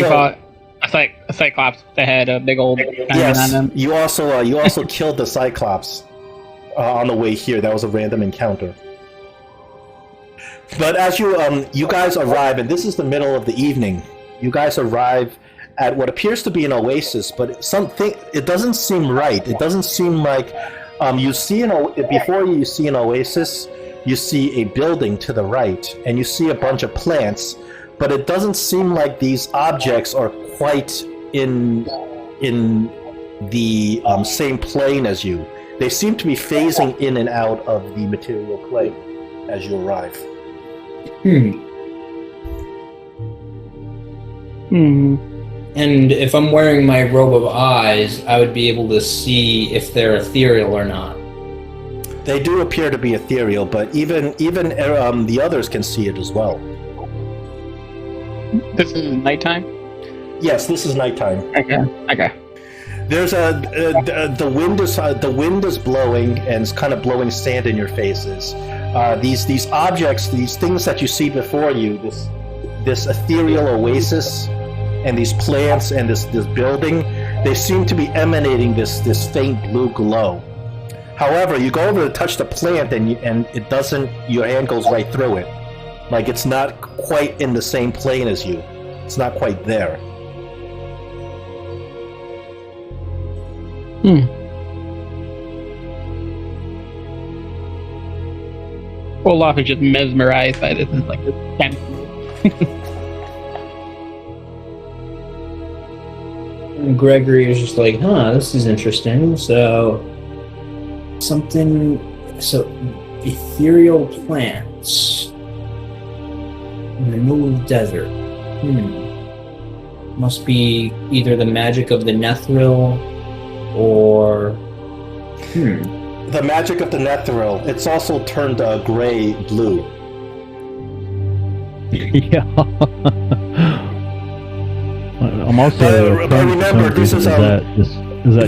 we fought a cyclops that had a big old diamond on them. You also killed the cyclops on the way here. That was a random encounter. But as you guys arrive, and this is the middle of the evening, you guys arrive at what appears to be an oasis, but it doesn't seem right. It doesn't seem like before you see an oasis, you see a building to the right, and you see a bunch of plants, but it doesn't seem like these objects are quite in the same plane as you. They seem to be phasing in and out of the material plane as you arrive. And if I'm wearing my robe of eyes, I would be able to see if they're ethereal or not. They do appear to be ethereal, but even the others can see it as well. This is nighttime? Yes, this is nighttime. Okay. There's the wind is blowing, and it's kind of blowing sand in your faces. These objects, these things that you see before you, this ethereal oasis, and these plants and this building, they seem to be emanating this faint blue glow. However, you go over to touch the plant, and it doesn't. Your hand goes right through it, like it's not quite in the same plane as you. It's not quite there. Olaf is just mesmerized by this. It's like this kind of And Gregory is just like, this is interesting. So ethereal plants in the middle of the desert. Must be either the magic of the Netheril or The magic of the Netheril. It's also turned gray-blue. Yeah. I'm also. But remember, this is that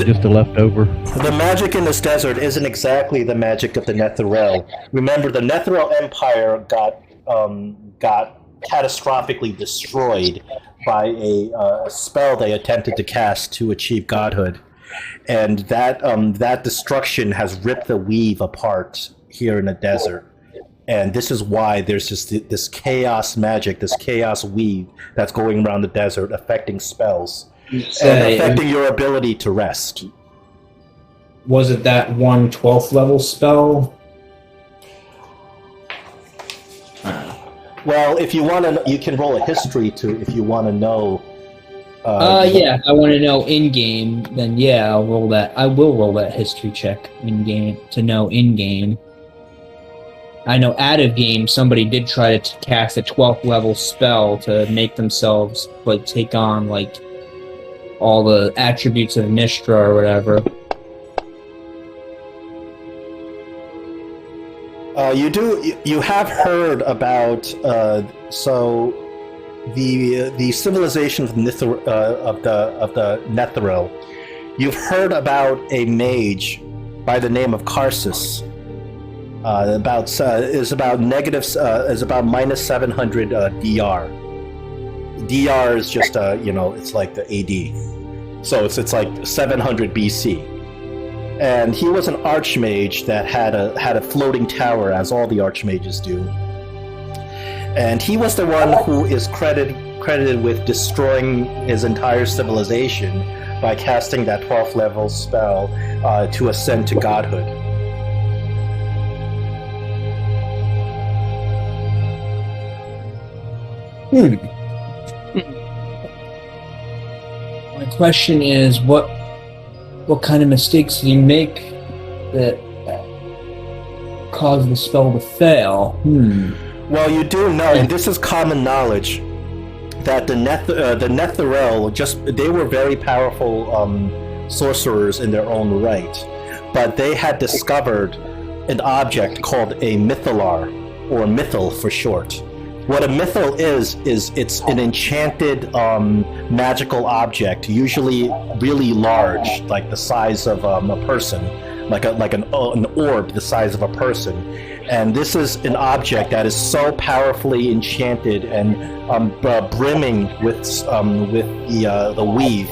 just a leftover? The magic in this desert isn't exactly the magic of the Netheril. Remember, the Netheril Empire got catastrophically destroyed by a spell they attempted to cast to achieve godhood, and that destruction has ripped the weave apart here in the desert. And this is why there's just this chaos magic, this chaos weave that's going around the desert, affecting spells and affecting your ability to rest. Was it that one 12th level spell? Well, if you want to, you can roll a history if you want to know. Yeah, if I want to know in game, then yeah, I'll roll that. I will roll that history check in game to know in game. I know out of game, somebody did try to cast a 12th level spell to make themselves take on all the attributes of Nistra or whatever. You have heard about the civilization of the Netheril. You've heard about a mage by the name of Karsus. Is about minus 700 DR. DR is just it's like the AD, so it's like 700 BC. And he was an archmage that had a floating tower, as all the archmages do. And he was the one who is credited with destroying his entire civilization by casting that 12th level spell to ascend to godhood. My question is, what kind of mistakes did he make that caused the spell to fail? Well, you do know, and this is common knowledge, that the Netheril they were very powerful sorcerers in their own right, but they had discovered an object called a mythalar, or mythal for short. What a mythal is it's an enchanted magical object, usually really large, like the size of a person, like an orb the size of a person. And this is an object that is so powerfully enchanted and brimming with the weave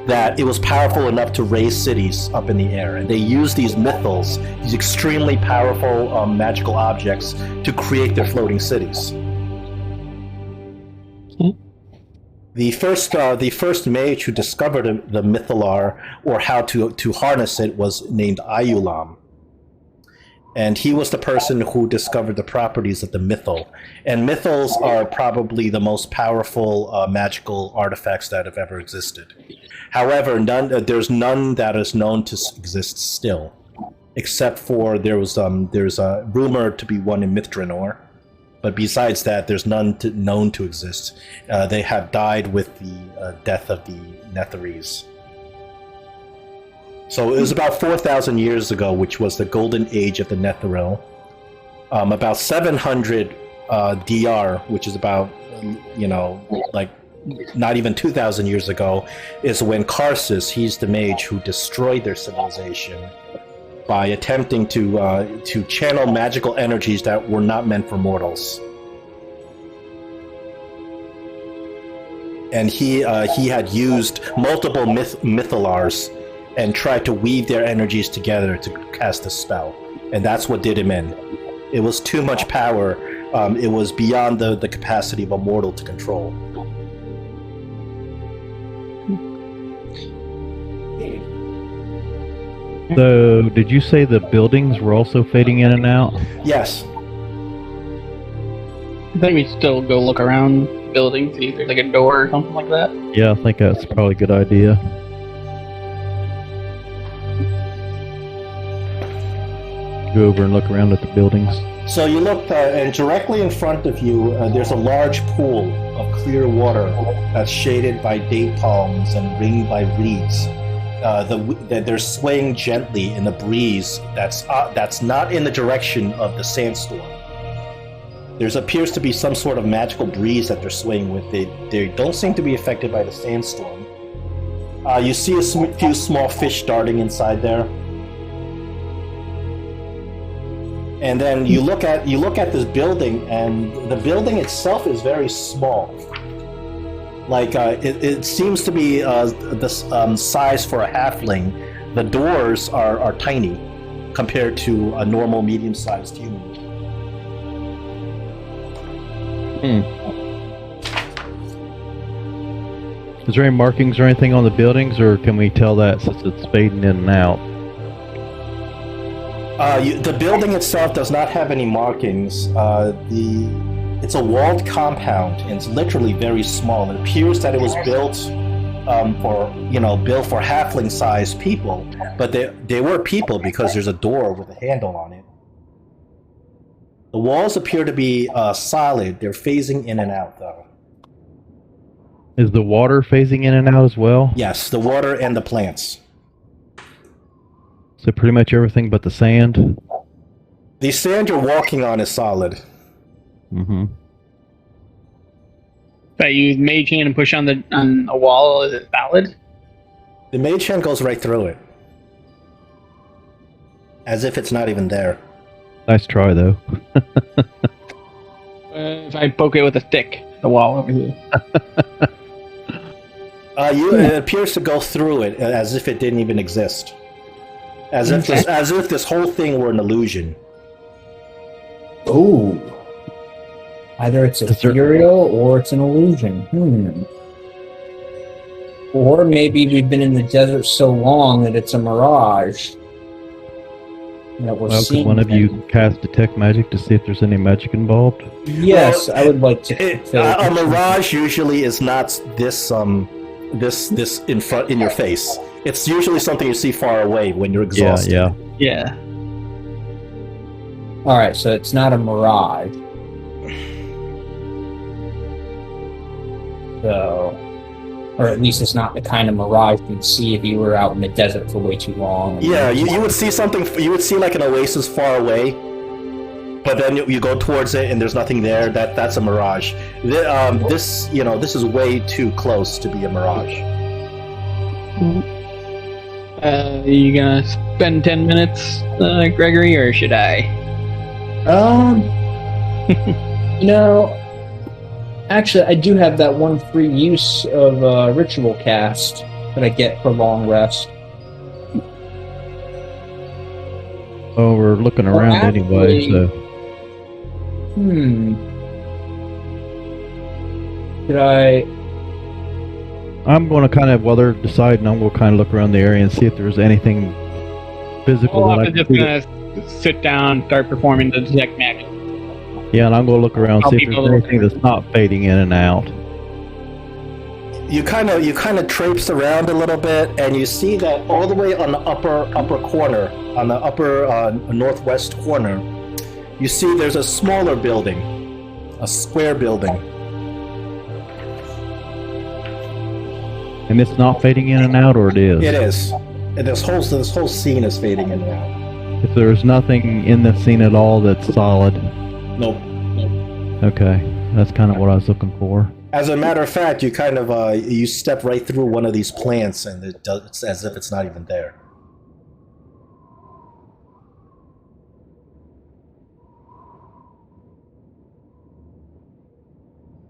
that it was powerful enough to raise cities up in the air. And they used these mythals, these extremely powerful magical objects, to create their floating cities. The first mage who discovered the mythalar, or how to harness it, was named Ayulam. And he was the person who discovered the properties of the mythal. And mythals are probably the most powerful magical artifacts that have ever existed. However, there's none that is known to exist still, except for there's a rumor to be one in Mithranor. But besides that, there's none known to exist. They have died with the death of the Netherese. So it was about 4,000 years ago, which was the golden age of the Netheril. About 700 DR, which is about, like not even 2,000 years ago, is when Karsus, he's the mage who destroyed their civilization by attempting to channel magical energies that were not meant for mortals. And he had used multiple mythalars and tried to weave their energies together to cast a spell. And that's what did him in. It was too much power. It was beyond the capacity of a mortal to control. So, did you say the buildings were also fading in and out? Yes. I think we still go look around buildings, see if there's like a door or something like that. Yeah, I think that's probably a good idea. Go over and look around at the buildings. So you look, and directly in front of you, there's a large pool of clear water that's shaded by date palms and ringed by reeds. They're swaying gently in the breeze that's not in the direction of the sandstorm. There appears to be some sort of magical breeze that they're swaying with. They don't seem to be affected by the sandstorm. You see a few small fish darting inside there. And then you look at this building, and the building itself is very small. Like it seems to be the size for a halfling. The doors are tiny compared to a normal medium-sized human. Is there any markings or anything on the buildings, or can we tell that since it's fading in and out? The building itself does not have any markings. It's a walled compound, and it's literally very small. It appears that it was built for halfling-sized people, but they were people because there's a door with a handle on it. The walls appear to be solid. They're phasing in and out, though. Is the water phasing in and out as well? Yes, the water and the plants. So pretty much everything but the sand? The sand you're walking on is solid. Mm-hmm. If I use mage hand and push on a wall, is it valid? The mage hand goes right through it. As if it's not even there. Nice try, though. If I poke it with a stick, the wall over here. It appears to go through it as if it didn't even exist. As if this whole thing were an illusion. Oh. Either it's ethereal or it's an illusion. Or maybe we've been in the desert so long that it's a mirage. Could one of you cast detect magic to see if there's any magic involved? Yes, I would like to. A mirage usually is not this in your face. It's usually something you see far away when you're exhausted. Yeah. All right, so it's not a mirage. So, or at least it's not the kind of mirage you'd see if you were out in the desert for way too long. Yeah, you would see something. You would see like an oasis far away, but then you go towards it and there's nothing there. That's a mirage. This is way too close to be a mirage. You gonna spend 10 minutes, Gregory, or should I? Actually, I do have that one free use of ritual cast that I get for long rest. Oh, we're looking around anyway, so. Should I? I'm going to kind of, while they're deciding, I'm going to kind of look around the area and see if there's anything physical that I I'm can just gonna sit down, start performing the detect magic. Yeah, and I'm going to look around and see if there's people- anything that's not fading in and out. You kind of traipse around a little bit, and you see that all the way on the upper corner, on the upper northwest corner, you see there's a smaller building, a square building. And it's not fading in and out, or it is? It is. And this whole scene is fading in and out. If there's nothing in the scene at all that's solid. Nope. Okay, that's kind of what I was looking for. As a matter of fact, you kind of you step right through one of these plants, and it's as if it's not even there.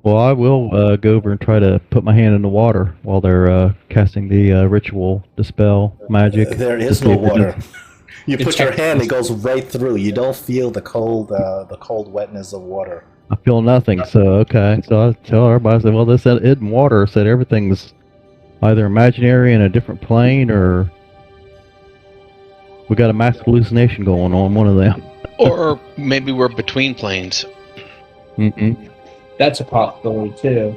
Well, I will go over and try to put my hand in the water while they're casting the ritual dispel magic. There is no water. You put your hand, it goes right through. You don't feel the cold wetness of water. I feel nothing, so okay. So I tell everybody, I said, well, this hidden water said everything's either imaginary in a different plane, or we got a mass hallucination going on, one of them. Or maybe we're between planes. Mm-mm. That's a possibility too.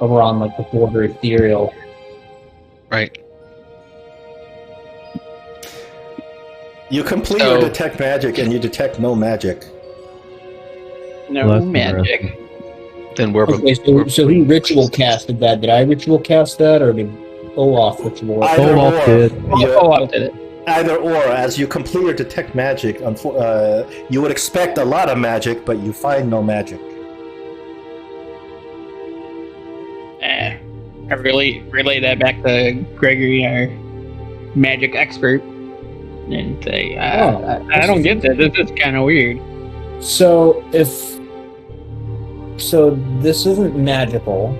Over on like the border ethereal. Right. You complete your detect magic, and you detect no magic. No Well, that's magic. Then we're Okay, so he ritual casted that. Did I ritual cast that, or did Olaf ritual? Either Olaf or. did. I did it. Either or, as you complete your detect magic, you would expect a lot of magic, but you find no magic. I relay that back to Gregory, our magic expert, and say, I don't get that. This is kind of weird. So this isn't magical.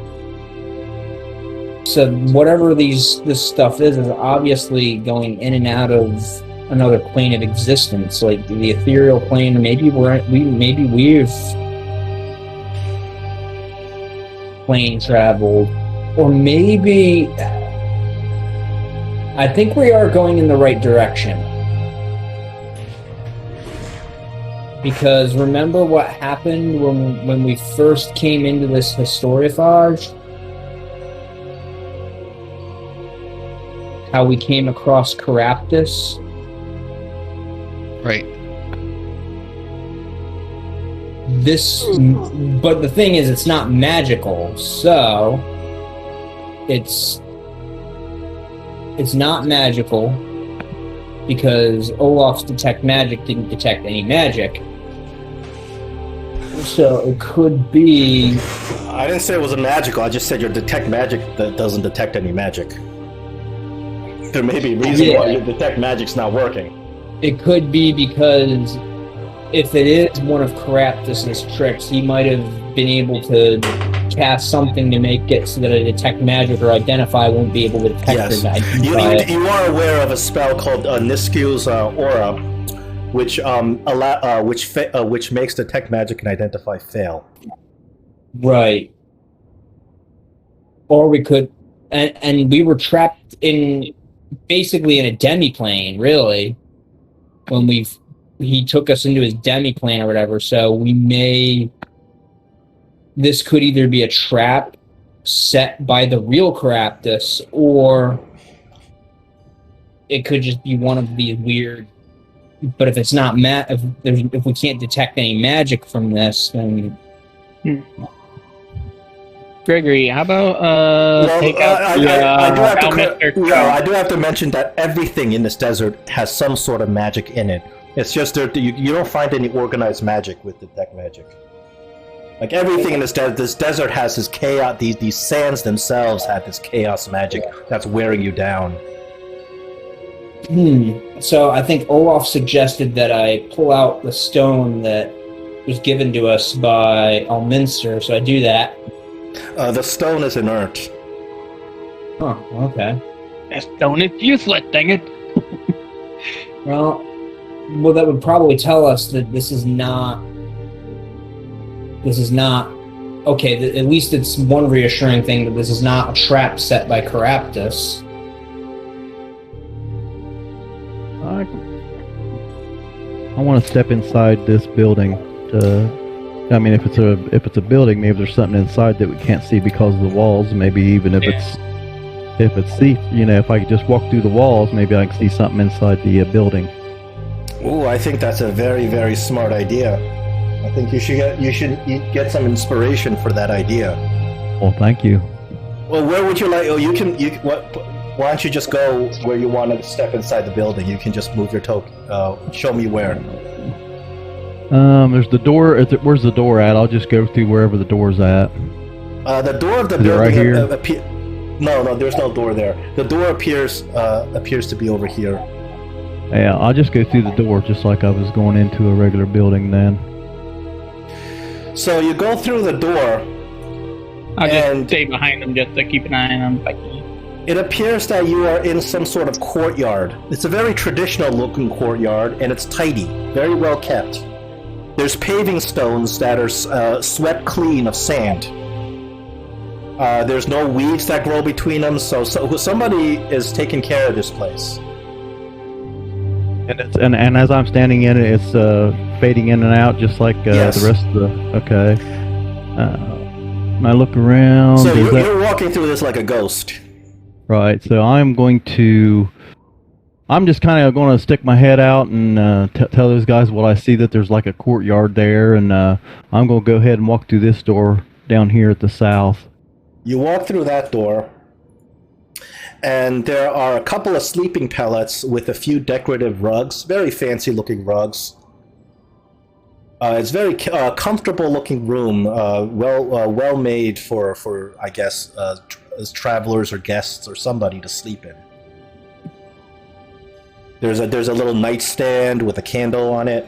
So whatever this stuff is obviously going in and out of another plane of existence, like the ethereal plane. Maybe we've plane traveled, or maybe I think we are going in the right direction. Because remember what happened when we first came into this historiophage? How we came across Caraptus? right. But the thing is, it's not magical, so it's not magical because Olaf's detect magic didn't detect any magic. So it could be. I didn't say it was a magical. I just said your detect magic that doesn't detect any magic. There may be a reason why your detect magic's not working. It could be because if it is one of Caraptus's tricks, he might have been able to cast something to make it so that a detect magic or identify won't be able to detect it. And identify it. You are aware of a spell called Niscu's Aura, which makes detect magic and identify fail. Right. Or we could, and we were trapped in basically in a demi-plane, really, when he took us into his demi-plane or whatever, so this could either be a trap set by the real Caraptus, or it could just be one of these weird, but if it's not if we can't detect any magic from this, then Gregory, how about take out I do have to mention that everything in this desert has some sort of magic in it. It's just you don't find any organized magic with detect magic. Like everything in this desert has this chaos. These sands themselves have this chaos magic that's wearing you down. So I think Olaf suggested that I pull out the stone that was given to us by Alminster, so I do that. The stone is inert. Oh, okay. That stone is useless, dang it. Well, that would probably tell us that this is not. Okay, at least it's one reassuring thing that this is not a trap set by Caraptus. I want to step inside this building. I mean, if it's a building, maybe there's something inside that we can't see because of the walls. Maybe even if it's see, if I could just walk through the walls, maybe I can see something inside the building. Ooh, I think that's a very, very smart idea. I think you should get some inspiration for that idea. Well, thank you. Well, where would you like? Why don't you just go where you want to step inside the building? You can just move your token. Show me where. There's the door. Where's the door at? I'll just go through wherever the door's at. The door of the building right here. No, there's no door there. The door appears to be over here. Yeah, I'll just go through the door just like I was going into a regular building then. So you go through the door. I'll just stay behind them just to keep an eye on them. It appears that you are in some sort of courtyard. It's a very traditional looking courtyard, and it's tidy, very well kept. There's paving stones that are swept clean of sand. There's no weeds that grow between them, so somebody is taking care of this place. And as I'm standing in it, it's fading in and out just like yes. The rest of the... Okay. I look around... So you're walking through this like a ghost. Right, so I'm just kind of going to stick my head out and tell those guys what I see, that there's like a courtyard there, and I'm going to go ahead and walk through this door down here at the south. You walk through that door, and there are a couple of sleeping pallets with a few decorative rugs, very fancy looking rugs. It's a very comfortable looking room, well made for I guess as travelers or guests or somebody to sleep in. There's a little nightstand with a candle on it.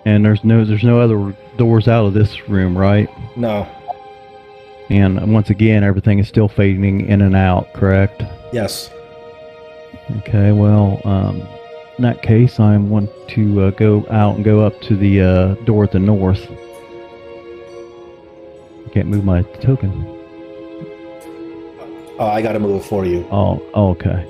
And there's no other doors out of this room, right? No. And once again, everything is still fading in and out, correct? Yes. Okay, well, in that case, I want to go out and go up to the door at the north. Can't move my token. Oh, I gotta move it for you. Oh, okay.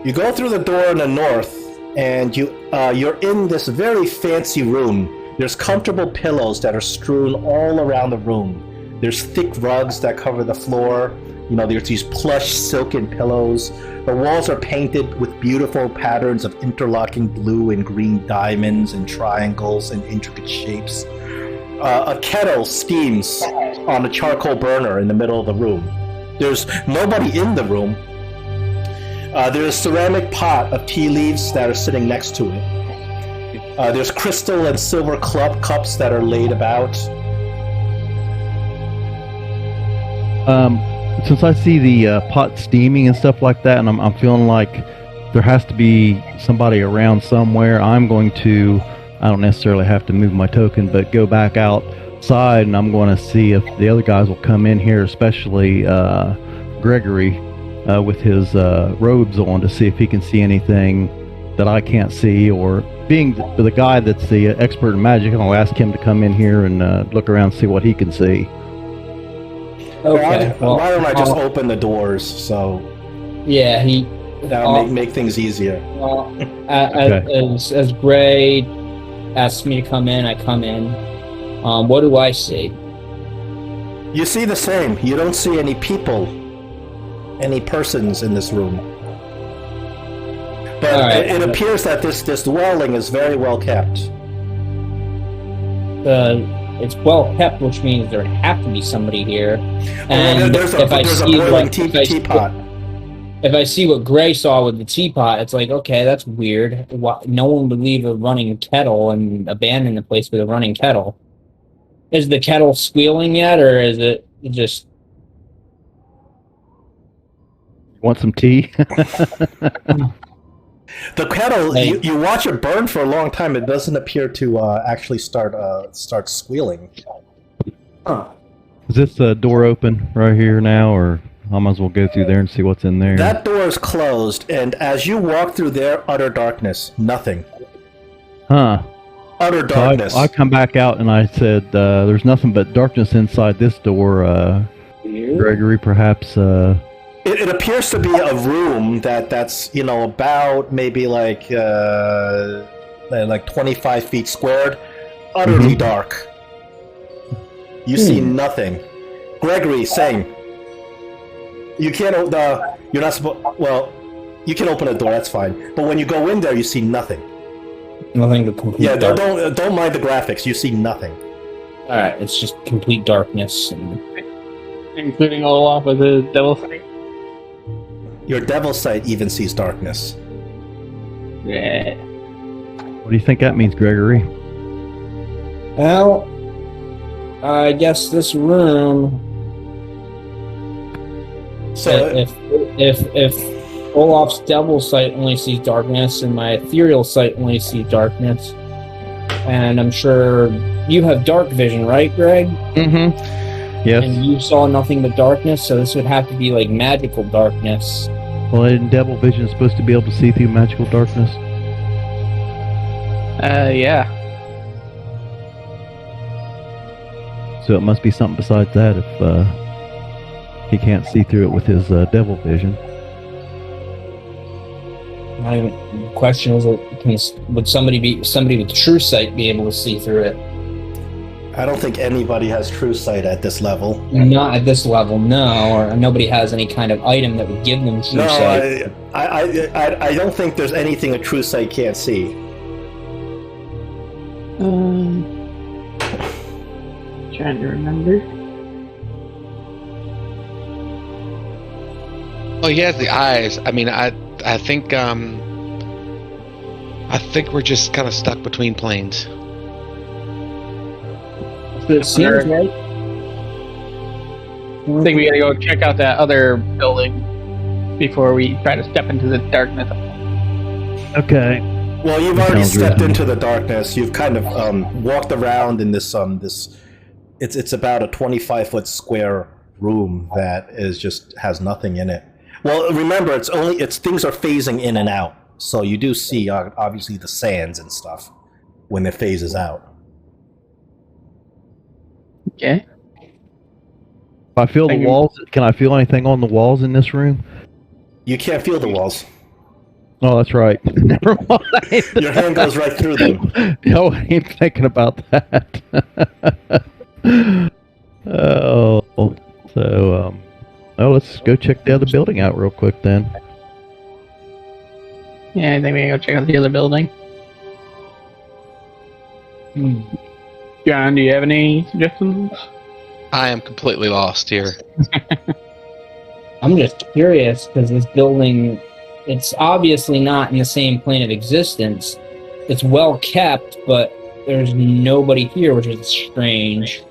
You go through the door in the north, and you're in this very fancy room. There's comfortable pillows that are strewn all around the room. There's thick rugs that cover the floor. There's these plush silken pillows. The walls are painted with beautiful patterns of interlocking blue and green diamonds and triangles and intricate shapes. A kettle steams on a charcoal burner in the middle of the room. There's nobody in the room. There's a ceramic pot of tea leaves that are sitting next to it. There's crystal and silver cups that are laid about. Since I see the pot steaming and stuff like that, and I'm feeling like there has to be somebody around somewhere, I'm going to, I don't necessarily have to move my token, but go back outside, and I'm going to see if the other guys will come in here, especially Gregory with his robes on, to see if he can see anything that I can't see, or being the guy that's the expert in magic, I'll ask him to come in here and look around and see what he can see. Okay. Why don't I just open the doors? So yeah, that'll make things easier. Okay. As Gray asks me to come in, I come in. What do I see? You see the same. You don't see any people, any persons in this room. But right. It appears that this dwelling is very well kept. It's well kept, which means there have to be somebody here. And there's a boiling teapot. If I see what Gray saw with the teapot, it's like, okay, that's weird. No one would leave a running kettle and abandon the place with a running kettle. Is the kettle squealing yet, or is it just Want some tea? The kettle, Hey. you watch it burn for a long time. It doesn't appear to actually start squealing. Huh. Is this door open right here now, or I might as well go through there and see what's in there? That door is closed, and as you walk through there, utter darkness. Nothing. Huh. Utter So darkness. I come back out and I said, there's nothing but darkness inside this door. Gregory, perhaps. It appears to be a room that's about maybe like 25 feet squared, utterly dark. You see nothing. Gregory, same. You can't. You're not supposed. Well, you can open a door. That's fine. But when you go in there, you see nothing. Nothing but complete Yeah, dark. don't mind the graphics. You see nothing. Alright, it's just complete darkness. And... Including Olaf with the devil sight. Your devil sight even sees darkness. Yeah. What do you think that means, Gregory? Well, I guess this room. So If Olaf's devil sight only sees darkness and my ethereal sight only sees darkness, and I'm sure you have dark vision, right, Greg? Mm-hmm. Yes. And you saw nothing but darkness, so this would have to be like magical darkness. Well, isn't devil vision supposed to be able to see through magical darkness? Yeah. So it must be something besides that if he can't see through it with his devil vision. The question is, would somebody with true sight be able to see through it? I don't think anybody has true sight at this level. Not at this level, no. Or nobody has any kind of item that would give them true No, sight. I don't think there's anything a true sight can't see. Trying to remember. Oh, he has the eyes. I mean, I think we're just kind of stuck between planes. It seems right. I think we gotta go check out that other building before we try to step into the darkness. Okay. Well, you've already Sounds stepped reasonable. into the darkness. You've kind of walked around in this it's about a 25-foot square room that has nothing in it. Well, remember, it's things are phasing in and out, so you do see obviously the sands and stuff when it phases out. Okay. If I feel the walls, can I feel anything on the walls in this room? You can't feel the walls. Oh, that's right. Never mind. Your hand goes right through them. No, I ain't thinking about that. Oh, so let's go check the other building out real quick then. Yeah, I think we gotta go check out the other building. John, do you have any suggestions? I am completely lost here. I'm just curious because this building, it's obviously not in the same plane of existence. It's well kept, but there's nobody here, which is strange.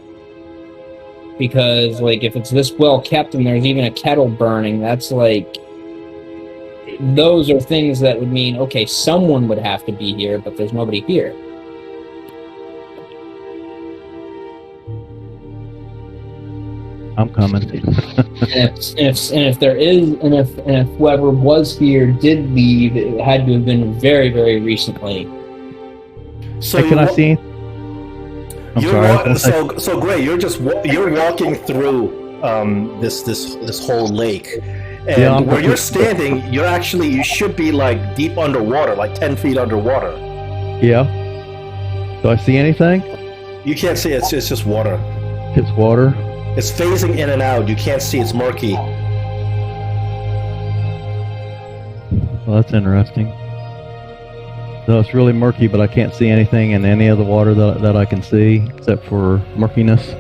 Because, like, if it's this well kept and there's even a kettle burning, that's like... Those are things that would mean, okay, someone would have to be here, but there's nobody here. I'm coming. And if there is, and if whoever was here did leave, it had to have been very, very recently. So Hey, can I see? I'm sorry. I was gonna say- So Gray, you're walking through this whole lake, and Yeah, I'm where you're completely- standing, you should be like deep underwater, like 10 feet underwater. Yeah. Do I see anything? You can't see it. It's just water. It's water. It's phasing in and out. You can't see. It's murky. Well, that's interesting. So it's really murky, but I can't see anything in any of the water that I can see, except for murkiness.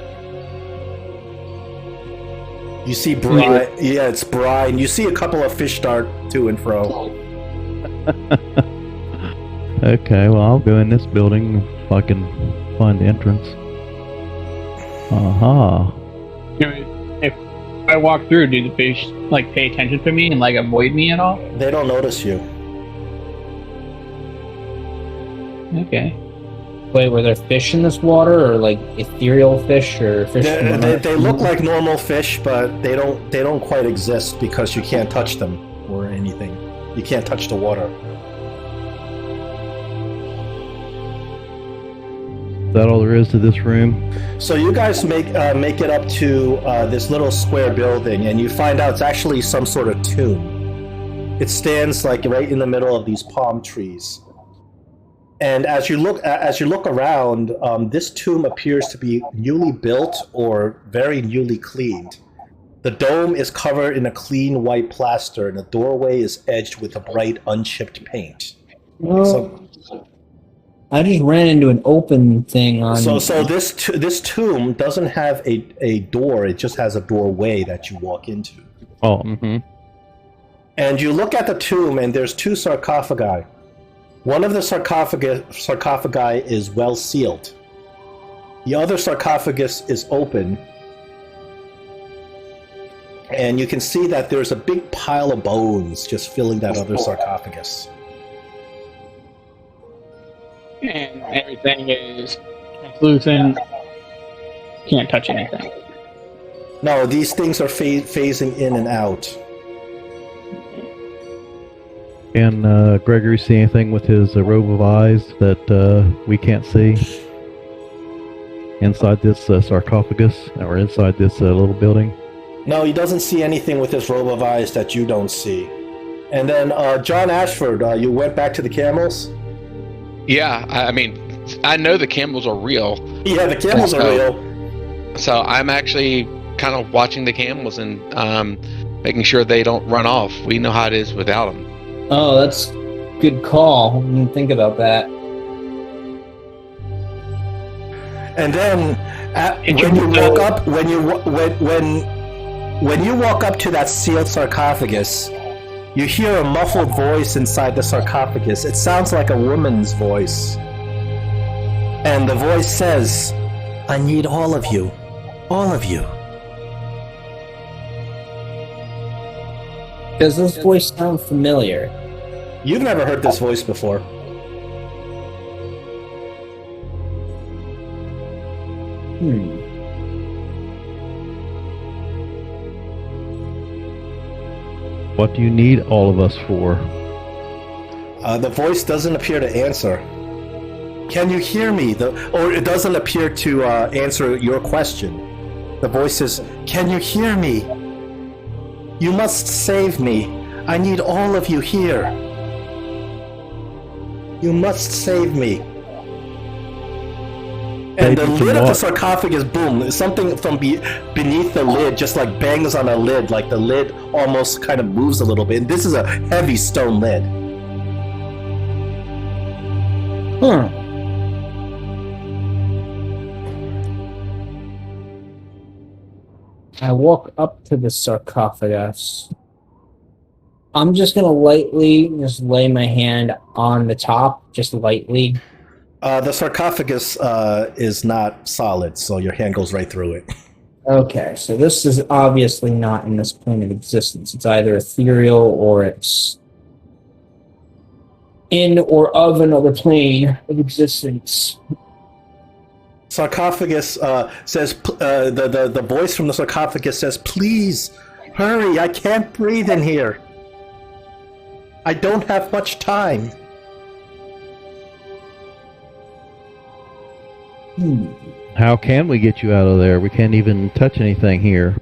You see brine. Yeah, it's brine. You see a couple of fish dart to and fro. Okay, well, I'll go in this building if I can find the entrance. Aha. If I walk through, do the fish like pay attention to me and like avoid me at all? They don't notice you. Okay. Wait, were there fish in this water, or like ethereal fish, or fish? They look like normal fish, but they don't quite exist because you can't touch them or anything. You can't touch the water. Is that all there is to this room? So you guys make it up to this little square building, and you find out it's actually some sort of tomb. It stands like right in the middle of these palm trees. And as you look around, this tomb appears to be newly built or very newly cleaned. The dome is covered in a clean white plaster, and the doorway is edged with a bright unchipped paint. Well, I just ran into an open thing on. So this tomb doesn't have a door; it just has a doorway that you walk into. Oh, mm-hmm. And you look at the tomb, and there's two sarcophagi. One of the sarcophagi is well sealed. The other sarcophagus is open. And you can see that there's a big pile of bones just filling that other sarcophagus. And everything is translucent. Can't touch anything. No, these things are phasing in and out. Can Gregory see anything with his robe of eyes that we can't see? Inside this sarcophagus, or inside this little building? No, he doesn't see anything with his robe of eyes that you don't see. And then, John Ashford, you went back to the camels? Yeah, I mean, I know the camels are real. Yeah, the camels are real. So I'm actually kind of watching the camels and making sure they don't run off. We know how it is without them. Oh, that's good call. I didn't think about that. And then, when you walk up, when you walk up to that sealed sarcophagus, you hear a muffled voice inside the sarcophagus. It sounds like a woman's voice. And the voice says, "I need all of you. All of you." Does this voice sound familiar? You've never heard this voice before. What do you need all of us for? The voice doesn't appear to answer. Can you hear me? Or it doesn't appear to answer your question. The voice says, "Can you hear me? You must save me. I need all of you here. You must save me." And the lid of the sarcophagus, boom, something from beneath the lid just like bangs on a lid, like the lid almost kind of moves a little bit. And this is a heavy stone lid. I walk up to the sarcophagus. I'm just gonna lightly just lay my hand on the top, just lightly. The sarcophagus is not solid, so your hand goes right through it. Okay, so this is obviously not in this plane of existence. It's either ethereal or it's in or of another plane of existence. Sarcophagus says, the voice from the sarcophagus says, "Please, hurry, I can't breathe in here. I don't have much time." How can we get you out of there? We can't even touch anything here.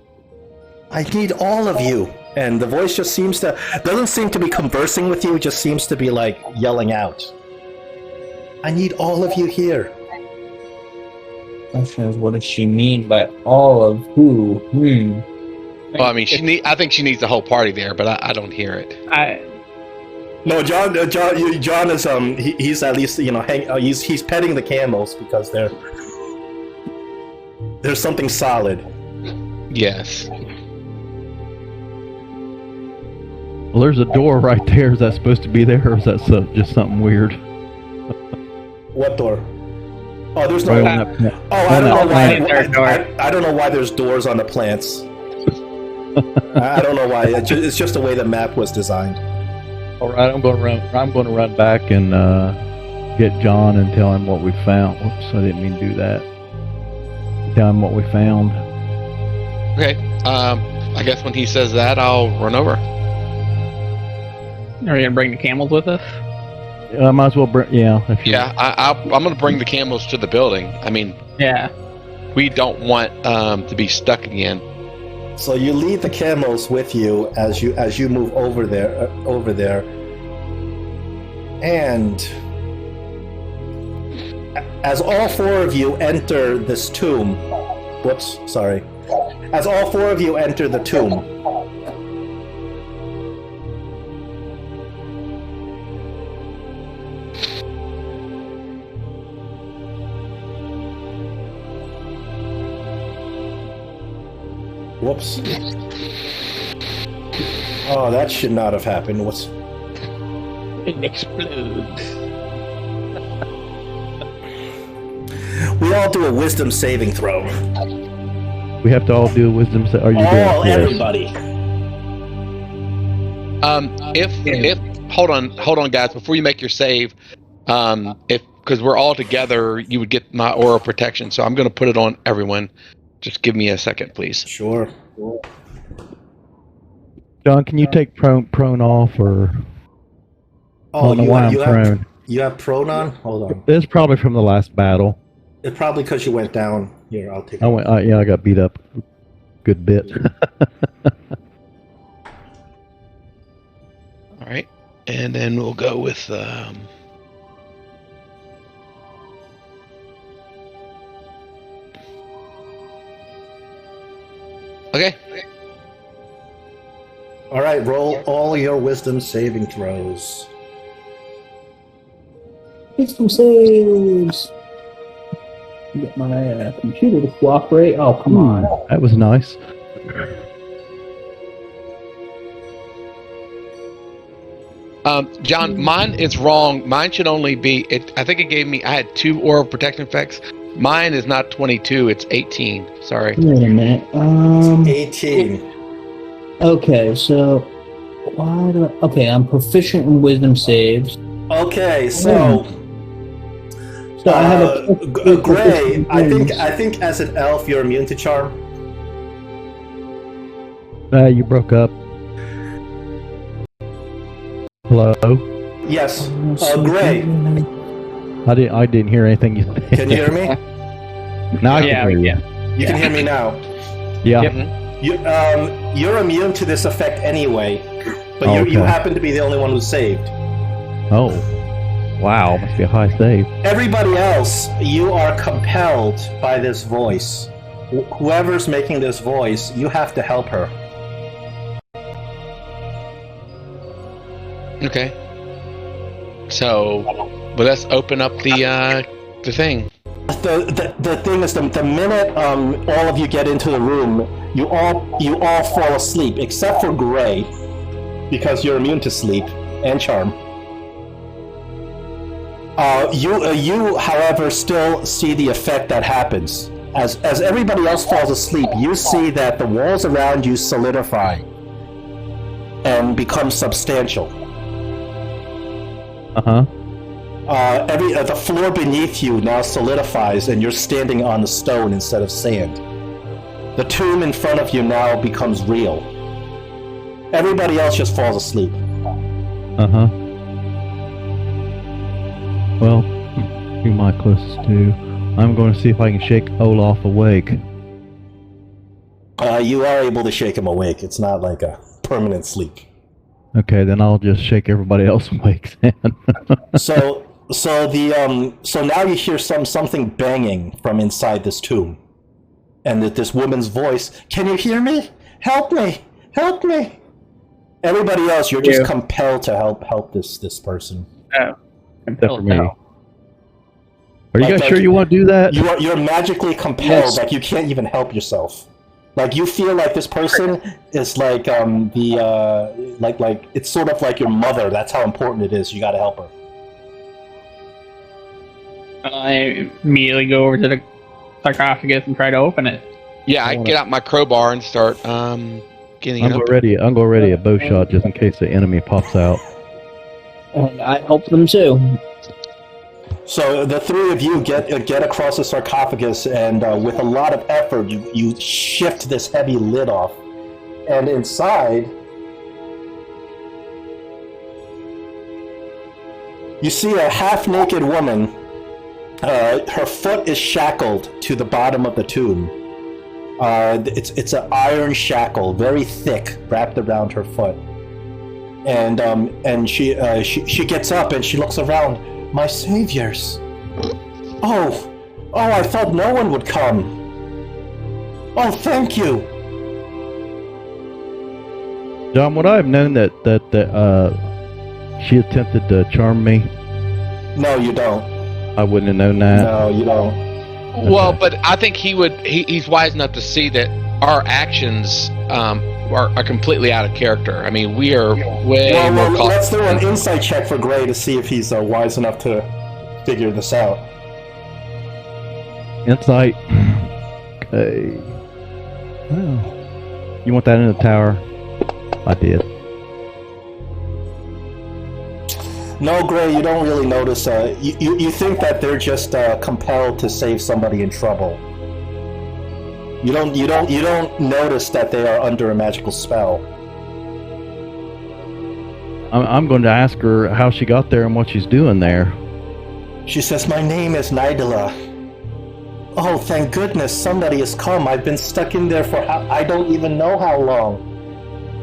"I need all of you." And the voice just doesn't seem to be conversing with you, it just seems to be like yelling out. "I need all of you here." Question is, what does she mean by all of who? Well, I mean, I think she needs the whole party there, but I don't hear it. No, John is he's at least he's petting the camels because there's something solid. Yes. Well, there's a door right there. Is that supposed to be there, or is that just something weird? What door? Oh, there's no. Right I don't know why. I don't know why there's doors on the plants. I don't know why. It's just the way the map was designed. All right, I'm going to run back and get John and tell him what we found. Whoops, I didn't mean to do that. Tell him what we found. Okay. I guess when he says that, I'll run over. Are you gonna bring the camels with us? I might as well bring. Yeah. If you, Yeah, I'm going to bring the camels to the building. I mean, Yeah. we don't want to be stuck again. So you lead the camels with you as you move over there, and as all four of you enter this tomb. Whoops, sorry. As all four of you enter the tomb, whoops. Oh, that should not have happened. What's... It explodes. We all do a wisdom saving throw. we have to all do a wisdom. Are you All, doing everybody. If hold on, guys, before you make your save, because we're all together, you would get my aura protection. So I'm going to put it on everyone. Just give me a second, please. Sure. John, can you take prone off or? I Oh, don't know why I'm prone. You have prone on? Hold on. It's probably from the last battle. It's probably because you went down. Here, I'll take it. I got beat up a good bit. All right, and then we'll go with. Okay. All right, roll all your wisdom saving throws. Wisdom saves. Get my computer to cooperate. Oh, come on. That was nice. John, mine is wrong. Mine should only be. I think it gave me. I had 2 aura protection effects. Mine is not 22. It's 18. Sorry. Wait a minute. 18. Okay, so why do I? Okay, I'm proficient in wisdom saves. Okay, so So I have a Gray. I think as an elf you're immune to charm. You broke up. Hello. Yes, Gray. I didn't hear anything you said. Can you hear me? Now I can hear you. You can hear me now. Yeah. Yep. You're immune to this effect anyway, but you happen to be the only one who's saved. Oh. Wow, must be a high save. Everybody else, you are compelled by this voice. Whoever's making this voice, you have to help her. Okay. So, well, let's open up the thing. The thing is, the minute all of you get into the room, you all fall asleep except for Gray, because you're immune to sleep and charm. You, however, still see the effect that happens. As everybody else falls asleep, you see that the walls around you solidify and become substantial. Uh-huh. The floor beneath you now solidifies, and you're standing on the stone instead of sand. The tomb in front of you now becomes real. Everybody else just falls asleep. Uh-huh. Well, who am I closest to? I'm going to see if I can shake Olaf awake. You are able to shake him awake. It's not like a permanent sleep. Okay, then I'll just shake everybody else awake then. So now you hear something banging from inside this tomb, and that this woman's voice. Can you hear me? Help me! Help me! Everybody else, you're just compelled to help this person. Oh. Except for me. Are you guys sure you want to do that? You're magically compelled. Like you can't even help yourself. Like you feel like this person is like like it's sort of like your mother. That's how important it is. You got to help her. I immediately go over to the sarcophagus and try to open it. Yeah, I get out my crowbar and start getting I'm up. already a bow shot just in case the enemy pops out. And I help them too. So the three of you get across the sarcophagus, and with a lot of effort, you shift this heavy lid off. And inside, you see a half-naked woman. Her foot is shackled to the bottom of the tomb. It's an iron shackle, very thick, wrapped around her foot. And she gets up and she looks around. My saviors! Oh, I thought no one would come. Oh, thank you. John, would I have known that she attempted to charm me? No, you don't. I wouldn't have known that. No, you don't. Well, but I think he's wise enough to see that our actions are completely out of character. I mean, we are way more Well, let's do an insight check for Gray to see if he's wise enough to figure this out. Insight. Okay. Well, you want that in the tower? I did. No, Gray, you don't really notice. You think that they're just compelled to save somebody in trouble. You don't notice that they are under a magical spell. I'm going to ask her how she got there and what she's doing there. She says, "My name is Nidala. Oh, thank goodness somebody has come. I've been stuck in there for I don't even know how long.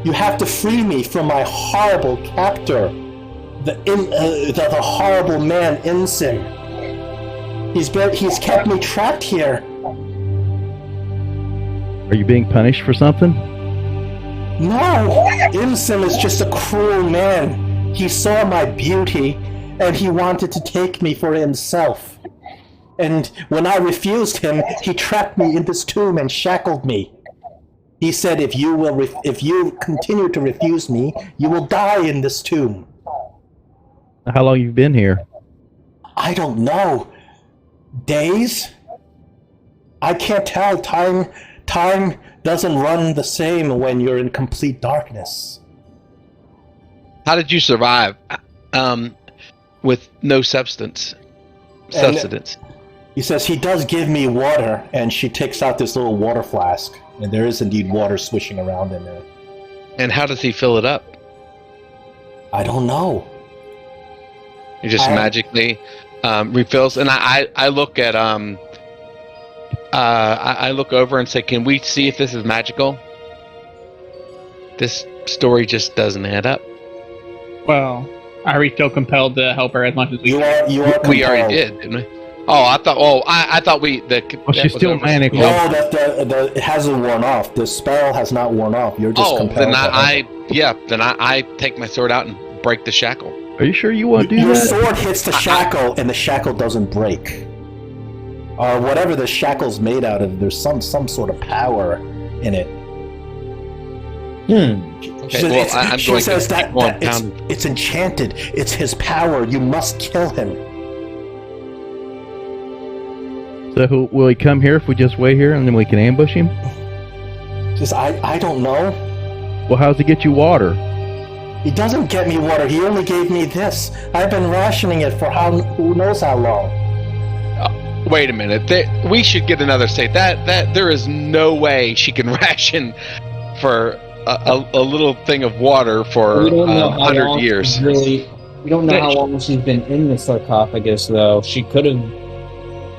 You have to free me from my horrible captor, the horrible man Insin. He's kept me trapped here." Are you being punished for something? No, Insin is just a cruel man. He saw my beauty, and he wanted to take me for himself. And when I refused him, he trapped me in this tomb and shackled me. He said, if you continue to refuse me, you will die in this tomb. How long you been here? I don't know. Days? I can't tell. Time doesn't run the same when you're in complete darkness. How did you survive with no substance? He says he does give me water, and she takes out this little water flask, and there is indeed water swishing around in there. And how does he fill it up? I don't know. He just magically refills. And I look at I look over and say, "Can we see if this is magical?" This story just doesn't add up. Well, are we still compelled to help her as much as we can? You are compelled. We already did, didn't we? Oh, I thought. Oh, I thought we. She's still manic. No, it hasn't worn off. The spell has not worn off. You're just compelled. Then I take my sword out and break the shackle. Are you sure you want to do Your that? Your sword hits the shackle, and the shackle doesn't break. Or whatever the shackle's made out of, there's some sort of power in it. Okay, well, she says that it's enchanted. It's his power. You must kill him. So will he come here if we just wait here and then we can ambush him? I don't know. Well, how's he get you water? He doesn't get me water. He only gave me this. I've been rationing it for who knows how long. Wait a minute. We should get another state. That there is no way she can ration for a little thing of water for 100 years. We don't know how long she's been in the sarcophagus, though. She could have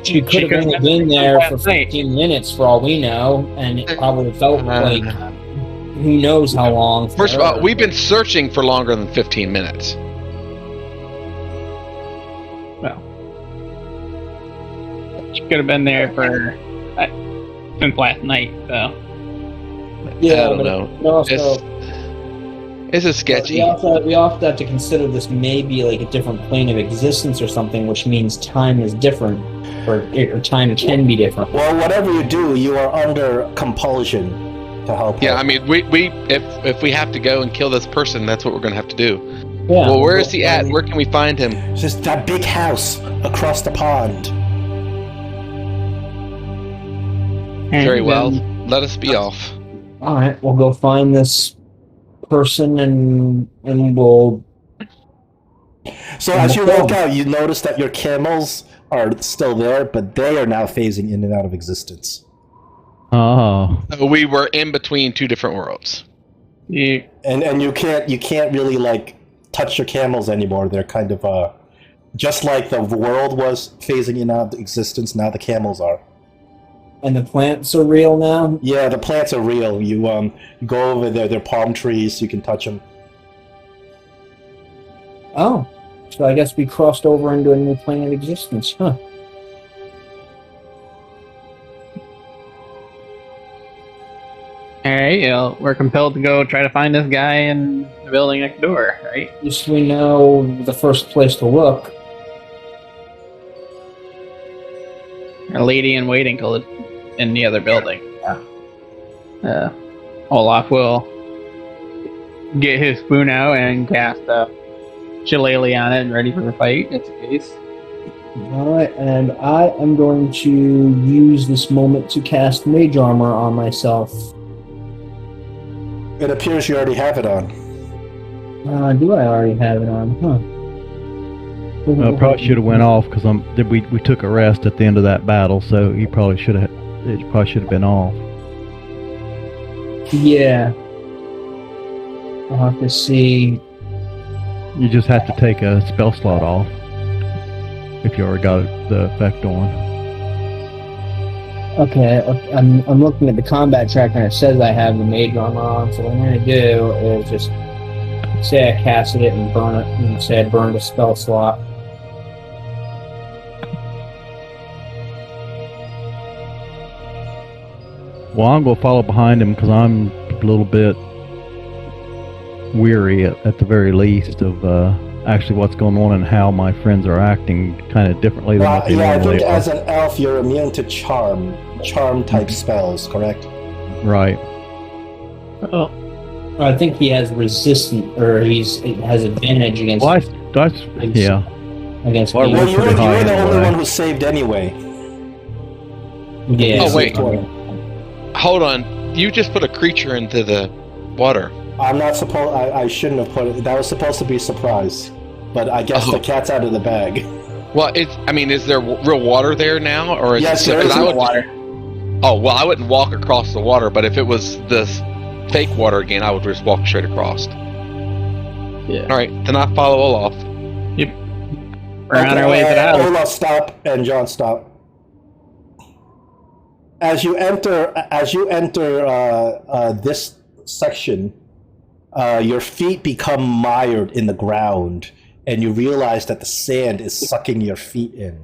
only been there for 15 minutes, for all we know, and it probably felt like who knows how long. First of all, we've been searching for longer than 15 minutes. Well, she could have been there for since last night, so. Yeah, I don't know. This is sketchy. We also have to consider this may be like a different plane of existence or something, which means time is different, or time can be different. Well, whatever you do, you are under compulsion to help. Yeah, I mean, we if we have to go and kill this person, that's what we're going to have to do. Yeah. Well, where is he at? Where can we find him? It's just that big house across the pond. Very well. Let us be off. All right, we'll go find this person and we'll. So as you walk out, you notice that your camels are still there, but they are now phasing in and out of existence. Oh. So we were in between two different worlds. Yeah. And you can't really like touch your camels anymore. They're kind of just like the world was phasing in and out of existence. Now the camels are. And the plants are real now? Yeah, the plants are real. You go over there. They're palm trees. You can touch them. Oh, so I guess we crossed over into a new plane of existence, huh? Alright, we're compelled to go try to find this guy in the building next door, right? At least we know the first place to look. A lady in waiting in the other building. Yeah. Olaf will get his spoon out and cast Shillelagh on it and ready for the fight. That's the case. Alright, and I am going to use this moment to cast Mage Armor on myself. It appears you already have it on. Do I already have it on? Huh. Probably should have went off because we took a rest at the end of that battle, so it probably should have been off. Yeah. I'll have to see. You just have to take a spell slot off if you already got the effect on. Okay, I'm looking at the combat tracker and it says I have the Mage Armor on, so what I'm going to do is just say I casted it and burn it, and say I burned a spell slot. Well, I'm going to follow behind him because I'm a little bit weary at the very least of actually what's going on and how my friends are acting kind of differently than what they I normally think are. as an elf, you're immune to charm type spells, correct? Right. Oh. I think he has resistance, or he has advantage against. Well, yeah. Against. Well, Well, you're the only anyway. one who saved anyway. Yeah. Oh, wait. Hold on. You just put a creature into the water. I'm not supposed. I shouldn't have put it. That was supposed to be a surprise, but I guess the cat's out of the bag. Well, is there real water there now, or is Yes, it? there is water. Oh well, I wouldn't walk across the water, but if it was this fake water again, I would just walk straight across. Yeah. All right, then I follow Olaf. Yep. We're on our way to the house. Olaf, stop, and John, stop. As you enter this section, your feet become mired in the ground, and you realize that the sand is sucking your feet in.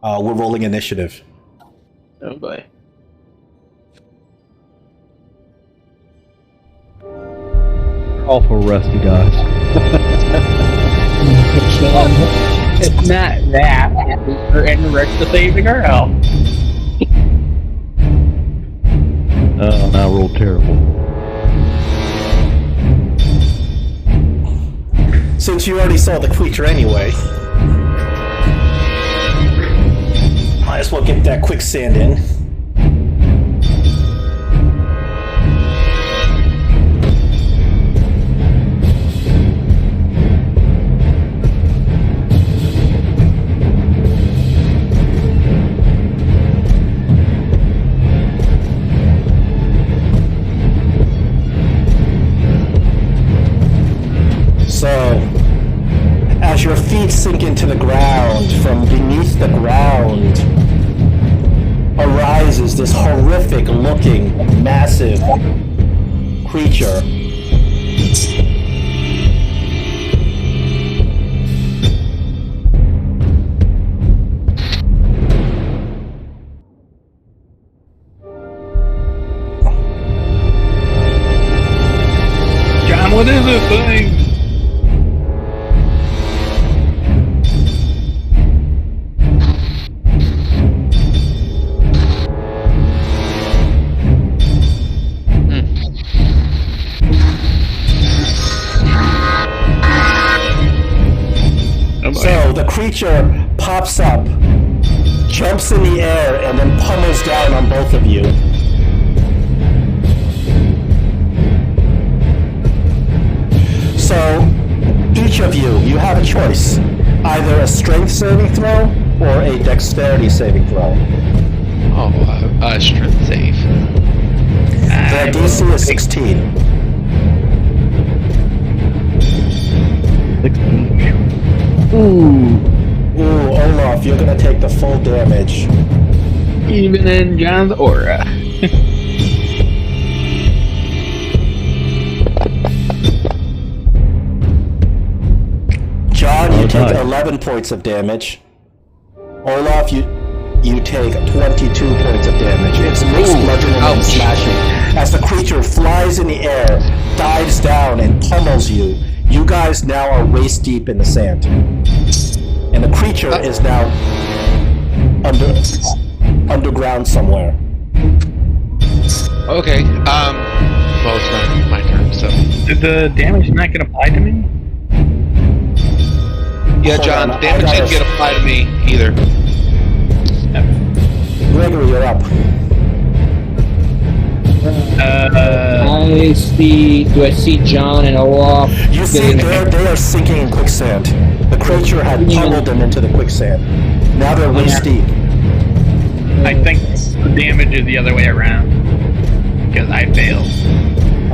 We're rolling initiative. Oh boy. Awful rusty, guys. It's not that. We're in the rest of the girl. Oh, now I rolled terrible. Since you already saw the creature anyway, might as well get that quicksand in. So, as your feet sink into the ground, from beneath the ground arises this horrific looking, massive creature. John, what is this thing? So the creature pops up, jumps in the air, and then pummels down on both of you. So, each of you have a choice. Either a strength saving throw or a dexterity saving throw. Oh, strength save. The DC is 16. 16. Ooh, Olaf, you're gonna take the full damage. Even in John's aura. John, you take nice. 11 points of damage. Olaf, you take 22 points of damage. It's mixed bludgeoning and slashing. As the creature flies in the air, dives down, and pummels you, you guys now are waist deep in the sand. And the creature is now underground somewhere. Okay. Well, it's not my turn, so. Did the damage not get applied to me? Yeah, Hold John, on, damage didn't get applied to me either. Gregory, you're up. I see. Do I see John and Olaf? You see, they are sinking in quicksand. The creature had pummeled them into the quicksand. Now they're waist deep. I think the damage is the other way around. Because I failed.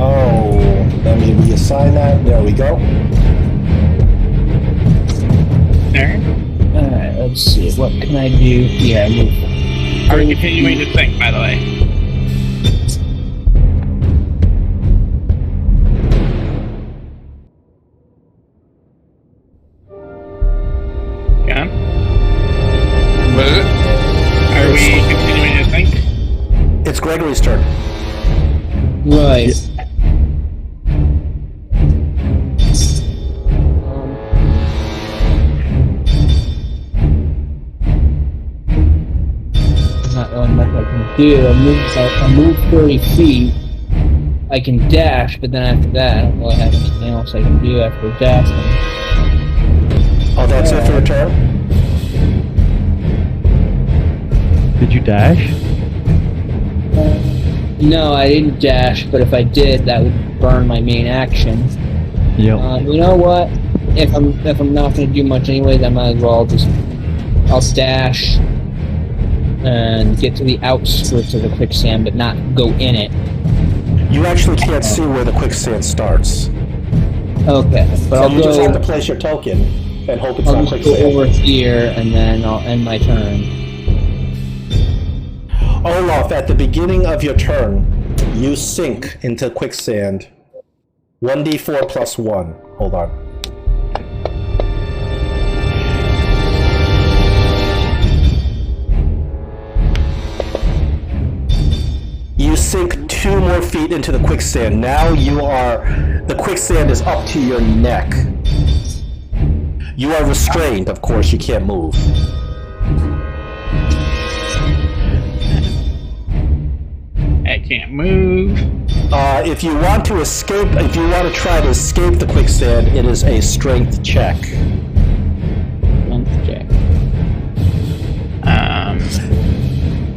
Oh, let me reassign that. There we go. Alright, let's see. What can I do? Yeah, move. Are we continuing to think, by the way? John? What is it? Are we continuing to think? It's Gregory's turn. Right. Not really much I can do. I move 30 feet. I can dash, but then after that, I don't really have anything else I can do after dashing. Oh, that's it for your turn? Did you dash? No, I didn't dash, but if I did, that would burn my main action. Yep. You know what? If I'm not going to do much anyways, I might as well I'll dash and get to the outskirts of the quicksand, but not go in it. You actually can't see where the quicksand starts. Okay, but So I'll you just go. have to place your token and hope it's I'll not just go quicksand. over here, and then I'll end my turn. Olaf, at the beginning of your turn, you sink into quicksand. 1d4 plus 1. Hold on. You sink 2 more feet into the quicksand. Now the quicksand is up to your neck. You are restrained, of course, you can't move. I can't move. If you want to escape, if you want to try to escape the quicksand, it is a strength check. Okay.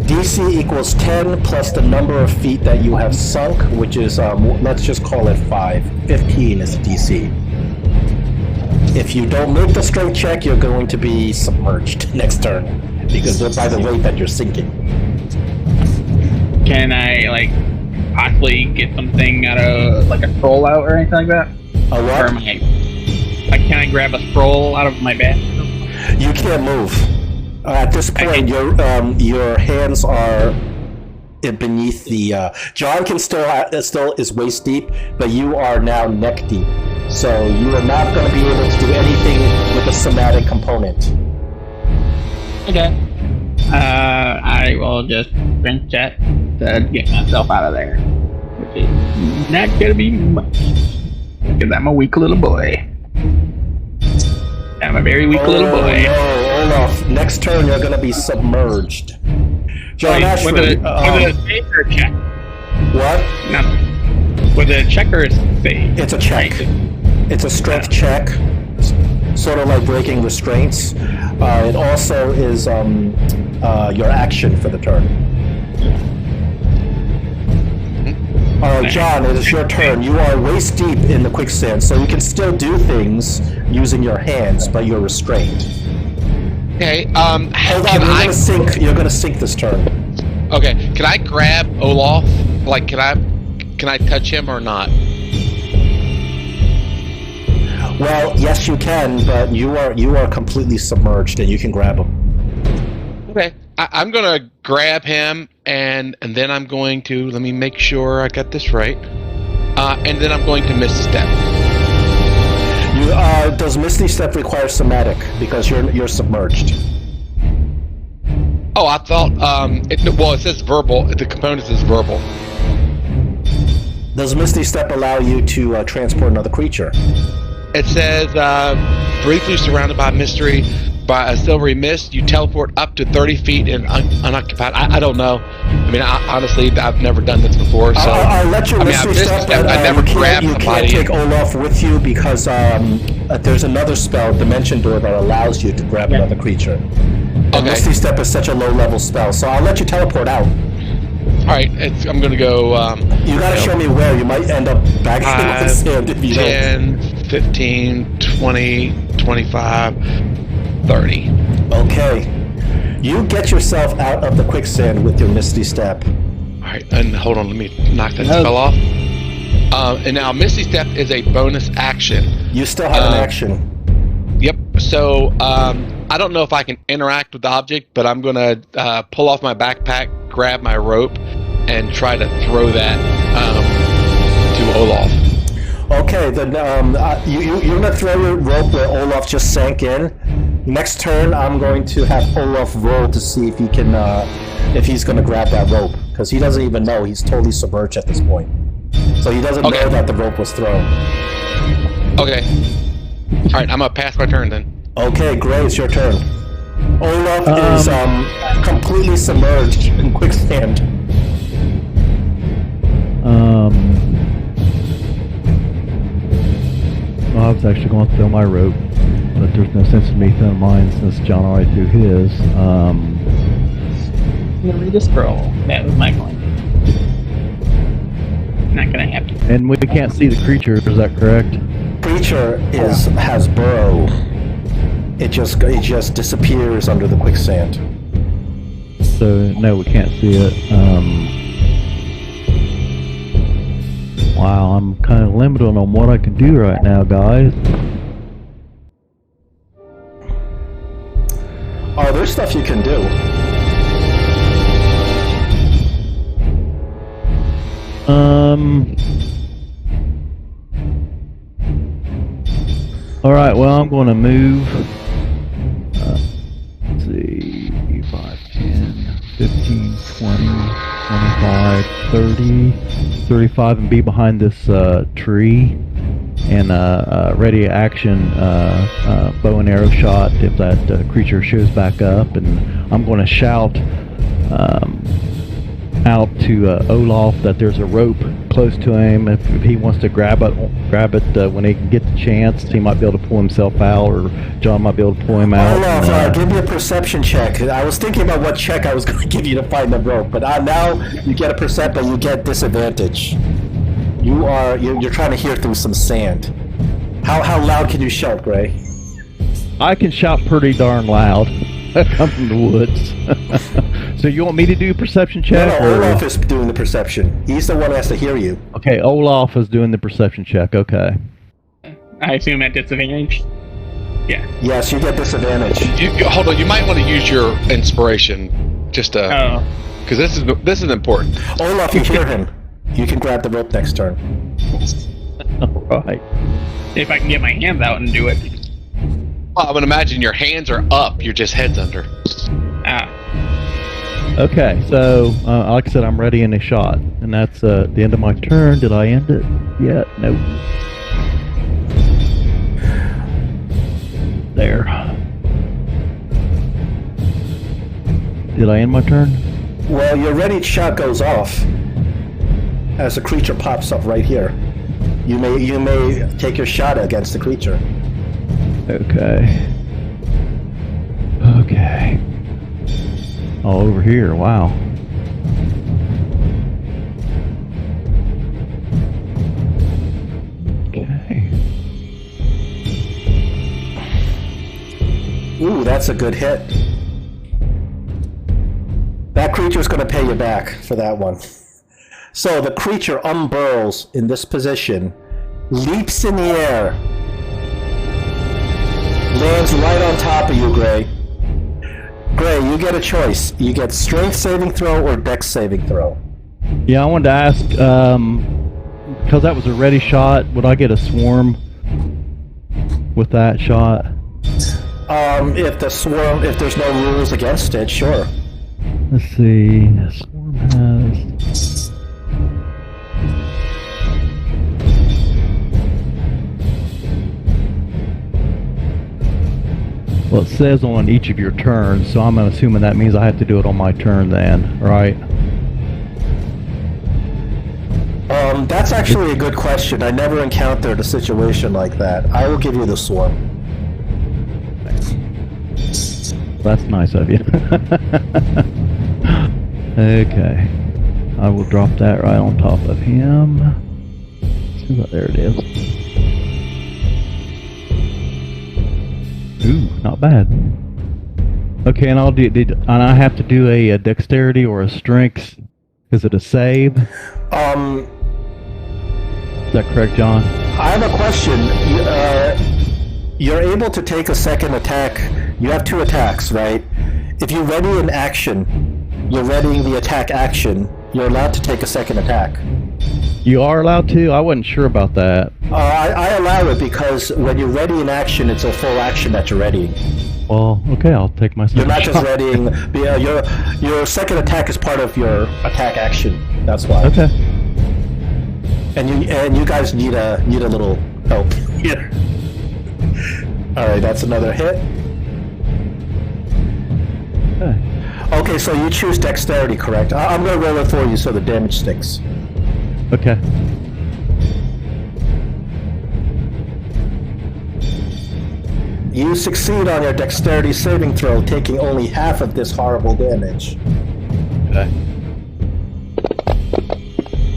DC equals 10 plus the number of feet that you have sunk, which is, let's just call it 5. 15 is the DC. If you don't make the strength check, you're going to be submerged next turn, because by the rate that you're sinking. Can I, possibly get something out of, a scroll out or anything like that? A what? Or can I grab a scroll out of my bag? You can't move. At this point, your hands are beneath the. John can still is waist deep, but you are now neck deep. So you are not going to be able to do anything with the somatic component. Okay. I will just strength check to get myself out of there, which is not gonna be much, because I'm a weak little boy. I'm a very weak little boy. No, Olaf. Next turn, you're going to be submerged. John Ashford. With a save or a check? What? No. With a check or a save? It's a check. Right. It's a strength check, sort of like breaking restraints. It also is your action for the turn. Alright, John, it is your turn. You are waist deep in the quicksand, so you can still do things using your hands, but you're restrained. Okay. Hold on, you're gonna sink this turn. Okay. Can I grab Olaf? Like, can I touch him or not? Well, yes, you can, but you are completely submerged, and you can grab him. Okay. I'm gonna grab him, and then I'm going to, let me make sure I got this right. And then I'm going to Misty Step. Does Misty Step require somatic because you're submerged? Oh, I thought it says verbal. The component says verbal. Does Misty Step allow you to transport another creature? It says briefly surrounded by mystery. By a silvery mist, you teleport up to 30 feet in unoccupied. I don't know. I mean, honestly, I've never done this before. So I'll let you Mystery Step, but I never grabbed somebody. You can't take Olaf with you because there's another spell, Dimension Door, that allows you to grab another creature. And Misty Step is such a low-level spell, so I'll let you teleport out. All right, I'm going to go... you got to show me where. You might end up back in the sand if you 10, 15, 20, 25... 30. Okay. You get yourself out of the quicksand with your Misty Step. Alright, and hold on, let me knock that spell off. And now Misty Step is a bonus action. You still have an action. Yep, so I don't know if I can interact with the object, but I'm going to pull off my backpack, grab my rope, and try to throw that to Olaf. Okay, then you're going to throw your rope where Olaf just sank in. Next turn, I'm going to have Olaf roll to see if he can, if he's going to grab that rope, because he doesn't even know. He's totally submerged at this point, so he doesn't know that the rope was thrown. Okay. All right, I'm gonna pass my turn then. Okay, great. It's your turn. Olaf is completely submerged in quicksand. Well, I was actually going to throw my rope, but there's no sense in me throwing mine since John already threw his. I'm gonna read a scroll. That was my point. Not gonna happen. And we can't see the creature, is that correct? Creature has burrow. It just disappears under the quicksand. So no, we can't see it. Wow, I'm kind of limited on what I can do right now, guys. Oh, there's stuff you can do. Alright, well, I'm going to move. Let's see, 5, 10, 15, 20, 25, 30, 35, and be behind this tree. And ready action bow and arrow shot if that creature shows back up. And I'm going to shout out to Olaf that there's a rope close to him. If he wants to grab it when he can get the chance, he might be able to pull himself out, or John might be able to pull him out. Olaf, give me a perception check. I was thinking about what check I was going to give you to find the rope, but now you get a percent, but you get disadvantage. You're trying to hear through some sand. How loud can you shout, Gray? I can shout pretty darn loud. I'm from the woods. So you want me to do a perception check? No, Olaf is doing the perception. He's the one who has to hear you. Okay, Olaf is doing the perception check. Okay. I assume at disadvantage. Yeah. Yes, you get disadvantage. Hold on, you might want to use your inspiration just to, because this is important. Olaf, you hear him. You can grab the rope next turn. Alright. If I can get my hands out and do it. Well, I would imagine your hands are up, your just head's under. Okay, so like I said, I'm ready in a shot, and that's the end of my turn. Did I end it yet? Nope. There. Did I end my turn? Well, your ready shot goes off as a creature pops up right here. You may take your shot against the creature. Okay. Okay. Oh, over here. Wow. Ooh, that's a good hit. That creature's going to pay you back for that one. So the creature unburls in this position, leaps in the air, lands right on top of you, Gray. Gray, you get a choice. You get strength saving throw or dex saving throw. Yeah, I wanted to ask, because that was a ready shot, would I get a swarm with that shot? If there's no rules against it, sure. Let's see. Swarm has. Well, it says on each of your turns, so I'm assuming that means I have to do it on my turn then, right? That's actually a good question. I never encountered a situation like that. I will give you the swarm. That's nice of you. Okay. I will drop that right on top of him. There it is. Ooh, not bad. Okay, and and I have to do a dexterity or a strength. Is it a save? Is that correct, John? I have a question. You're able to take a second attack. You have 2 attacks, right? If you ready an action, you're readying the attack action, you're allowed to take a second attack. You are allowed to? I wasn't sure about that. I allow it because when you ready an action, it's a full action that you're readying. Well, okay, I'll take my second You're not just shot. readying. Your second attack is part of your attack action. That's why. Okay. And you guys need a little help here. All right, that's another hit. Okay. Okay, so you choose dexterity, correct? I'm gonna roll it for you so the damage sticks. Okay. You succeed on your dexterity saving throw, taking only half of this horrible damage. Okay.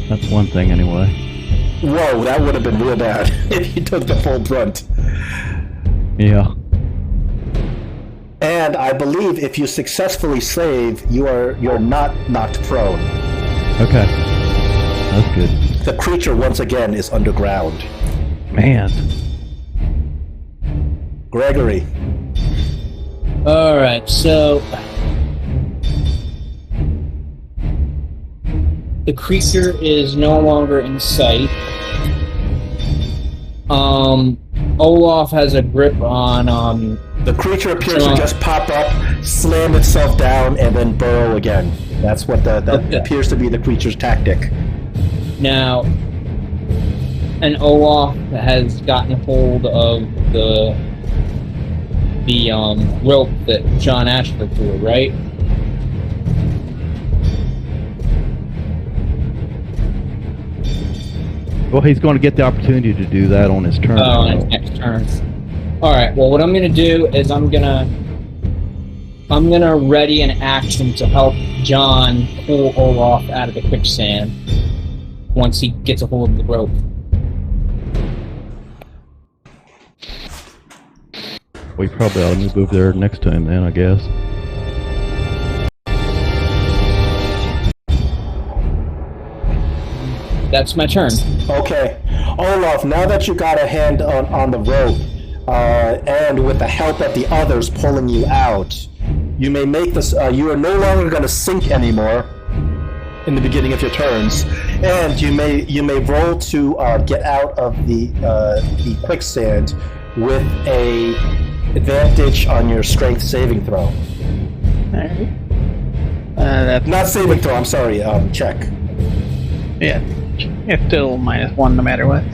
That's one thing anyway. Whoa, that would have been real bad if you took the full brunt. Yeah. And I believe if you successfully save, you're not knocked prone. Okay. That's good. The creature once again is underground. Man. Gregory. Alright, so the creature is no longer in sight. Olaf has a grip on The creature appears to just pop up, slam itself down, and then burrow again. That's what that appears to be the creature's tactic. now, and Olaf has gotten hold of the rope that John Ashford threw, right? Well, he's going to get the opportunity to do that on his turn. Oh, on his next turn. Alright, well what I'm gonna do is I'm gonna ready an action to help John pull Olaf out of the quicksand once he gets a hold of the rope. We probably ought to move over there next to him then, I guess. That's my turn. Okay. Olaf, now that you got a hand on the rope, and with the help of the others pulling you out, you may make this. You are no longer going to sink anymore in the beginning of your turns, and you may roll to get out of the quicksand with a advantage on your strength saving throw. Alright. That's Not saving throw. I'm sorry. Check. yeah. It's still -1 no matter what.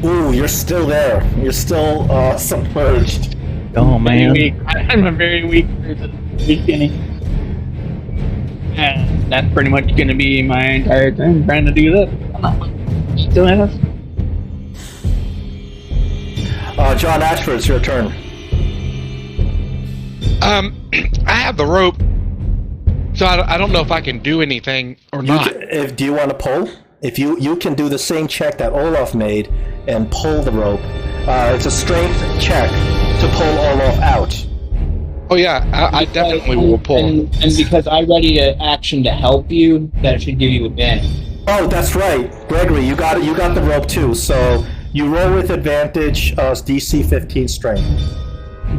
Ooh, you're still there. You're still submerged. Oh, man. Very weak. I'm a very weak person. Beginning. And that's pretty much going to be my entire time trying to do this. Still have. John Ashford, it's your turn. I have the rope, so I don't know if I can do anything or not. Do you want to pull? If you can do the same check that Olaf made and pull the rope, It's a strength check to pull Olaf out. Oh yeah, I definitely will pull. And because I ready to action to help you, that should give you advantage. Oh, that's right, Gregory. You got it. You got the rope too. So you roll with advantage. DC 15 strength.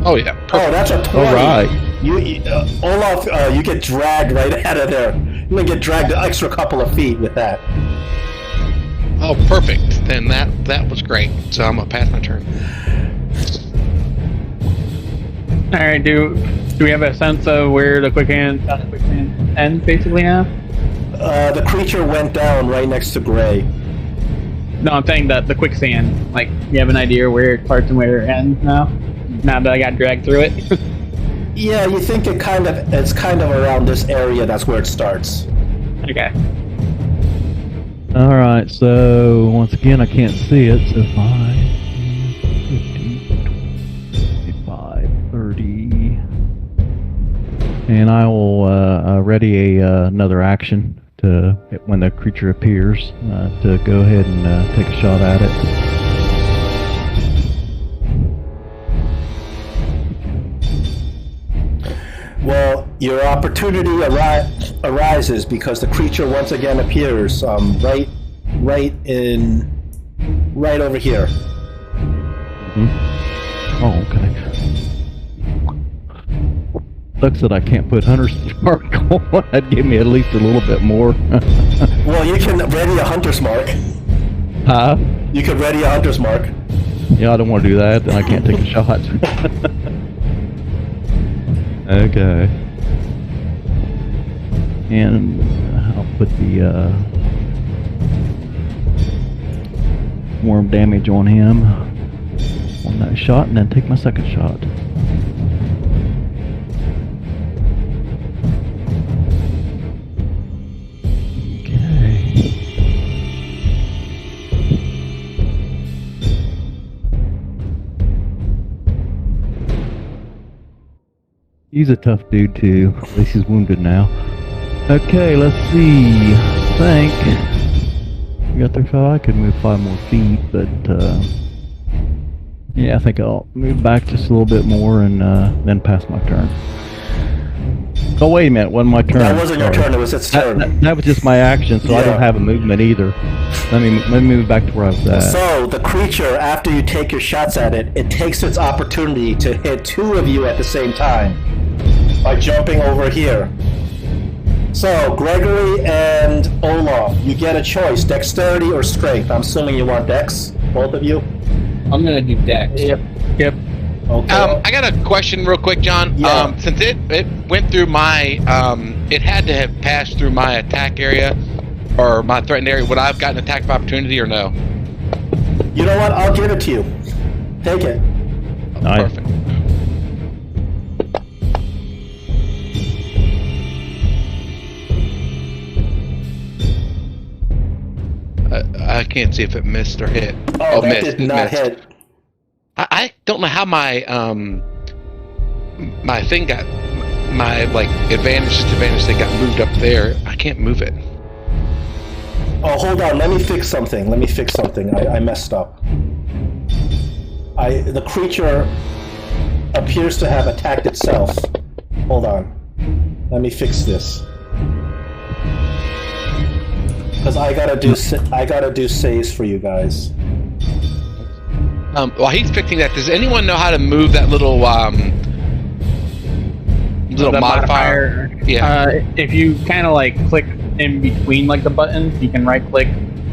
Oh yeah. Perfect. Oh, that's a 20. All right. Olaf, you get dragged right out of there. You may get dragged an extra couple of feet with that. Oh, perfect. Then that was great. So I'm gonna pass my turn. All right. Do we have a sense of where the quicksand ends basically now? The creature went down right next to Gray. No, I'm saying that the quicksand. Like, you have an idea where it starts and where it ends now? Now that I got dragged through it. Yeah, you think it's kind of around this area. That's where it starts. Okay. All right. So once again, I can't see it. So 5, 15, 25, 30, and I will ready another action to when the creature appears to go ahead and take a shot at it. Well, your opportunity arises because the creature once again appears right over here. Mm-hmm. Oh, okay. Sucks that I can't put Hunter's Mark on. That'd give me at least a little bit more. Well, you can ready a Hunter's Mark. Huh? You can ready a Hunter's Mark. Yeah, I don't want to do that. Then I can't take a shot. Okay. And I'll put the worm damage on him on that shot, and then take my second shot. Okay. He's a tough dude too. At least he's wounded now. Okay, let's see. I think we got there. So I could move 5 more feet, but yeah, I think I'll move back just a little bit more and then pass my turn. Oh wait a minute, wasn't my turn? That wasn't your turn. It was its turn. That was just my action, so I don't have a movement either. Let me move back to where I was at. So the creature, after you take your shots at it, it takes its opportunity to hit 2 of you at the same time by jumping over here. So Gregory and Olaf, you get a choice: dexterity or strength. I'm assuming you want dex, both of you. I'm gonna do dex. Yep. Okay. I got a question real quick, John. Yeah. Since it went through my, it had to have passed through my attack area or my threatened area. Would I have gotten attack of opportunity or no? You know what? I'll give it to you. Take it. Nice. Perfect. I can't see if it missed or hit. Oh, that missed. did not hit. I don't know how my my thing got, my like advantage disadvantage thing got moved up there. I can't move it. Oh, hold on. Let me fix something. I messed up. The creature appears to have attacked itself. Hold on. Let me fix this. Because I gotta do saves for you guys. While he's fixing that, does anyone know how to move that little modifier? Yeah. If you kind of like click in between like the buttons, you can right click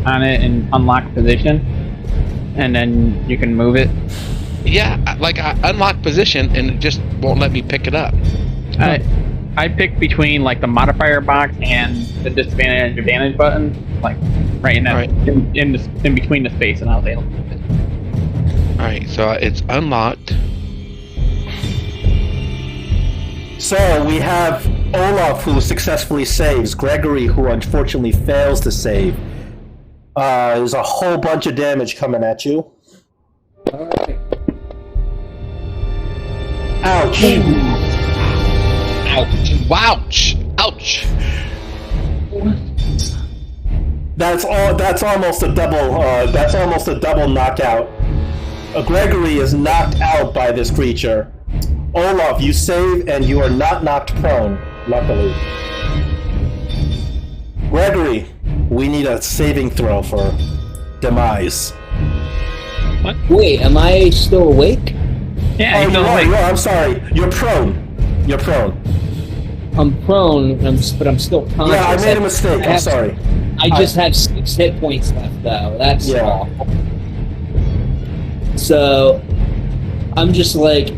on it and unlock position, and then you can move it. Yeah, like I unlock position and it just won't let me pick it up. I picked between like the modifier box and the disadvantage advantage button, like right in that in between the space, and I was able to move it. Alright, so it's unlocked. So we have Olaf, who successfully saves, Gregory, who unfortunately fails to save. There's a whole bunch of damage coming at you. Alright. Ouch! Ouch! Wouch! Ouch! That's almost a double. That's almost a double knockout. Gregory is knocked out by this creature. Olaf, you save and you are not knocked prone, luckily. Gregory, we need a saving throw for demise. What? Wait, am I still awake? Yeah, Oh, he's still you're awake. right. I'm sorry. You're prone. You're prone. I'm prone, but I'm still conscious. Yeah, I made a mistake. I'm sorry. I just have 6 hit points left, though. That's all. So, I'm just like,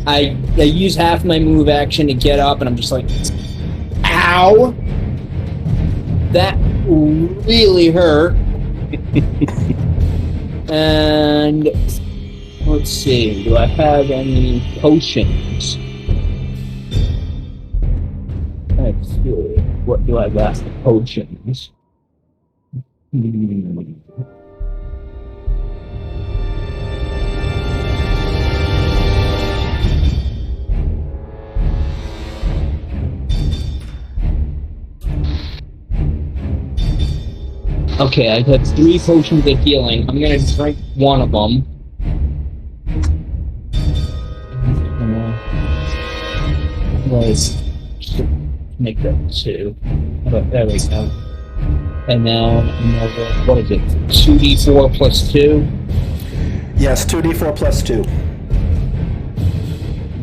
I use half my move action to get up, and I'm just like, ow! That really hurt. And let's see, do I have any potions? Let's see, what do I got for potions? Okay, I have 3 potions of healing. I'm gonna drink one of them. Let's make that 2. There we go. And now another, what is it? 2d4 plus 2? Yes, 2d4 plus 2.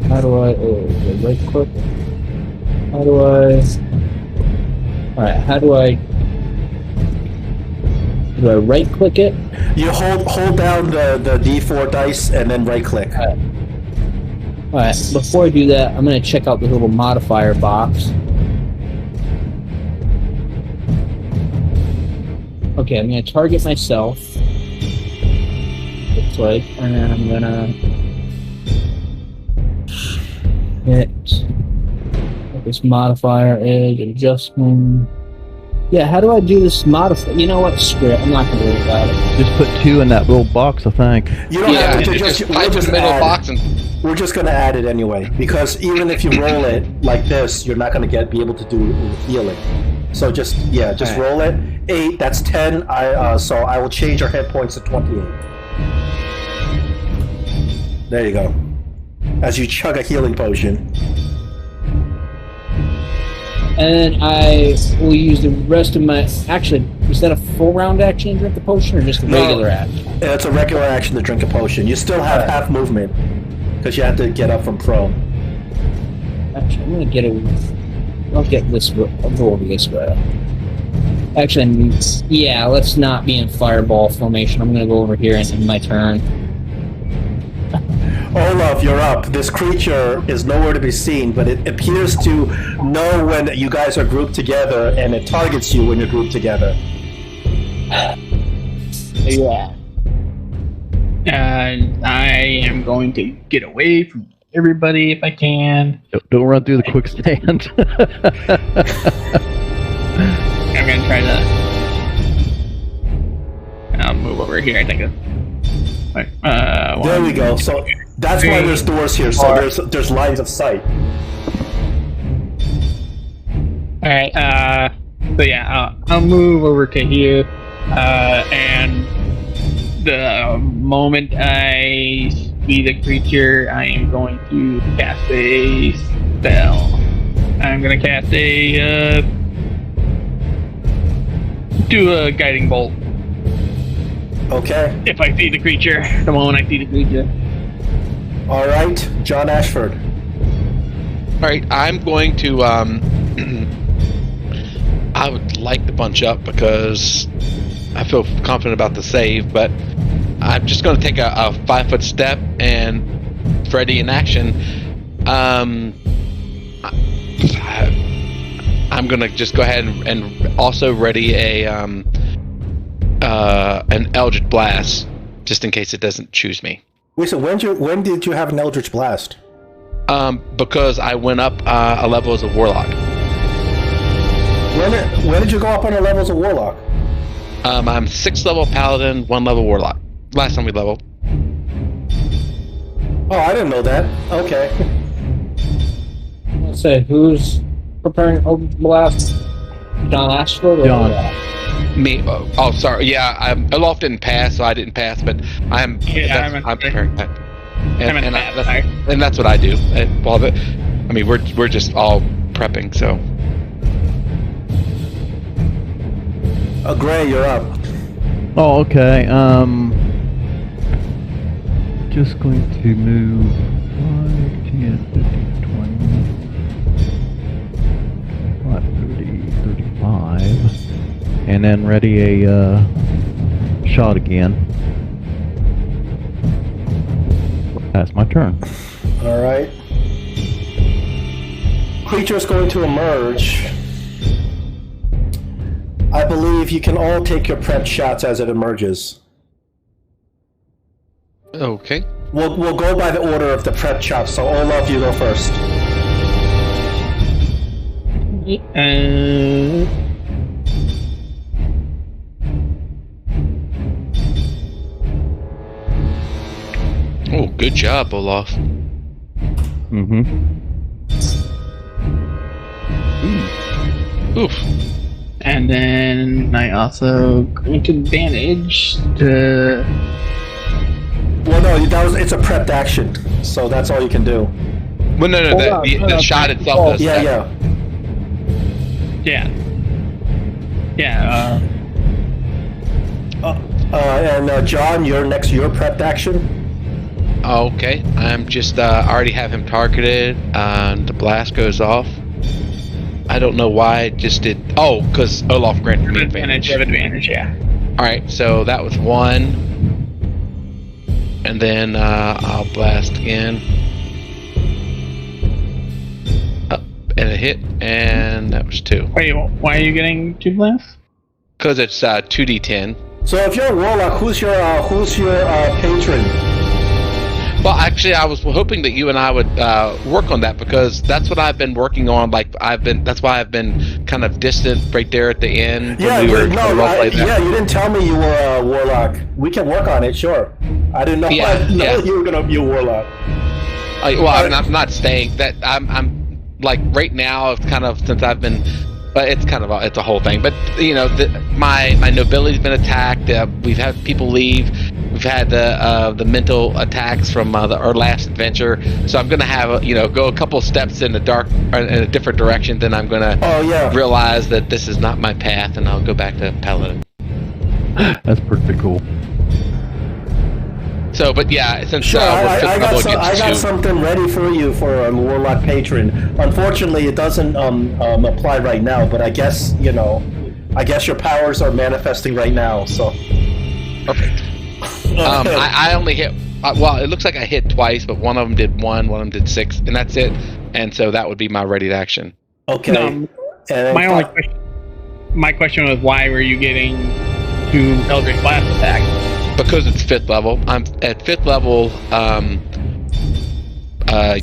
How do I, right click? How do I, alright, how do I right click it? You hold down the d4 dice and then right click. Alright, before I do that, I'm going to check out the little modifier box. Okay, I'm going to target myself. Looks like, and then I'm going to hit what this modifier is, adjustment. Yeah, how do I do this modifier? You know what? Screw it. I'm not going to worry about it. Just put 2 in that little box, I think. You don't have to just type in the middle box and we're just going to add it anyway, because even if you roll it like this, you're not going to be able to do healing. So just roll it. 8, that's 10. So I will change our hit points to 28. There you go. As you chug a healing potion. And I will use the rest of my... Actually, is that a full round action to drink the potion, or just a regular action? It's a regular action to drink a potion. You still have half movement, because you have to get up from prone. Actually, I'm going to get it... I'll get this... I'll go over this way. Actually, yeah, let's not be in fireball formation. I'm going to go over here and end my turn. Olaf, you're up. This creature is nowhere to be seen, but it appears to know when you guys are grouped together, and it targets you when you're grouped together. Yeah. I am going to get away from everybody if I can. Don't run through the quick stand. I'm going to try to... I'll move over here, I think. There we go. So that's why there's doors here. So there's lines of sight. All right. So yeah, I'll move over to here, and the moment I see the creature, I am going to cast a spell. I'm going to cast do a guiding bolt. Okay. If I see the creature, the moment I see the creature. All right, John Ashford. all right, I'm going to I would like to bunch up because I feel confident about the save, but I'm just going to take a 5-foot step and Freddy in action. I'm going to just go ahead and also ready an Eldritch Blast, just in case it doesn't choose me. Wait, so when did you have an Eldritch Blast? Because I went up a level as a Warlock. When did you go up on a level as a Warlock? I'm 6th level Paladin, 1 level Warlock. Last time we leveled. Oh, I didn't know that. Okay. Let's say, who's preparing Eldritch Blast? John Ashford? Or John. Me? Oh, sorry. Yeah, Olaf didn't pass, so I didn't pass. But I'm preparing that, and that's what I do. We're just all prepping. So, Gray, you're up. Oh, okay. Just going to move 5, 10, 15, 20, 25, 30, 35, and then ready a shot again. That's my turn. All right. Creature is going to emerge. I believe you can all take your prep shots as it emerges. okay. We'll go by the order of the prep shots. So Olaf, you go first. Oh, good job, Olaf. Mm-hmm. Oof. And then I also grant advantage to. Well, no, it's a prepped action, so that's all you can do. Well, no. The shot itself does that. Yeah. And John, you're next. Your prepped action. Okay, I'm just already have him targeted, and the blast goes off. I don't know why it just did. Oh, because Olaf granted me advantage. Advantage, yeah. All right, so that was 1, and then I'll blast again. Up and a hit, and that was 2. Wait, why are you getting 2 blasts? Because it's 2d10. So if you're a warlock, who's your patron? Well, actually, I was hoping that you and I would work on that because that's what I've been working on. That's why I've been kind of distant right there at the end. Yeah, when we were you didn't tell me you were a warlock. We can work on it, sure. I didn't know. You were gonna be a warlock. I'm not staying. That I'm like right now. It's kind of since I've been. But it's kind of it's a whole thing. But my nobility's been attacked. We've had people leave. We've had the mental attacks from our last adventure. So I'm gonna have go a couple steps in a different direction. Then I'm gonna realize that this is not my path, and I'll go back to Paladin. That's pretty cool. So, but yeah, since sure, I got 2. something ready for you for a warlock patron. Unfortunately, it doesn't apply right now, but I guess your powers are manifesting right now. So perfect. I only hit. Well, it looks like I hit twice, but one of them did 1, one of them did 6, and that's it. And so that would be my ready to action. Okay. My question was, why were you getting 2 Eldritch Blast attacks? Because it's 5th level. I'm at 5th level.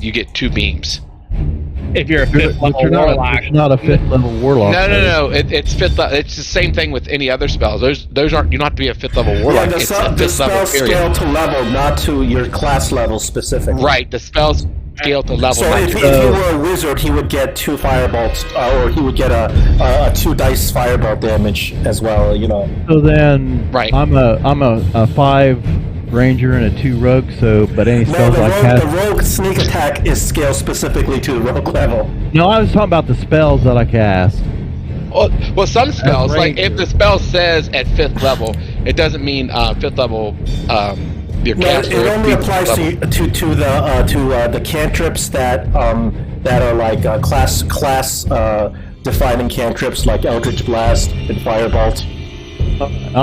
You get 2 beams. If you're a 5th level warlock, it's not a 5th level warlock. No. It's 5th level. It's the same thing with any other spells. Those aren't. You don't have to be a 5th level warlock. Yeah, the spells scale to level, not to your class level specifically. Right. The spells scale to level. So if he were a wizard, he would get 2 firebolts, or he would get a 2 dice firebolt damage as well. So then, right. I'm a 5 ranger and a 2 rogue. So, but any spells I cast. The rogue sneak attack is scaled specifically to the rogue level. No, I was talking about the spells that I cast. Well, some spells, like if the spell says at 5th level, it doesn't mean 5th level. Your caster. It only applies to the cantrips that are like class defining cantrips like Eldritch Blast and Firebolt. I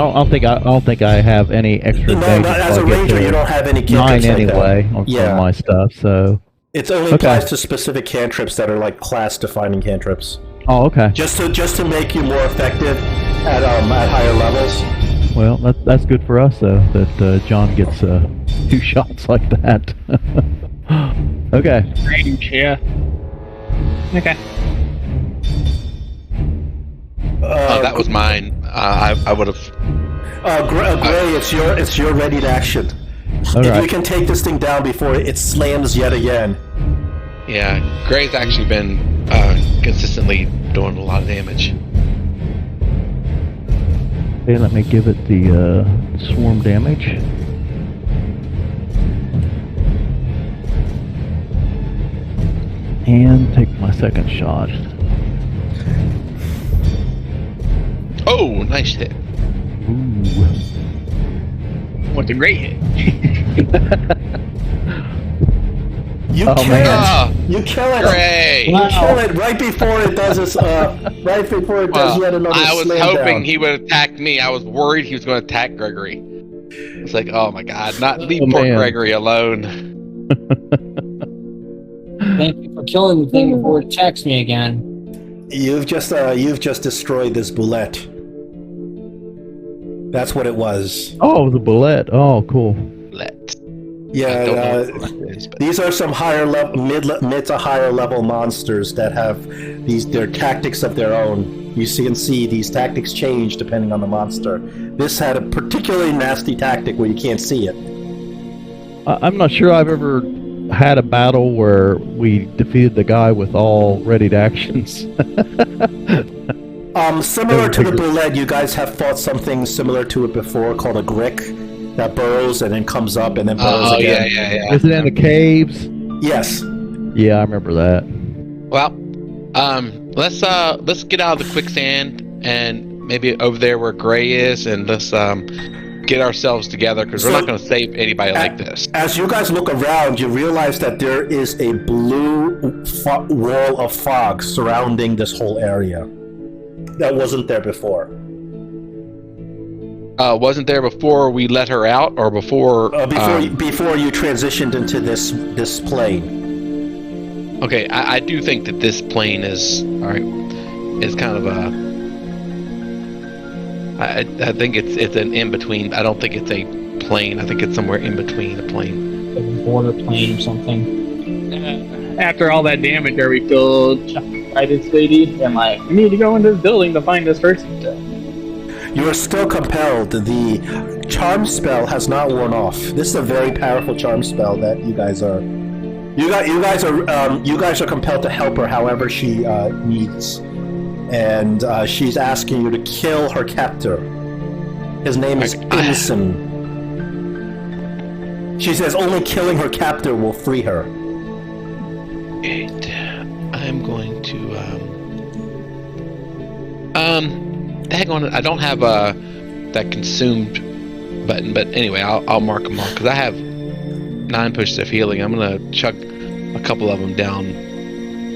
don't think I have any extra. No, as a ranger, you don't have any cantrips 9 anyway on some of my stuff. So it only applies to specific cantrips that are like class defining cantrips. Oh, okay. Just to make you more effective at higher levels. Well, that's good for us though. That John gets 2 shots like that. Okay. range, yeah. Okay. That was mine. I would have. Gray, it's your ready to action. All if right. you can take this thing down before it slams yet again. Yeah, Gray's actually been consistently doing a lot of damage. Okay, let me give it the swarm damage. And take my second shot. Oh, nice hit. Ooh. What's a great hit? You Oh, kill man. it. You kill it. Hooray! You kill it right before it does its. Right before it does yet another I was slam hoping down. he would attack me. I was worried he was going to attack Gregory. It's like, oh my god, not leave Oh, poor man. Gregory alone. Thank you for killing the thing before it attacks me again. You've just destroyed this boulette. That's what it was. Oh, the bullet. Oh, cool. I don't know Yeah, what it is, but these are some higher level, mid to higher level monsters that have their tactics of their own. You can see these tactics change depending on the monster. This had a particularly nasty tactic where you can't see it. I'm not sure I've ever had a battle where we defeated the guy with all readied actions. Similar to the boulette, you guys have fought something similar to it before called a grick that burrows and then comes up and then burrows again. yeah. Is it in the caves? Yes. Yeah, I remember that. Well, let's get out of the quicksand and maybe over there where Gray is, and let's get ourselves together because we're not going to save anybody like this. As you guys look around, you realize that there is a blue wall of fog surrounding this whole area that wasn't there before. Wasn't there before we let her out, or before? Before you transitioned into this plane. Okay, I do think that this plane is is kind of a. I think it's an in between. I don't think it's a plane. I think it's somewhere in between a plane. Like a border plane or something. After all that damage, are we still by this lady? And like, we need to go into this building to find this person. You are still compelled. The charm spell has not worn off. This is a very powerful charm spell that you guys are. You guys are compelled to help her however she needs, and she's asking you to kill her captor. His name is Ensign. She says only killing her captor will free her. I'm going to hang on. I don't have that consumed button, but anyway, I'll mark them off because I have 9 pushes of healing. I'm gonna chuck a couple of them down.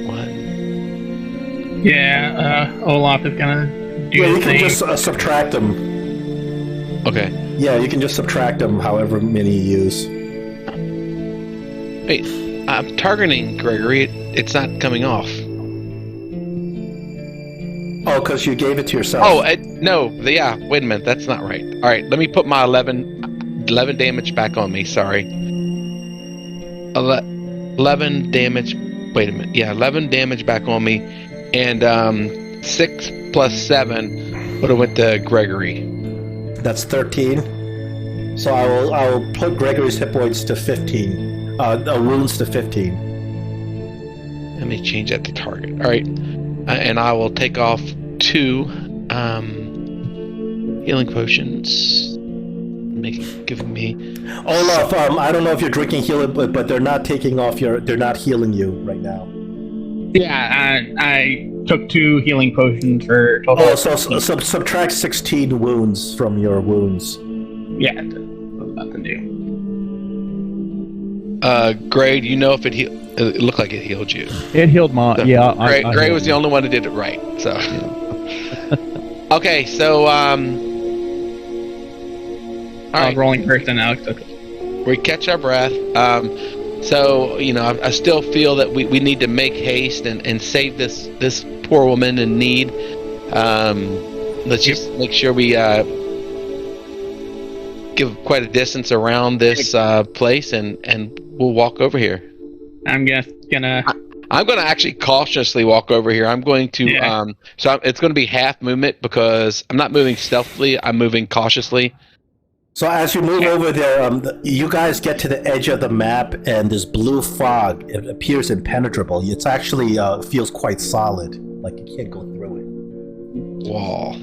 1. Yeah, Olaf is gonna do Yeah, his you can thing. just subtract them. Okay. Yeah, you can just subtract them however many you use. Wait, I'm targeting Gregory. It's not coming off. Oh, because you gave it to yourself. Oh, no. Yeah, wait a minute. That's not right. All right, let me put my 11 damage back on me. Sorry. 11 damage. Wait a minute. Yeah, 11 damage back on me. And 6 plus 7 would have went to Gregory. That's 13. So I will put Gregory's hit points to 15. Wounds to 15. Let me change that to target. All right. And I will take off 2 healing potions. Giving me Olaf, I don't know if you're drinking healing, but they're not taking off they're not healing you right now. Yeah, I took 2 healing potions for total. Oh, so subtract 16 wounds from your wounds. Yeah, that's nothing new. Gray, do you know if it healed? It looked like it healed you. It healed my. So, Yeah. Gray was the only one who did it right. So. Okay, so all right. Rolling person, Alex. Okay. We catch our breath. So I still feel that we need to make haste and save this poor woman in need. Let's just make sure we give quite a distance around this place, and we'll walk over here. I'm gonna actually cautiously walk over here. I'm going to it's going to be half movement because I'm not moving stealthily. I'm moving cautiously. So as you move over there, you guys get to the edge of the map, and this blue fog, it appears impenetrable. It's actually feels quite solid, like you can't go through it. Wall.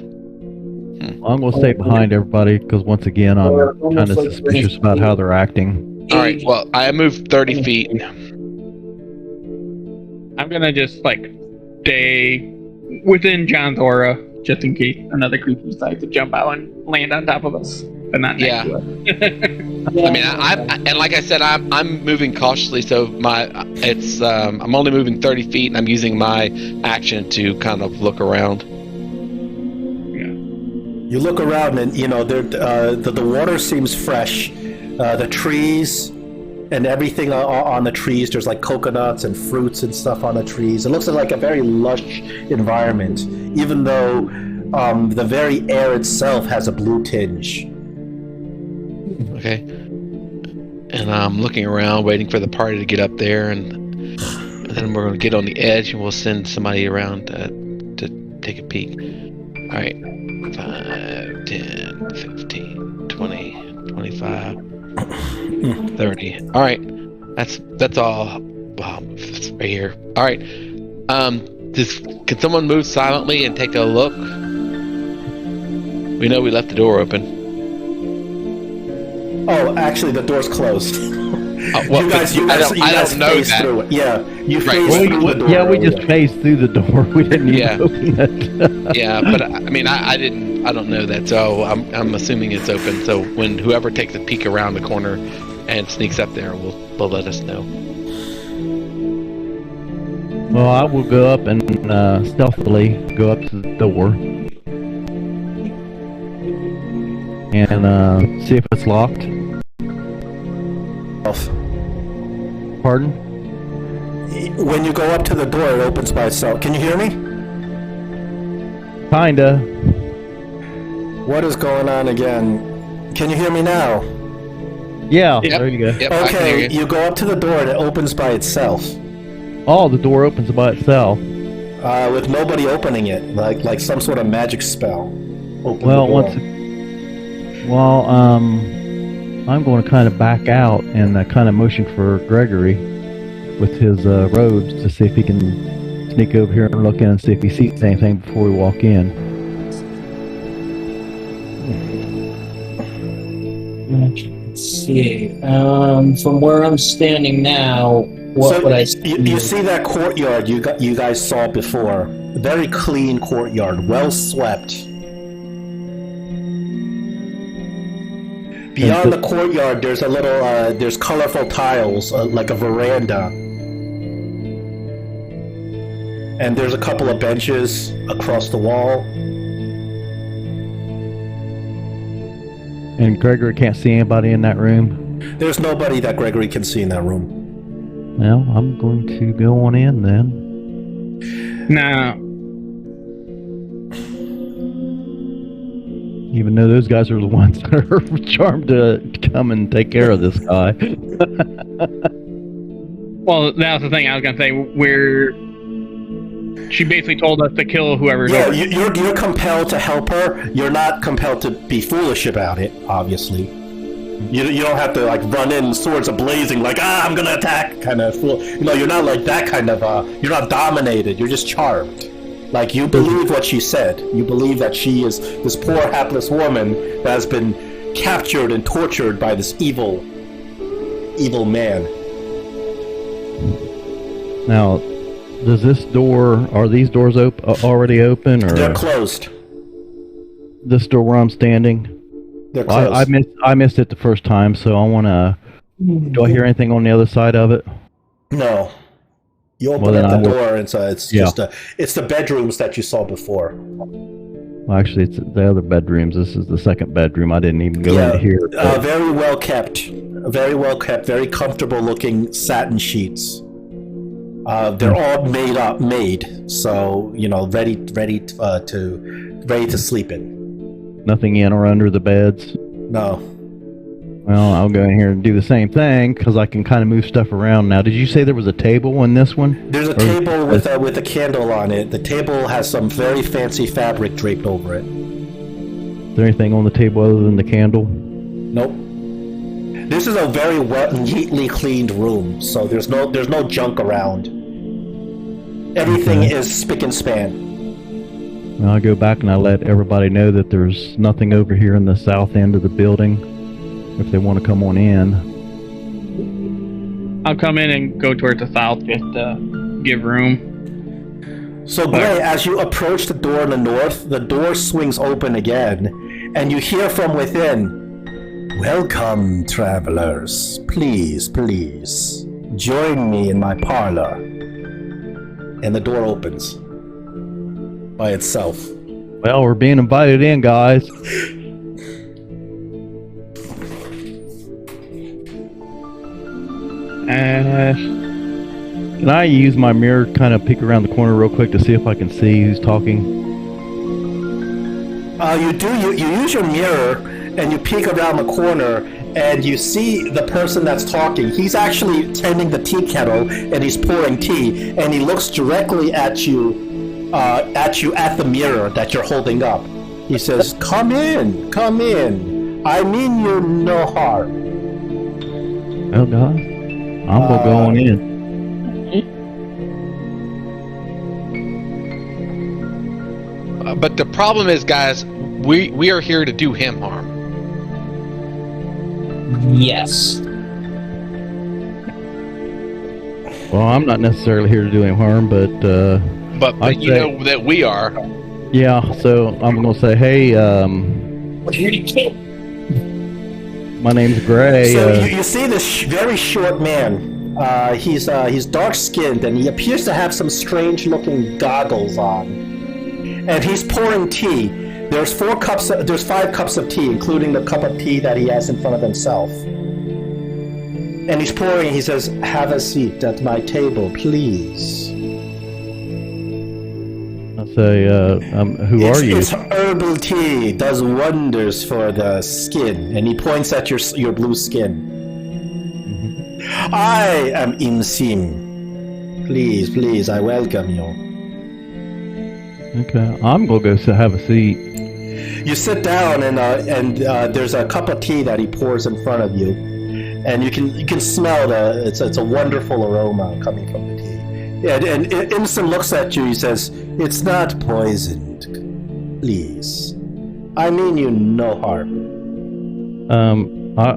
I'm gonna stay behind everybody because once again, I'm kind of suspicious about how they're acting. All right. Well, I moved 30 feet. I'm gonna just like stay within John's aura, just in case another creature decides to jump out and land on top of us, but not next to us. I mean, and like I said, I'm moving cautiously, so I'm only moving 30 feet, and I'm using my action to kind of look around. You look around, and the water seems fresh. The trees and everything on the trees. There's like coconuts and fruits and stuff on the trees. It looks like a very lush environment, even though the very air itself has a blue tinge. Okay. And I'm looking around, waiting for the party to get up there, and then we're going to get on the edge, and we'll send somebody around to take a peek. All right. 5, 10, 15, 20, 25, 30. All right. That's all. Wow, it's right here. All right. Can someone move silently and take a look? We know we left the door open. Oh, actually, the door's closed. Well, you guys I don't know phased that. through it. Yeah, you Right. phased through the door. Yeah, we just phased through the door. We didn't even open it. Yeah, but I mean, I don't know that, so I'm assuming it's open. So when whoever takes a peek around the corner and sneaks up there, will let us know. Well, I will go up and stealthily go up to the door and see if it's locked. Pardon? When you go up to the door, it opens by itself. Can you hear me? Kinda. What is going on again? Can you hear me now? Yeah, Yep. there you go. Yep, I can hear Okay, you. you go up to the door and it opens by itself, Oh, the door opens by itself. with nobody opening it, like some sort of magic spell. Open Well, the door. I'm going to kind of back out and kind of motion for Gregory with his robes to see if he can sneak over here and look in and see if he sees anything before we walk in. Let's see. From where I'm standing now, what would I see? You see that courtyard you guys saw before? Very clean courtyard, well swept. Beyond the courtyard, there's a little, there's colorful tiles, like a veranda. And there's a couple of benches across the wall. And Gregory can't see anybody in that room. There's nobody that Gregory can see in that room. Well, I'm going to go on in then. Now, Even though those guys are the ones that are charmed to come and take care of this guy. well, that was the thing I was gonna say. She basically told us to kill whoever's Yeah, over. you're compelled to help her. You're not compelled to be foolish about it, obviously. You don't have to like run in swords ablazing like I'm gonna attack kind of fool. You're not like that kind of you're not dominated, you're just charmed. Like you believe what she said. You believe that she is this poor hapless woman that has been captured and tortured by this evil man. Now, does this door, are these doors already open, or They're closed. this door where I'm standing? They're closed. I missed it the first time, so I want to. Do I hear anything on the other side of it? No. You open Well, then up I the will- door, and so it's Yeah. just it's the bedrooms that you saw before. Well, actually, it's the other bedrooms. This is the second bedroom. I didn't even go into here. but- Very well kept, very comfortable looking satin sheets. They're all made, so ready to sleep in. Nothing in or under the beds. No, Well, I'll go in here and do the same thing because I can kind of move stuff around now. Did you say there was a table in this one? there's a table with a candle on it. The table has some very fancy fabric draped over it. Is there anything on the table other than the candle? Nope. This is a very neatly cleaned room, so there's no junk around. Everything Okay. is spick and span. And I go back and I let everybody know that there's nothing over here in the south end of the building if they want to come on in. I'll come in and go towards the south just to give room. So, Gray, as you approach the door in the north, the door swings open again, and you hear from within, "Welcome, travelers. Please, please, join me in my parlor." And the door opens by itself. Well, we're being invited in, guys. Can I use my mirror, kind of peek around the corner real quick to see if I can see who's talking? You do. You use your mirror and you peek around the corner and you see the person that's talking. He's actually tending the tea kettle and he's pouring tea, and he looks directly at you at the mirror that you're holding up. He says, come in. I mean you no harm." Oh, God. I'm going to go on in. But the problem is, guys, we are here to do him harm. Yes. Well, I'm not necessarily here to do him harm, but But you know that we are. yeah, so I'm going to say, hey, We're here to kill. my name's Gray. So you see this very short man. He's dark-skinned and he appears to have some strange-looking goggles on. And he's pouring tea. There's 5 cups of tea, including the cup of tea that he has in front of himself. And he's pouring. He says, "Have a seat at my table, please." I say, who are you? It's herbal tea. Does wonders for the skin. And he points at your blue skin. Mm-hmm. "I am Imsim. Please, I welcome you." Okay, I'm going to go have a seat. You sit down and there's a cup of tea that he pours in front of you, and you can smell it's a wonderful aroma coming from the tea. And Imson looks at you. He says, "It's not poisoned. Please, I mean you no harm."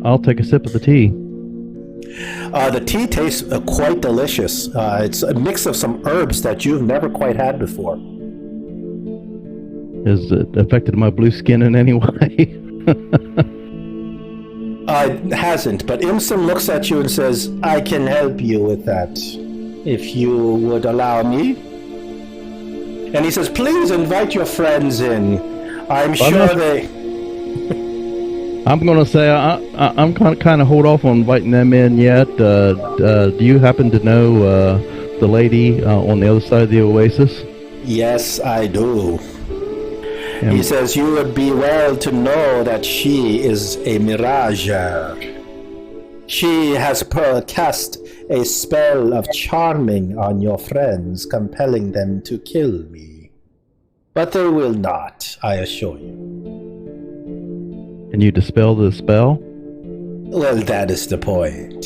I'll take a sip of the tea. The tea tastes quite delicious. It's a mix of some herbs that you've never quite had before. Has it affected my blue skin in any way? It hasn't, but Imson looks at you and says, "I can help you with that, if you would allow me." And he says, "Please invite your friends in. I'm sure they..." I'm going to say I'm kind of hold off on inviting them in yet. Do you happen to know the lady on the other side of the oasis? "Yes, I do." And He says, "You would be well to know that she is a mirager. She has cast a spell of charming on your friends, compelling them to kill me. But they will not, I assure you." Can you dispel the spell? "Well, that is the point.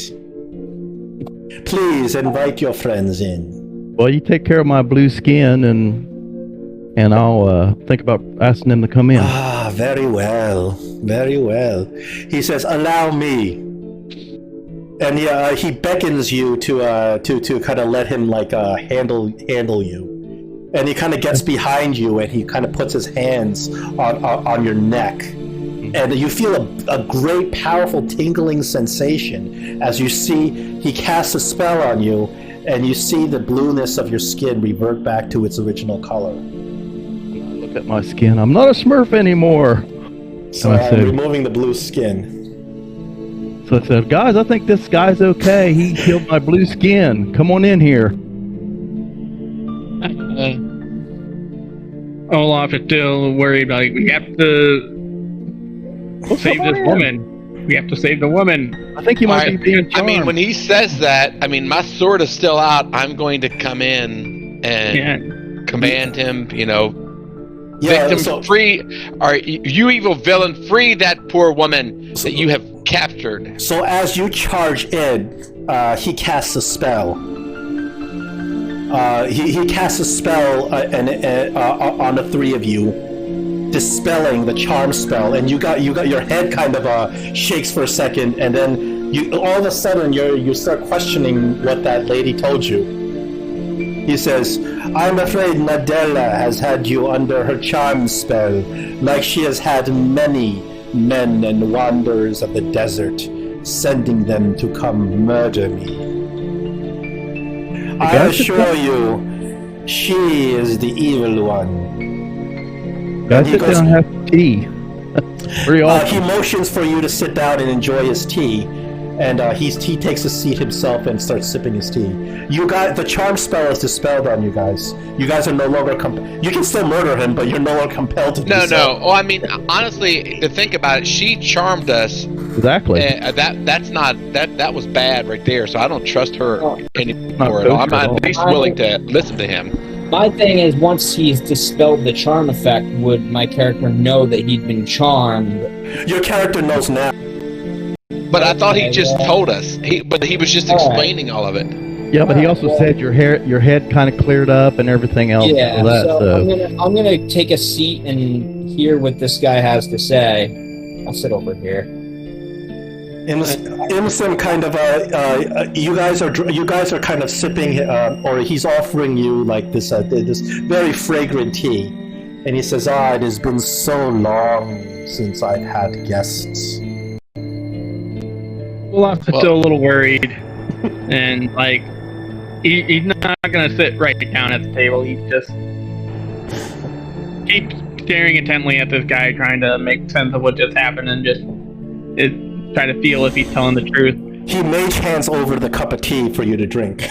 Please invite your friends in." Well, you take care of my blue skin, and I'll think about asking them to come in. "Ah, very well, very well." He says, "Allow me." And he beckons you to kind of let him handle you. And he kind of gets behind you and he kind of puts his hands on your neck. And you feel a great, powerful, tingling sensation as you see he casts a spell on you, and you see the blueness of your skin revert back to its original color. Look at my skin. I'm not a Smurf anymore. So I'm removing the blue skin. So I said, "Guys, I think this guy's okay. He killed my blue skin. Come on in here." Olaf is still worried. Like, we have to save this woman. We have to save the woman. I think you might be being charmed. I mean, when he says that, I mean, my sword is still out. I'm going to come in and command him, victim free, or you evil villain, free that poor woman that you have captured. So as you charge in, he casts a spell. He casts a spell on the three of you, dispelling the charm spell, and you got your head kind of shakes for a second, and then you all of a sudden you start questioning what that lady told you. He says, "I'm afraid Nadella has had you under her charm spell, like she has had many men and wanderers of the desert, sending them to come murder me. I assure you, she is the evil one." Guys, sit down and have tea. Very awesome. He motions for you to sit down and enjoy his tea, and he takes a seat himself and starts sipping his tea. You got the charm spell is dispelled on you guys. You guys are no longer you can still murder him, but you're no longer compelled to do so. No. Oh, I mean, honestly, to think about it, she charmed us. Exactly. That was bad right there. So I don't trust her anymore at all. I'm at least willing to listen to him. My thing is, once he's dispelled the charm effect, would my character know that he'd been charmed? Your character knows now. But I thought he just told us. He was just explaining all of it. Yeah, but he also said your head kind of ccleared up and everything else. Yeah, so I'm gonna take a seat and hear what this guy has to say. I'll sit over here. Imson kind of you guys are kind of sipping, or he's offering you like this very fragrant tea, and he says, it has been so long since I've had guests. Olaf's still a little worried, and like he's not gonna sit right down at the table. He just keeps staring intently at this guy, trying to make sense of what just happened, and just try to feel if he's telling the truth. He mage hands over the cup of tea for you to drink.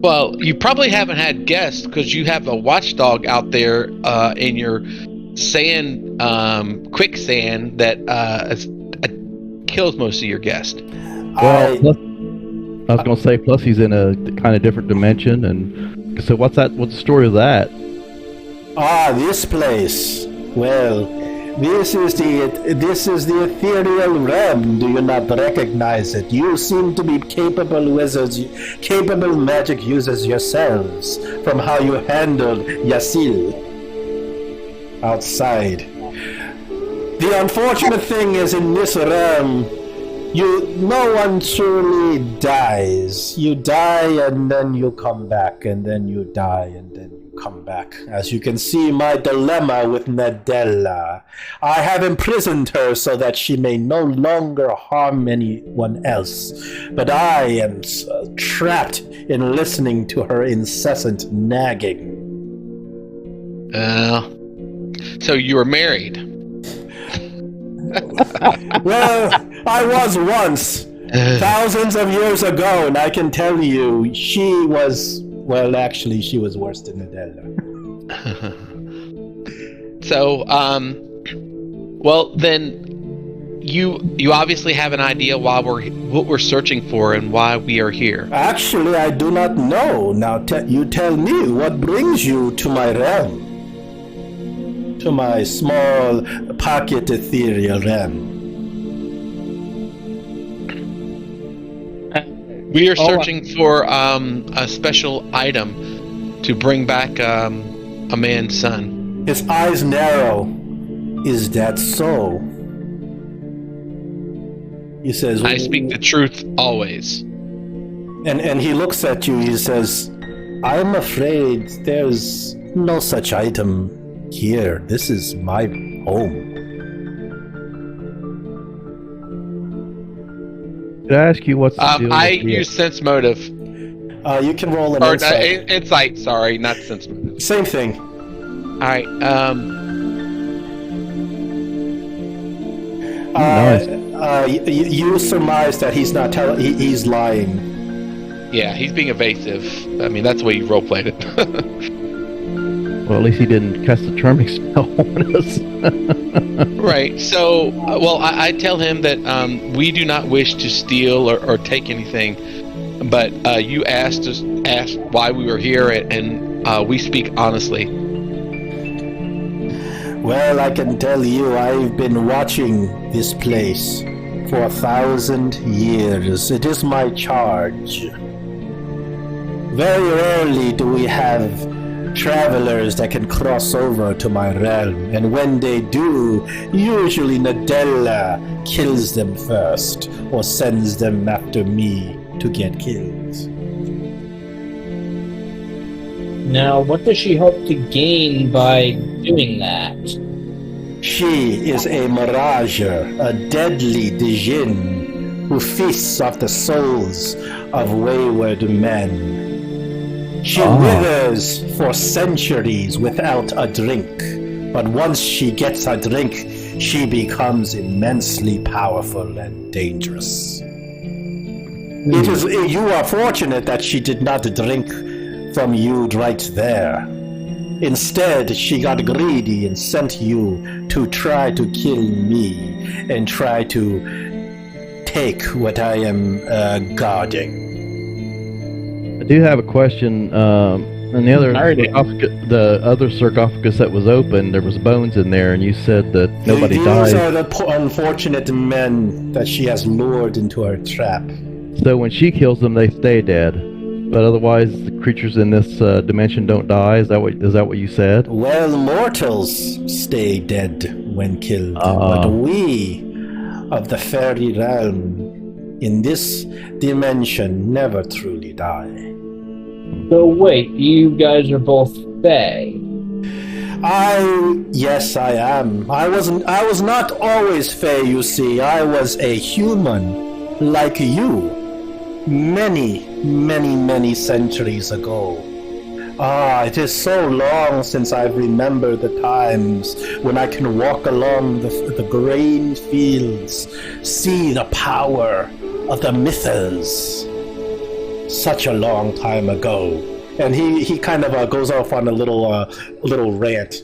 Well, you probably haven't had guests because you have a watchdog out there in your sand, quicksand that kills most of your guests. Well, I was going to say, plus he's in a kind of different dimension, and so what's the story of that? This place. Well, this is the ethereal realm. Do you not recognize it? You seem to be capable wizards, capable magic users yourselves, from how you handled Yasil outside. The unfortunate thing is, in this realm, no one truly dies. You die and then you come back, and then you die and then you come back. As you can see, my dilemma with Nadella. I have imprisoned her so that she may no longer harm anyone else, but I am trapped in listening to her incessant nagging. So you were married? Well, I was once, thousands of years ago, and I can tell you, she was worse than Nadella. So, well, then you obviously have an idea what we're searching for and why we are here. Actually, I do not know. Now, you tell me, what brings you to my realm? To my small pocket ethereal realm. We are searching for a special item to bring back a man's son. His eyes narrow. Is that so? He says, I speak the truth always. And he looks at you. He says, I'm afraid there's no such item here. This is my home. Did I ask you what's the deal? I use sense motive. You can roll an insight. Insight, sorry, not sense motive. Same thing. Alright, Nice. You surmise that he's not he's lying. yeah, he's being evasive. I mean, that's the way you roleplayed it. Well, at least he didn't cast a charming spell on us. Right. So, well, I tell him that we do not wish to steal or take anything, but you asked why we were here, and we speak honestly. Well, I can tell you, I've been watching this place for 1,000 years. It is my charge. Very rarely do we have travelers that can cross over to my realm, and when they do, usually Nadella kills them first, or sends them after me to get killed. Now, what does she hope to gain by doing that? She is a mirager, a deadly djinn, who feasts off the souls of wayward men. She withers for centuries without a drink, but once she gets a drink, she becomes immensely powerful and dangerous. You are fortunate that she did not drink from you right there. Instead, she got greedy and sent you to try to kill me and try to take what I am guarding. I do have a question. And the other sarcophagus that was open, there was bones in there, and you said that nobody died. These are the unfortunate men that she has lured into her trap. So when she kills them, they stay dead. But otherwise, the creatures in this dimension don't die. Is that what you said? Well, mortals stay dead when killed, but we of the fairy realm in this dimension never truly die. So wait, you guys are both Fae. Yes, I am. I was not always Fae, you see. I was a human, like you, many centuries ago. It is so long since I've remembered the times when I can walk along the grain fields, see the power of the mythos. Such a long time ago. And he kind of goes off on a little rant.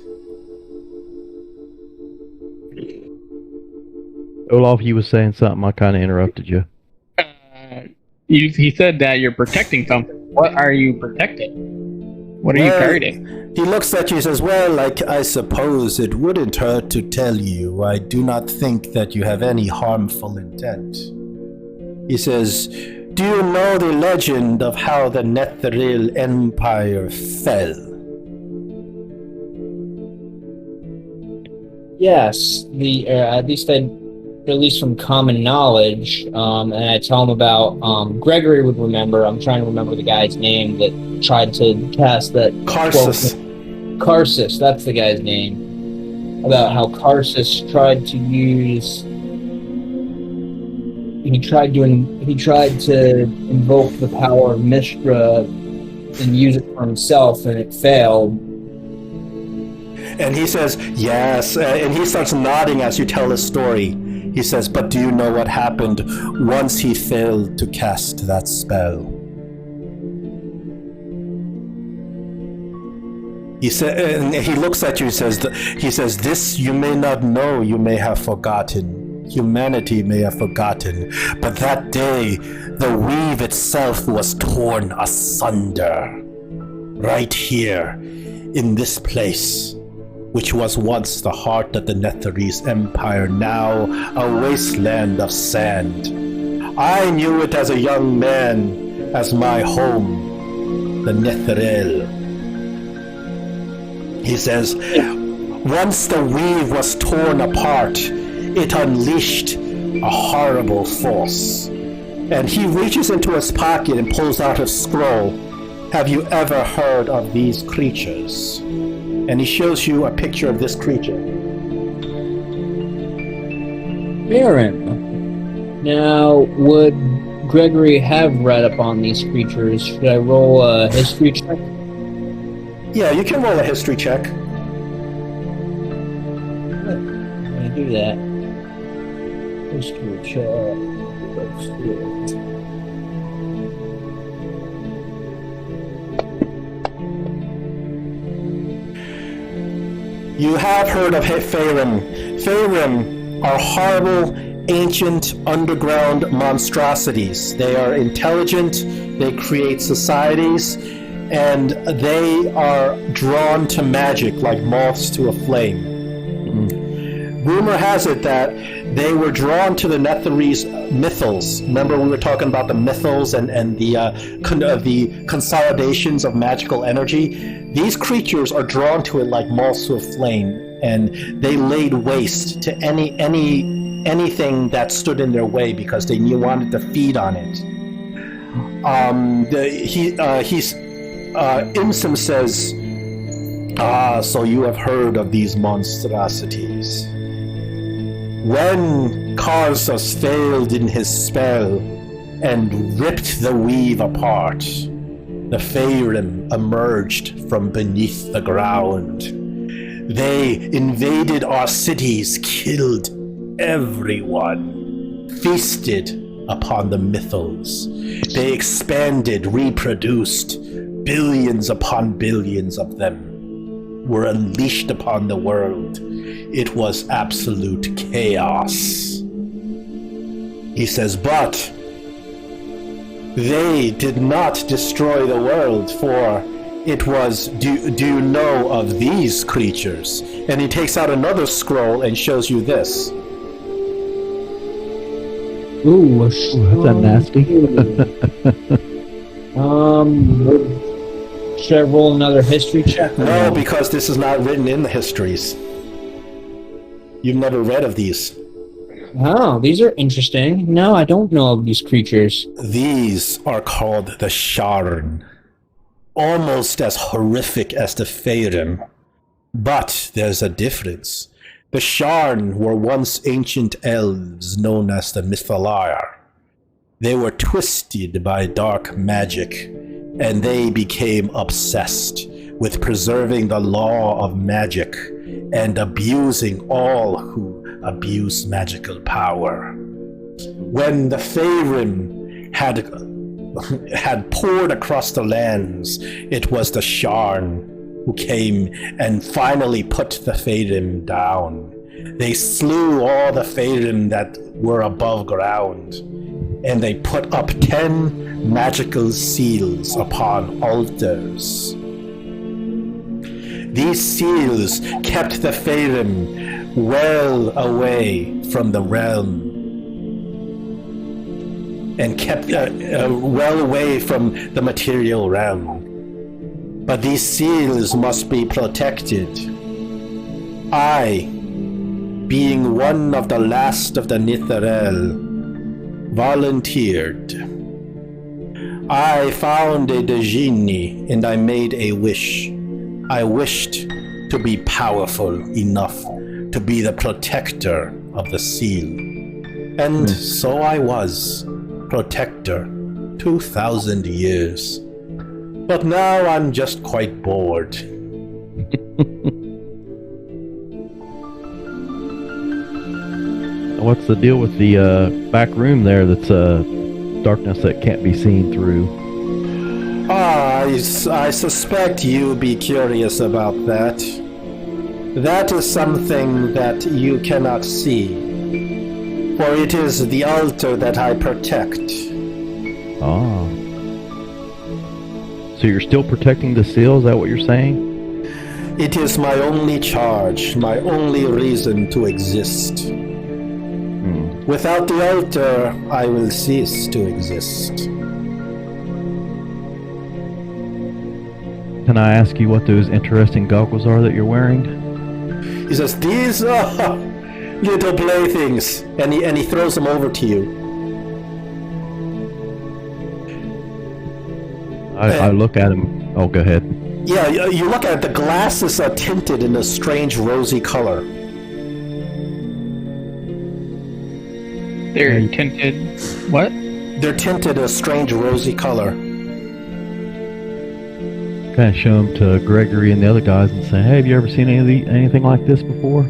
Olaf, you were saying something. I kind of interrupted you. He said that you're protecting something. What are you protecting? What are you guarding? He looks at you and says, well, I suppose it wouldn't hurt to tell you. I do not think that you have any harmful intent. He says, do you know the legend of how the Netherese Empire fell? Yes, at least from common knowledge, and I tell him about Gregory would remember. I'm trying to remember the guy's name that tried to cast that. Karsus, that's the guy's name. About how Karsus tried to use. He tried to invoke the power of Mishra and use it for himself, and it failed. And he says, yes, and he starts nodding as you tell the story. He says, but do you know what happened once he failed to cast that spell? He said, and he looks at you. He says, "This you may not know. You may have forgotten. Humanity may have forgotten. But that day, the weave itself was torn asunder, right here, in this place, which was once the heart of the Netherese Empire, now a wasteland of sand. I knew it as a young man, as my home, the Netherese." He says, once the weave was torn apart, it unleashed a horrible force. And he reaches into his pocket and pulls out a scroll. Have you ever heard of these creatures? And he shows you a picture of this creature. Baron. Now, would Gregory have read up on these creatures? Should I roll a history check? Yeah, you can roll a history check. I'm going to do that. History check. Let's do it. You have heard of Faerun. Faerun are horrible, ancient, underground monstrosities. They are intelligent, they create societies, and they are drawn to magic like moths to a flame. rumor has it that they were drawn to the Netherese mythals. Remember we were talking about the mythals and the consolidations of magical energy? These creatures are drawn to it like moths to a flame, and they laid waste to anything that stood in their way because they wanted to feed on it. Imsim says, so you have heard of these monstrosities. When Karsus failed in his spell and ripped the weave apart, the Faerun emerged from beneath the ground. They invaded our cities, killed everyone, feasted upon the mythals. They expanded, reproduced. Billions upon billions of them were unleashed upon the world. It was absolute chaos. He says, but they did not destroy the world, for it was, do you know of these creatures? And he takes out another scroll and shows you this. Ooh, Is that nasty? Should I roll another history check? No, because this is not written in the histories. You've never read of these. Oh, these are interesting. No, I don't know of these creatures. These are called the Sharn. Almost as horrific as the Faerun. But there's a difference. The Sharn were once ancient elves known as the Mythalar. They were twisted by dark magic, and they became obsessed with preserving the law of magic and abusing all who abuse magical power. When the Faerun had poured across the lands, it was the Sharn who came and finally put the Faerun down. They slew all the Faerun that were above ground, and they put up 10 magical seals upon altars. These seals kept the Faerun well away from the realm, and kept well away from the material realm. But these seals must be protected. I, being one of the last of the Nitharel, volunteered. I found a Dejini and I made a wish. I wished to be powerful enough to be the protector of the seal. And so I was, protector, 2,000 years. But now I'm just quite bored. What's the deal with the back room there that's darkness that can't be seen through? I suspect you'd be curious about that. That is something that you cannot see, for it is the altar that I protect. Ah. So you're still protecting the seal, is that what you're saying? It is my only charge, my only reason to exist. Without the altar, I will cease to exist. Can I ask you what those interesting goggles are that you're wearing? He says, these are little playthings, and he throws them over to you. I look at him. Oh, go ahead. Yeah, you look at it, the glasses are tinted in a strange rosy color. They're tinted. What? They're tinted a strange rosy color. Kind of show them to Gregory and the other guys and say, "Hey, have you ever seen anything like this before?"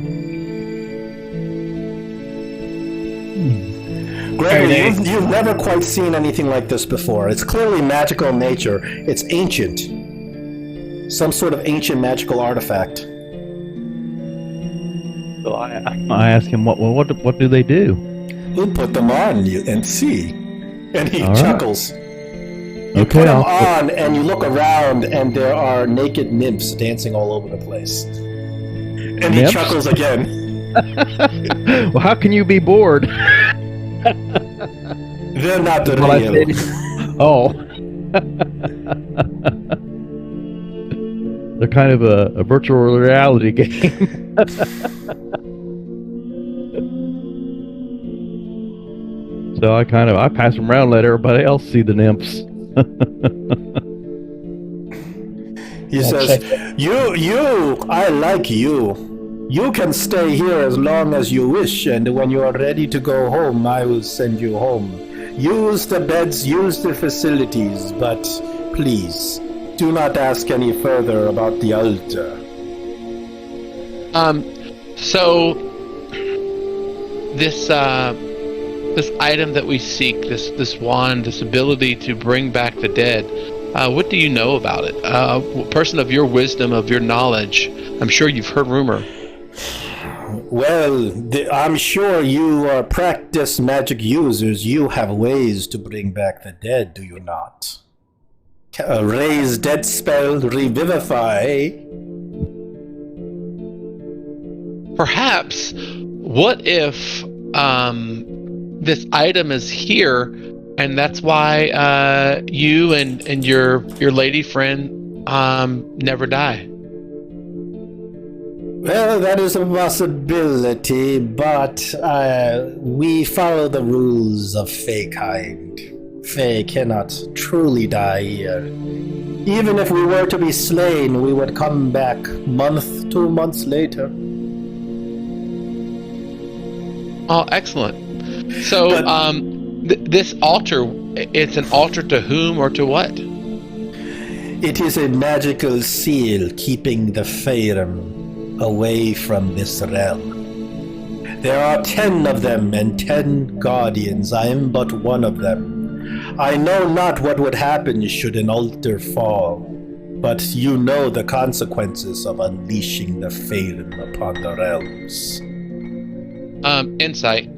Gregory, you've never quite seen anything like this before. It's clearly magical in nature. It's ancient. Some sort of ancient magical artifact. So I ask him, what do they do? We'll put them on you and see. And he All chuckles. right. You Okay, put them on and you look around and there are naked nymphs dancing all over the place. And he Nymphs? chuckles again. Well, how can you be bored? They're not Well, I real. said- oh. They're kind of a virtual reality game. So I pass them around, let everybody else see the nymphs. He I'll says, check I like you. You can stay here as long as you wish, and when you are ready to go home, I will send you home. Use the beds, use the facilities, but please, do not ask any further about the altar. So this item that we seek, this wand, this ability to bring back the dead, what do you know about it? Person of your wisdom, of your knowledge, I'm sure you've heard rumor. Well, I'm sure you are practiced magic users. You have ways to bring back the dead, do you not? Raise dead spell, revivify. Perhaps, what if this item is here, and that's why you and your lady friend never die? Well, that is a possibility, but we follow the rules of Fae kind. Fae cannot truly die here. Even if we were to be slain, we would come back 2 months later. Oh, excellent. So, this altar, it's an altar to whom or to what? It is a magical seal keeping the Faerun away from this realm. There are 10 of them and 10 guardians. I am but one of them. I know not what would happen should an altar fall, but you know the consequences of unleashing the Faerun upon the realms. Insight.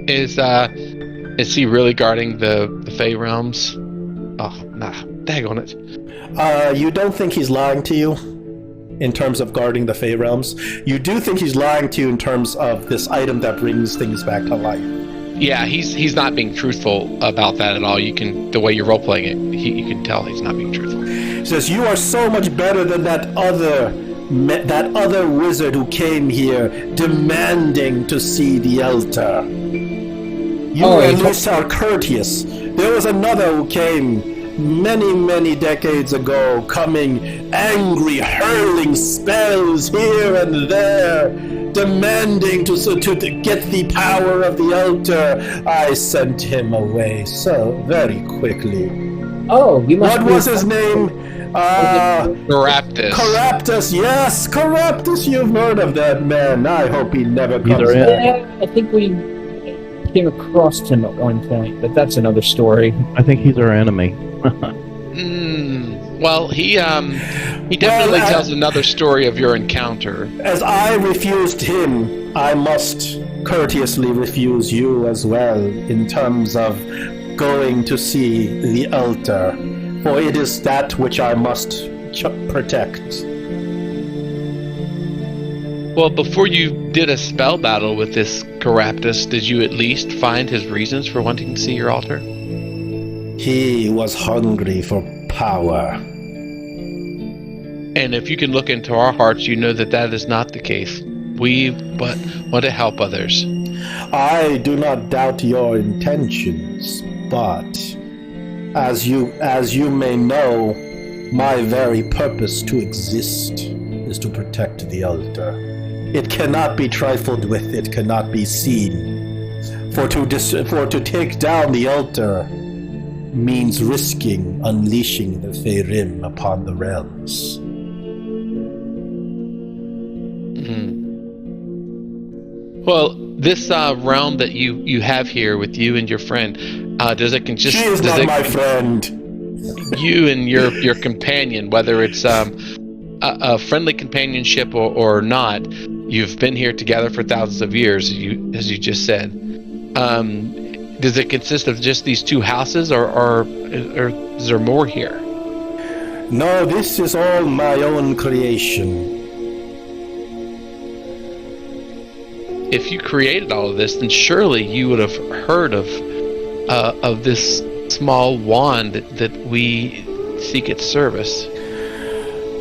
Is he really guarding the Fey realms? Oh, nah, daggone it. You don't think he's lying to you in terms of guarding the Fey realms? You do think he's lying to you in terms of this item that brings things back to life? Yeah, he's not being truthful about that at all. You can, the way you're role playing it, you can tell he's not being truthful. He says, you are so much better than that other wizard who came here demanding to see the altar. You at least are courteous. There was another who came many decades ago, coming angry, hurling spells here and there, demanding to get the power of the altar. I sent him away so very quickly. Oh, you must. What was his name? Caraptus. Caraptus, yes, Caraptus. You've heard of that man. I hope he never comes Either back. Yeah, I think we came across him at one point, but that's another story. I think he's our enemy. Well, he definitely tells another story of your encounter. As I refused him, I must courteously refuse you as well in terms of going to see the altar, for it is that which I must protect. Well, before you did a spell battle with this Caraptus, did you at least find his reasons for wanting to see your altar? He was hungry for power. And if you can look into our hearts, you know that is not the case. We but want to help others. I do not doubt your intentions, but as you may know, my very purpose to exist is to protect the altar. It cannot be trifled with, it cannot be seen. For to take down the altar means risking unleashing the Faerun upon the realms. Well, this realm that you have here with you and your friend, does it consist? She is not my friend. You and your companion, whether it's a friendly companionship or not, you've been here together for thousands of years, as you just said. Does it consist of just these two houses, or is there more here? No, this is all my own creation. if you created all of this, then surely you would have heard of this small wand that we seek its service.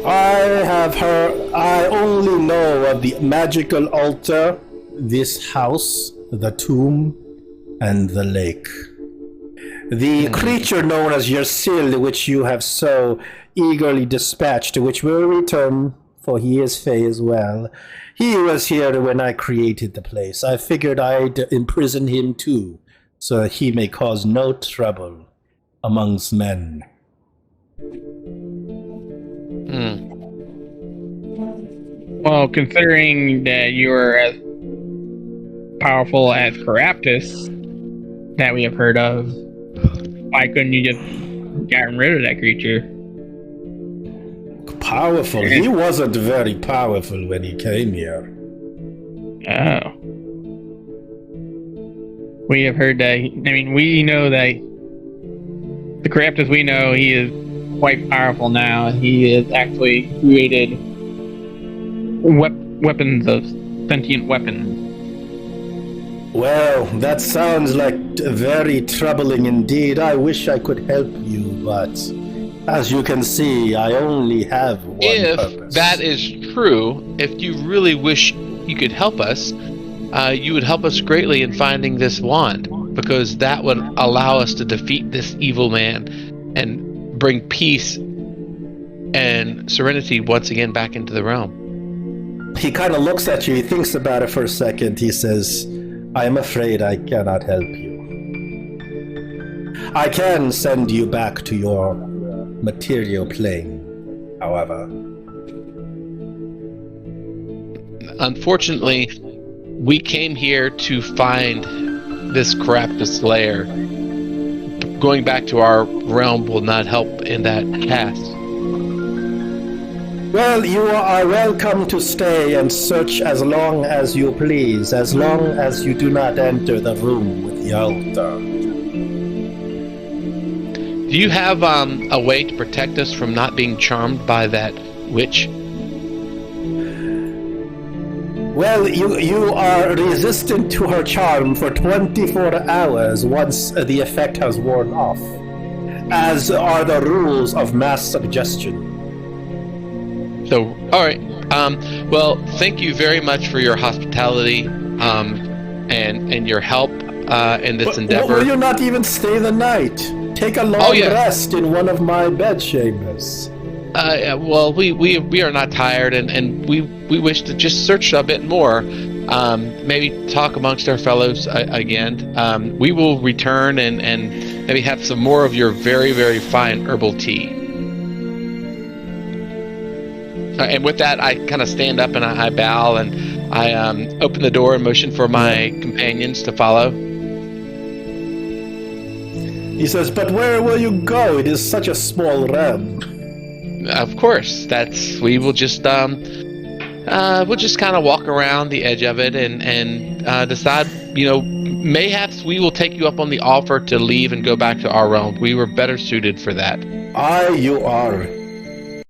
I only know of the magical altar, this house, the tomb, and the lake. The creature known as Yersil, which you have so eagerly dispatched, which will return, for he is Fey as well. He was here when I created the place. I figured I'd imprison him too, so that he may cause no trouble amongst men. Well, considering that you are as powerful as Caraptus that we have heard of, why couldn't you just gotten rid of that creature? Powerful? He wasn't very powerful when he came here. Oh. We have heard that, we know that the Caraptus we know, he is quite powerful now. He has actually created weapons of sentient weapons. Well, that sounds like very troubling indeed. I wish I could help you, but as you can see, I only have one purpose. If that is true, if you really wish you could help us, you would help us greatly in finding this wand, because that would allow us to defeat this evil man and bring peace and serenity once again back into the realm. He kind of looks at you, he thinks about it for a second, he says, I am afraid I cannot help you. I can send you back to your material plane, however. Unfortunately, we came here to find this Caraptus lair. Going back to our realm will not help in that task. Well, you are welcome to stay and search as long as you please, as long as you do not enter the room with the altar. Do you have a way to protect us from not being charmed by that witch? Well, you are resistant to her charm for 24 hours once the effect has worn off, as are the rules of mass suggestion. So, all right. Well, thank you very much for your hospitality and your help in this endeavor. Will you not even stay the night? Take a long rest in one of my bed chambers. Well, we are not tired, and we wish to just search a bit more. Maybe talk amongst our fellows again. We will return and maybe have some more of your very, very fine herbal tea. And with that, I kind of stand up and I bow and I open the door and motion for my companions to follow. He says, but where will you go? It is such a small realm. Of course, we will just we'll just kind of walk around the edge of it and decide, mayhaps we will take you up on the offer to leave and go back to our realm. We were better suited for that. You are.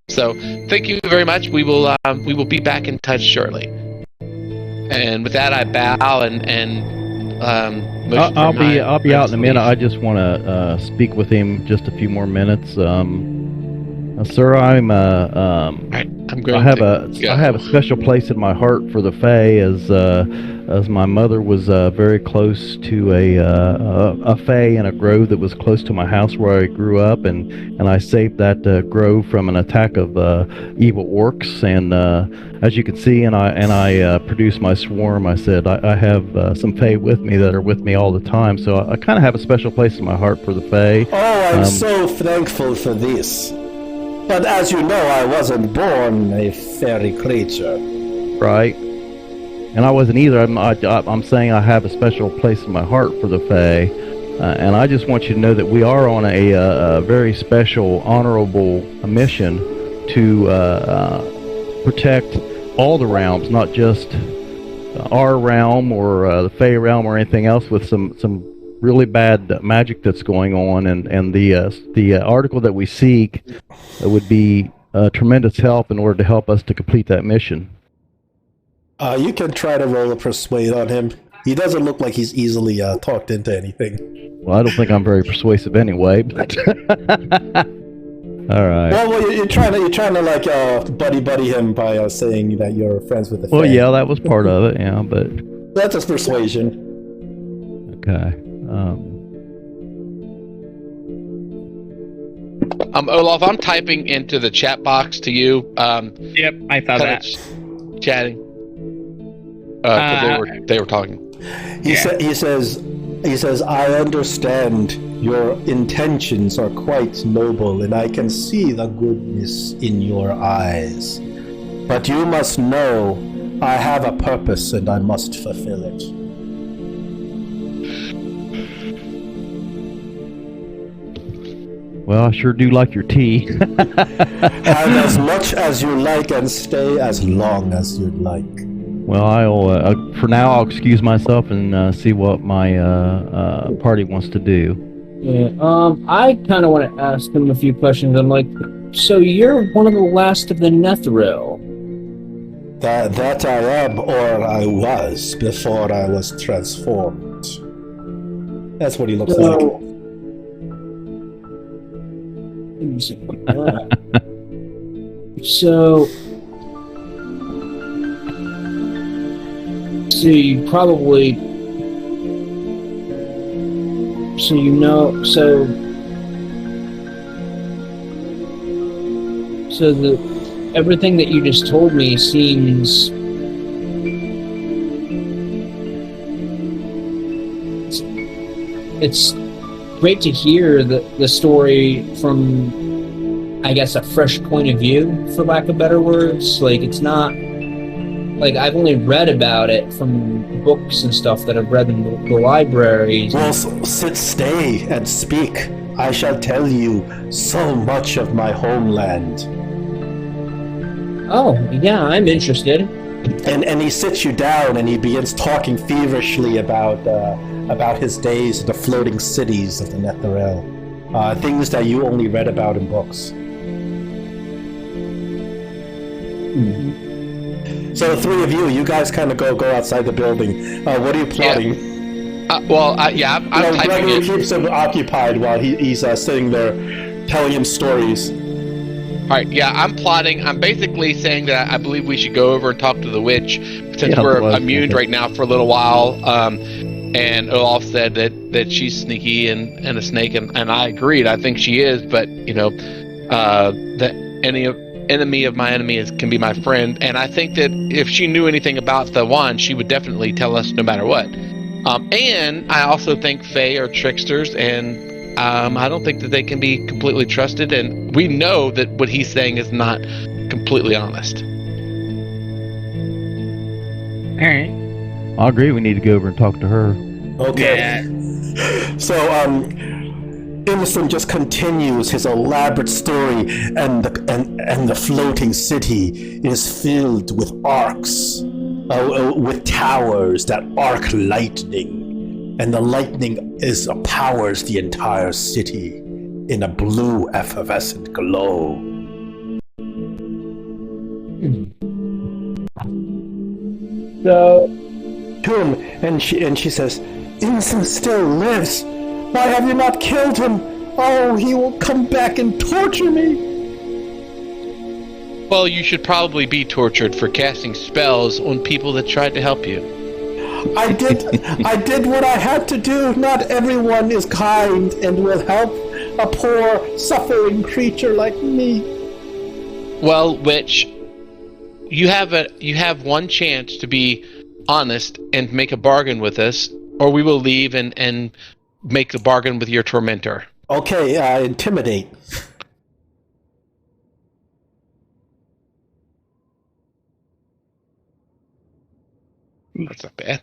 So, thank you very much. We will be back in touch shortly. And with that, I bow and I'll be out in a minute. I just want to speak with him just a few more minutes. Sir, I'm going. I have a special place in my heart for the Fae, as my mother was very close to a Fae in a grove that was close to my house where I grew up, and I saved that grove from an attack of evil orcs. And as you can see, and I produced my swarm. I said I have some Fae with me that are with me all the time, so I kind of have a special place in my heart for the Fae. Oh, I'm so thankful for this. But as you know, I wasn't born a fairy creature. Right. And I wasn't either. I'm saying I have a special place in my heart for the Fae. And I just want you to know that we are on a very special, honorable mission to protect all the realms, not just our realm or the Fae realm or anything else, with some really bad magic that's going on, and the article that we seek would be tremendous help in order to help us to complete that mission. You can try to roll a persuade on him. He doesn't look like he's easily talked into anything. Well, I don't think I'm very persuasive anyway. But all right. Well, you're trying to like buddy him by saying that you're friends with the. Well, fan. yeah, that was part of it. Yeah, but That's a persuasion. okay. Olaf, I'm typing into the chat box to you. Yep, I thought kinda that. Chatting. 'Cause they were talking. He says, I understand your intentions are quite noble, and I can see the goodness in your eyes. But you must know, I have a purpose, and I must fulfill it. Well, I sure do like your tea. Have as much as you like, and stay as long as you'd like. Well, I'll for now I'll excuse myself and see what my party wants to do. Yeah. I kind of want to ask him a few questions. I'm like, so you're one of the last of the Netherese? That I am, or I was, before I was transformed. That's what he looks like. So you probably, everything that you just told me seems it's great to hear the story from, I guess, a fresh point of view, for lack of better words. Like, it's not like I've only read about it from books and stuff that I've read in the libraries. Well, stay and speak. I shall tell you so much of my homeland. Oh, yeah, I'm interested. And he sits you down and he begins talking feverishly about his days in the floating cities of the Netherese. Things that you only read about in books. So the three of you guys kind of go outside the building. What are you plotting? I'm typing Gregory it. keeps him occupied while he's sitting there telling him stories. All right, yeah, I'm plotting. I'm basically saying that I believe we should go over and talk to the witch, since we're immune right now for a little while. And Olaf said that she's sneaky and a snake, and I agreed. I think she is, but that enemy of my enemy can be my friend. And I think that if she knew anything about the wand, she would definitely tell us no matter what. And I also think Fae are tricksters, and I don't think that they can be completely trusted. And we know that what he's saying is not completely honest. All right. I agree. We need to go over and talk to her. Okay. Yeah. So, Innocent just continues his elaborate story, and the floating city is filled with arcs, with towers that arc lightning, and the lightning powers the entire city in a blue effervescent glow. So, Plume, and she says, Innocent still lives. Why have you not killed him? Oh, he will come back and torture me. Well, you should probably be tortured for casting spells on people that tried to help you. I did what I had to do. Not everyone is kind and will help a poor, suffering creature like me. Well, witch, you have one chance to be honest and make a bargain with us, or we will leave and make the bargain with your tormentor. Okay, intimidate. That's not bad.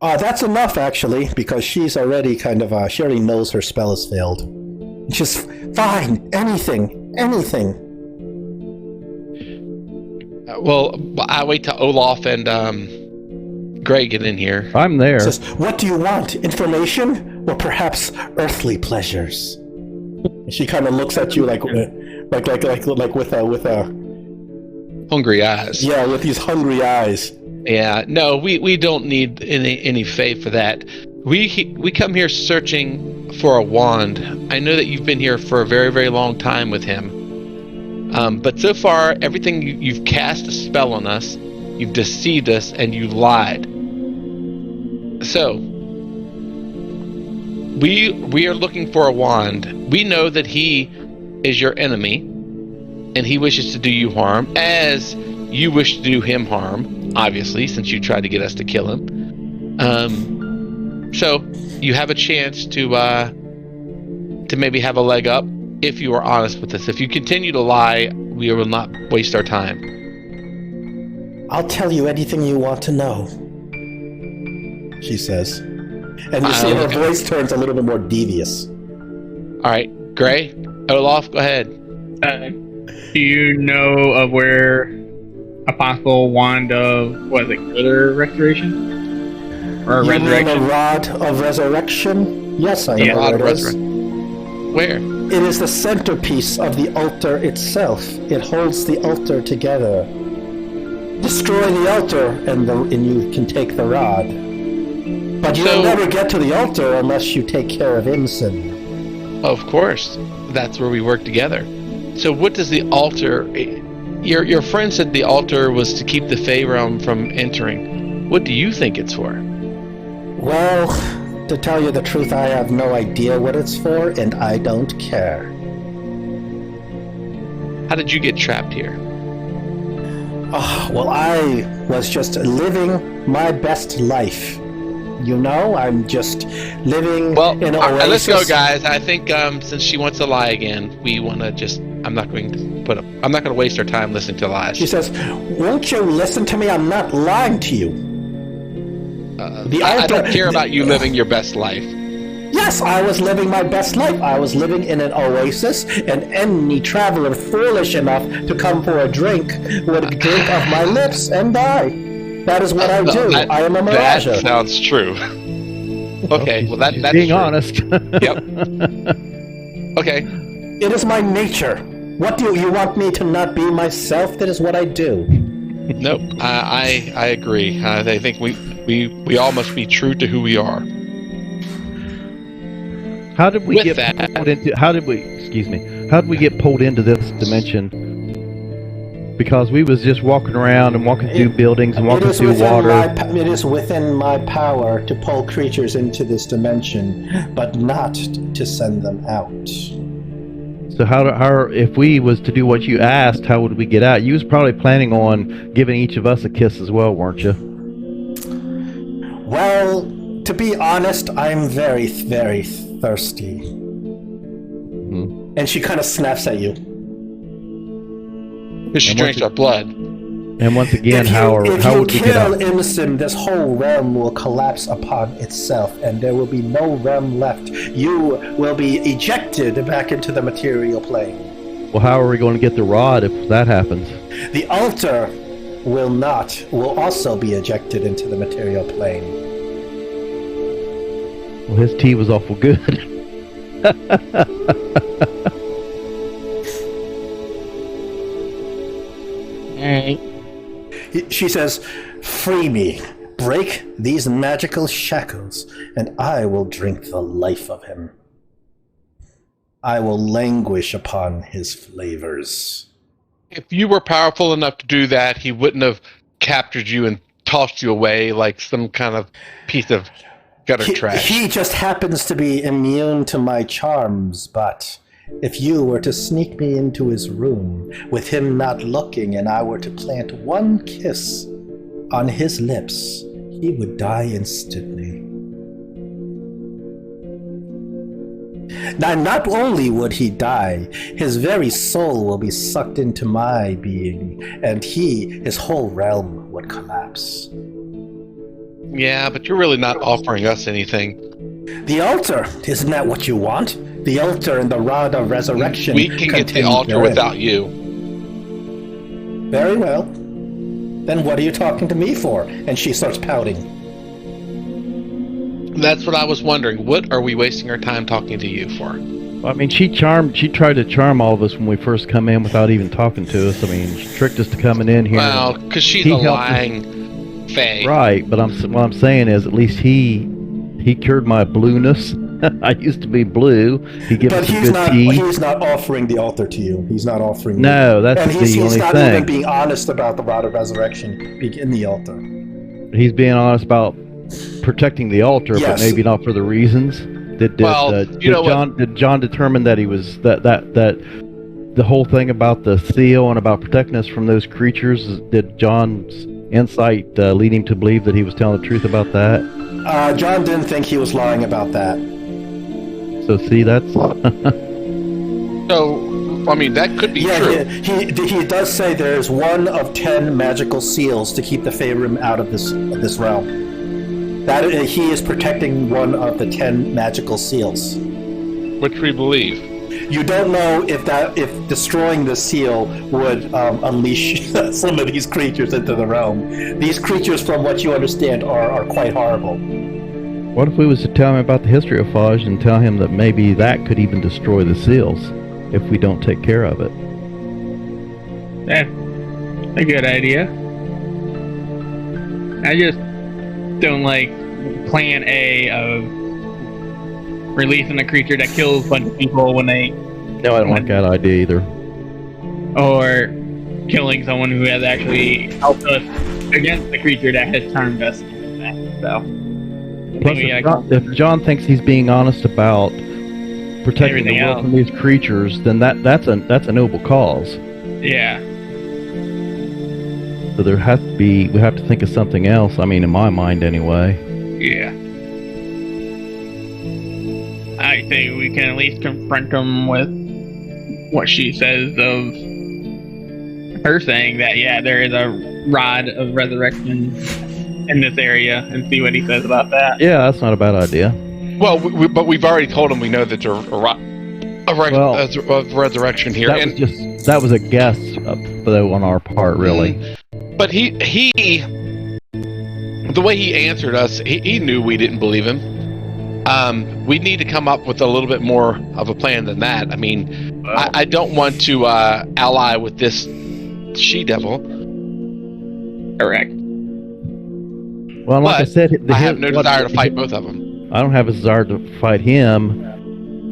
That's enough, actually, because she's already kind of, she already knows her spell has failed. Just, fine, anything. Well, I wait till Olaf and Greg get in here. I'm there. Says, what do you want? Information? Or perhaps earthly pleasures? She kind of looks at you like with a Hungry eyes. yeah, with these hungry eyes. Yeah, no, we don't need any faith for that. We come here searching for a wand. I know that you've been here for a very, very long time with him. But so far, everything you've cast a spell on us, you've deceived us, and you lied. So, we are looking for a wand. We know that he is your enemy, and he wishes to do you harm, as you wish to do him harm, obviously, since you tried to get us to kill him. So you have a chance to maybe have a leg up if you are honest with us. If you continue to lie, we will not waste our time. I'll tell you anything you want to know, she says. And you see her voice turns a little bit more devious. All right, Gray, Olaf, go ahead. Do you know of where a possible wand of, what is it, glitter restoration? Or you resurrection? mean a rod of resurrection? Yes, I know Rod of where it is. Resurrection. Where? It is the centerpiece of the altar itself. It holds the altar together. Destroy the altar, and you can take the rod. But you'll never get to the altar unless you take care of Imson. Of course, that's where we work together. So what does the altar... Your friend said the altar was to keep the Fey realm from entering. What do you think it's for? Well, to tell you the truth, I have no idea what it's for, and I don't care. How did you get trapped here? Oh, well, I was just living my best life. You know, I'm just living in an oasis. Let's go, guys. I think since she wants to lie again, we want to just... I'm not going to waste our time listening to lies. She says, "Won't you listen to me? I'm not lying to you." I don't care about you living your best life. Yes, I was living my best life. I was living in an oasis, and any traveler foolish enough to come for a drink would drink of my lips and die. That is what I do. I am a mirage. That sounds true. Okay, well that's being true. honest. Yep. Okay. It is my nature. What do you want me to not be myself? That is what I do. Nope. I agree. I think we all must be true to who we are. How did we With get that- pulled into? How did we get pulled into this dimension? Because we was just walking around and walking through buildings and walking through water. It is within my power to pull creatures into this dimension, but not to send them out. So how if we was to do what you asked, how would we get out? You was probably planning on giving each of us a kiss as well, weren't you? Well, to be honest, I'm very, very thirsty. Mm-hmm. And she kind of snaps at you. Because she drinks our blood. And once again, how would we get out? If you kill Imson, this whole realm will collapse upon itself, and there will be no realm left. You will be ejected back into the material plane. Well, how are we going to get the rod if that happens? The altar will also be ejected into the material plane. Well, his tea was awful good. Alright. She says, "Free me. Break these magical shackles, and I will drink the life of him. I will languish upon his flavors." If you were powerful enough to do that, he wouldn't have captured you and tossed you away like some kind of piece of gutter trash. He just happens to be immune to my charms, but if you were to sneak me into his room with him not looking and I were to plant one kiss on his lips, he would die instantly. Now, not only would he die, his very soul will be sucked into my being, and his whole realm would collapse. Yeah, but you're really not offering us anything. The altar, isn't that what you want? The altar and the Rod of Resurrection. We can get the altar without you. Very well. Then what are you talking to me for? And she starts pouting. That's what I was wondering. What are we wasting our time talking to you for? I mean, she tried to charm all of us when we first come in without even talking to us. I mean, she tricked us to coming in here. Well, because she's a lying, Faye. Right, but what I'm saying is at least he cured my blueness. I used to be blue. He gives But us some he's good not. tea. He's not offering the altar to you. He's not offering. No, that's and the he's only not thing. even being honest about the rod of resurrection being in the altar. He's being honest about protecting the altar, Yes. but maybe not for the reasons. Did John determine that he was that the whole thing about the seal and about protecting us from those creatures? Did John's insight lead him to believe that he was telling the truth about that? John didn't think he was lying about that. So see, that's So, I mean, that could be true. He does say there is one of 10 magical seals to keep the Faerun out of this realm. That he is protecting one of the 10 magical seals, Which we believe. You don't know if destroying the seal would unleash some of these creatures into the realm. These creatures, from what you understand, are quite horrible. what if we was to tell him about the history of Faj and tell him that maybe that could even destroy the seals if we don't take care of it? That's a good idea. I just don't like plan A of releasing a creature that kills a bunch of people when they... No, I don't like that idea either. Or killing someone who has actually helped us against the creature that has turned us into that. So... Plus, if John thinks he's being honest about protecting the world from these creatures, then that's a noble cause. Yeah. So we have to think of something else. I mean, in my mind, anyway. Yeah. I think we can at least confront him with what she says of her saying that there is a rod of resurrection in this area, and see what he says about that. Yeah, that's not a bad idea. Well, but we've already told him we know that there's a resurrection here. That was a guess, though, on our part, really. But he the way he answered us, he knew we didn't believe him. We need to come up with a little bit more of a plan than that. I mean, I don't want to ally with this she-devil. Correct. Well, like I said, I have no desire to fight both of them. I don't have a desire to fight him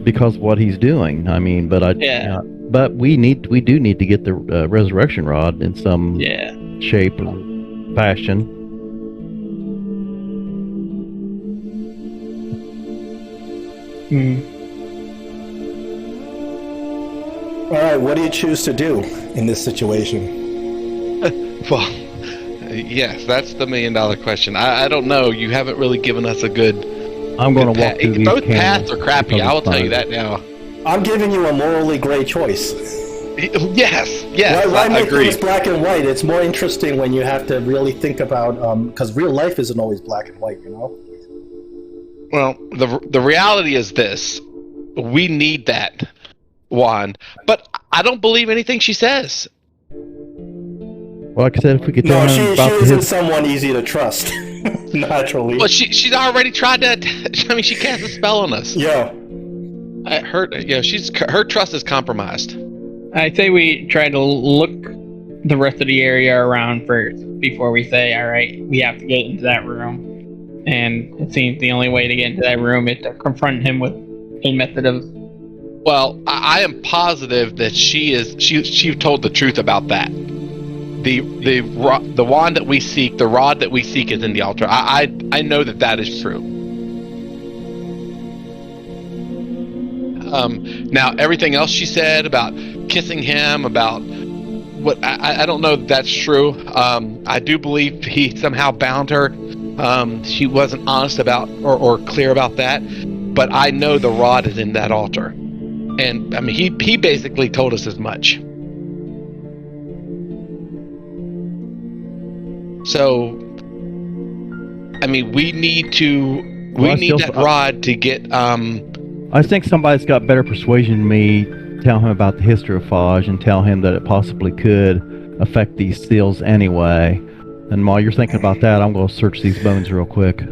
because of what he's doing. I mean, but but we do need to get the resurrection rod in some shape or fashion. All right, what do you choose to do in this situation? Well, yes, that's the $1 million question. I don't know. You haven't really given us a good. I'm going to walk through these both paths are crappy. I will tell you that now. I'm giving you a morally gray choice. Yes, Why I make agree. things black and white? It's more interesting when you have to really think about because real life isn't always black and white, you know. Well, the reality is this: we need that wand, but I don't believe anything she says. Well, like I said, if we could tell him she about isn't someone easy to trust. Naturally. Well, she's already tried to. I mean, she cast a spell on us. Yeah. Her trust is compromised. I say we try to look the rest of the area around first before we say, all right, we have to get into that room. And it seems the only way to get into that room is to confront him with a method of... Well, I am positive that she told the truth about that. The wand that we seek, the rod that we seek is in the altar. I know that is true. Now, everything else she said about kissing him, about what I don't know if that's true. I do believe he somehow bound her. She wasn't honest about or clear about that, but I know the rod is in that altar, and I mean he basically told us as much. So, I mean, we need that rod to get. I think somebody's got better persuasion than me. Tell him about the history of Faj and tell him that it possibly could affect these seals anyway. And while you're thinking about that, I'm going to search these bones real quick. You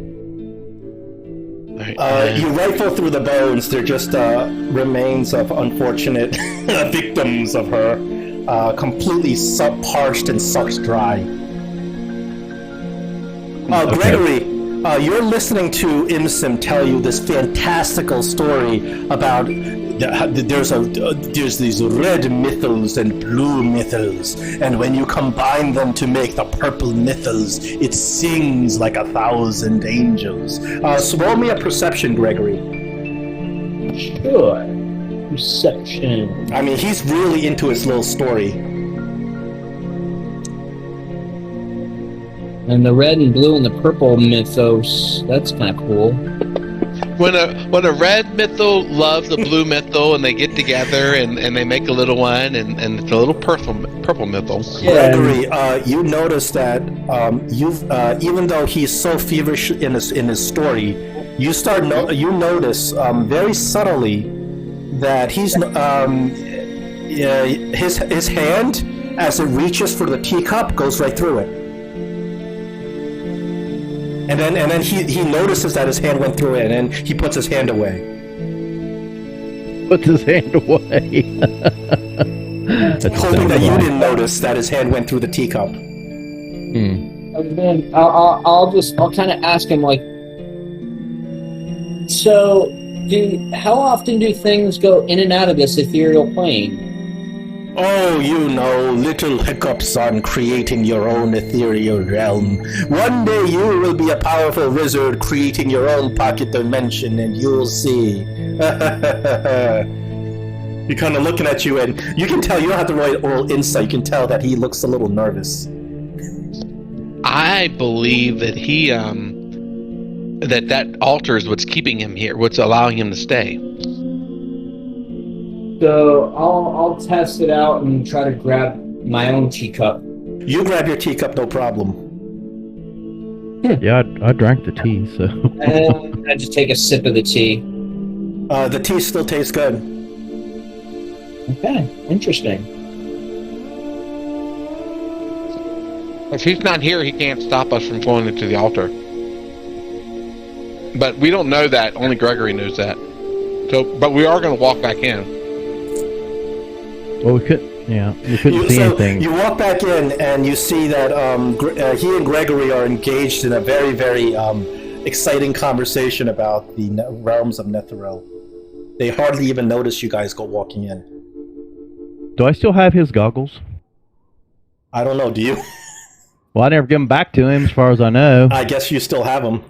rifle through the bones. They're just remains of unfortunate victims of her, completely parched and sucked dry. Gregory, you're listening to Imsim tell you this fantastical story about there's these red mythos and blue mythos, and when you combine them to make the purple mythos, it sings like 1,000 angels. So roll me a perception, Gregory. Sure. Perception. I mean, he's really into his little story. And the red and blue and the purple mythos. That's kind of cool. When a red mytho loves a blue mytho and they get together and they make a little one and it's a little purple mytho. Yeah. Gregory, you notice that even though he's so feverish in his story, you notice very subtly that he's his hand, as it reaches for the teacup, goes right through it. And then he notices that his hand went through it, and he puts his hand away. Puts his hand away. Hoping that you didn't notice that his hand went through the teacup. And then I'll kind of ask him, like, so how often do things go in and out of this ethereal plane? Oh, you know, little hiccups on creating your own ethereal realm. One day you will be a powerful wizard creating your own pocket dimension, and you'll see. He's kind of looking at you, and you can tell, you don't have to roll insight, you can tell that he looks a little nervous. I believe that he that altar is what's keeping him here, what's allowing him to stay. So I'll test it out and try to grab my own teacup. You grab your teacup, no problem. Yeah, I drank the tea, so. And I just take a sip of the tea. The tea still tastes good. Okay, interesting. If he's not here, he can't stop us from going into the altar. But we don't know that. Only Gregory knows that. So, but we are going to walk back in. Well, we couldn't see anything. You walk back in, and you see that he and Gregory are engaged in a very, very exciting conversation about the realms of Netherese. They hardly even notice you guys go walking in. Do I still have his goggles? I don't know, do you? Well, I never give them back to him, as far as I know. I guess you still have them.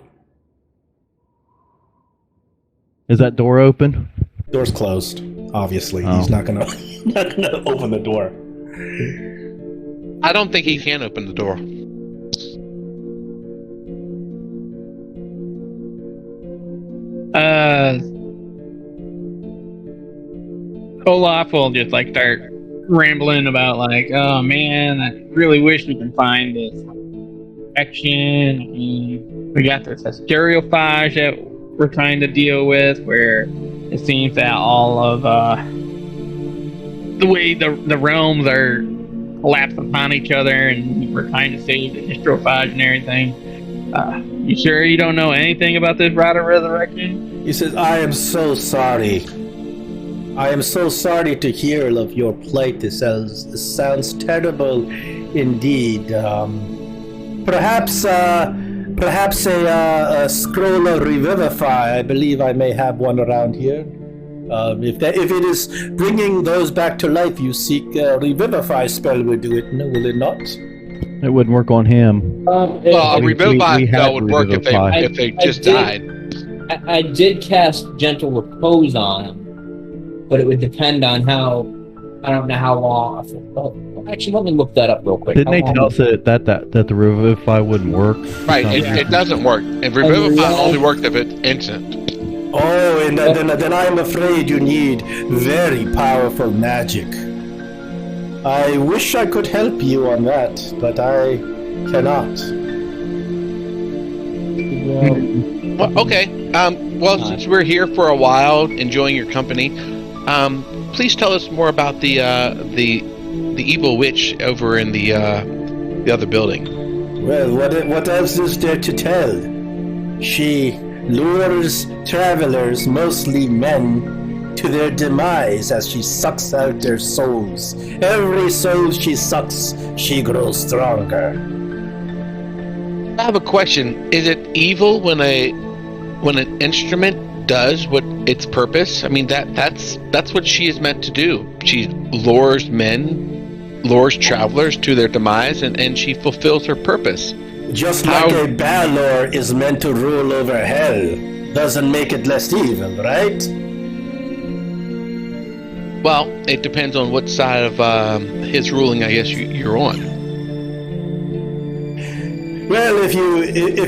Is that door open? Door's closed, obviously. Oh. He's not gonna open the door. I don't think he can open the door. Olaf will just like start rambling about like, oh man, I really wish we can find this action. And we got this stereophage that we're trying to deal with, where it seems that all of the way the realms are collapsed upon each other, and we're trying to save the stereophage and everything. You sure you don't know anything about this Rod of Resurrection? He says, I am so sorry. I am so sorry to hear of your plight. This sounds terrible indeed. Perhaps a scroll of revivify. I believe I may have one around here. If it is bringing those back to life you seek, a revivify spell would do it, will it not? It wouldn't work on him. Well, a revivify spell would work if they just died. I did cast Gentle Repose on him, but it would depend on how. I don't know how long. Actually, let me look that up real quick. Didn't they tell us that the revivify wouldn't work? Right, it doesn't work. And revivify only works if it's instant. Oh, and then I'm afraid you need very powerful magic. I wish I could help you on that, but I cannot. Well, okay. Well, since we're here for a while, enjoying your company, please tell us more about the evil witch over in the other building. Well, what else is there to tell? She lures travelers, mostly men, to their demise as she sucks out their souls. Every soul she sucks, she grows stronger. have a question. Is it evil when an instrument does what its purpose? I mean, that's what she is meant to do. She lures travelers to their demise, and she fulfills her purpose. Just like a Balor is meant to rule over hell, doesn't make it less evil, right? Well, it depends on what side of his ruling, I guess, you're on. Well, if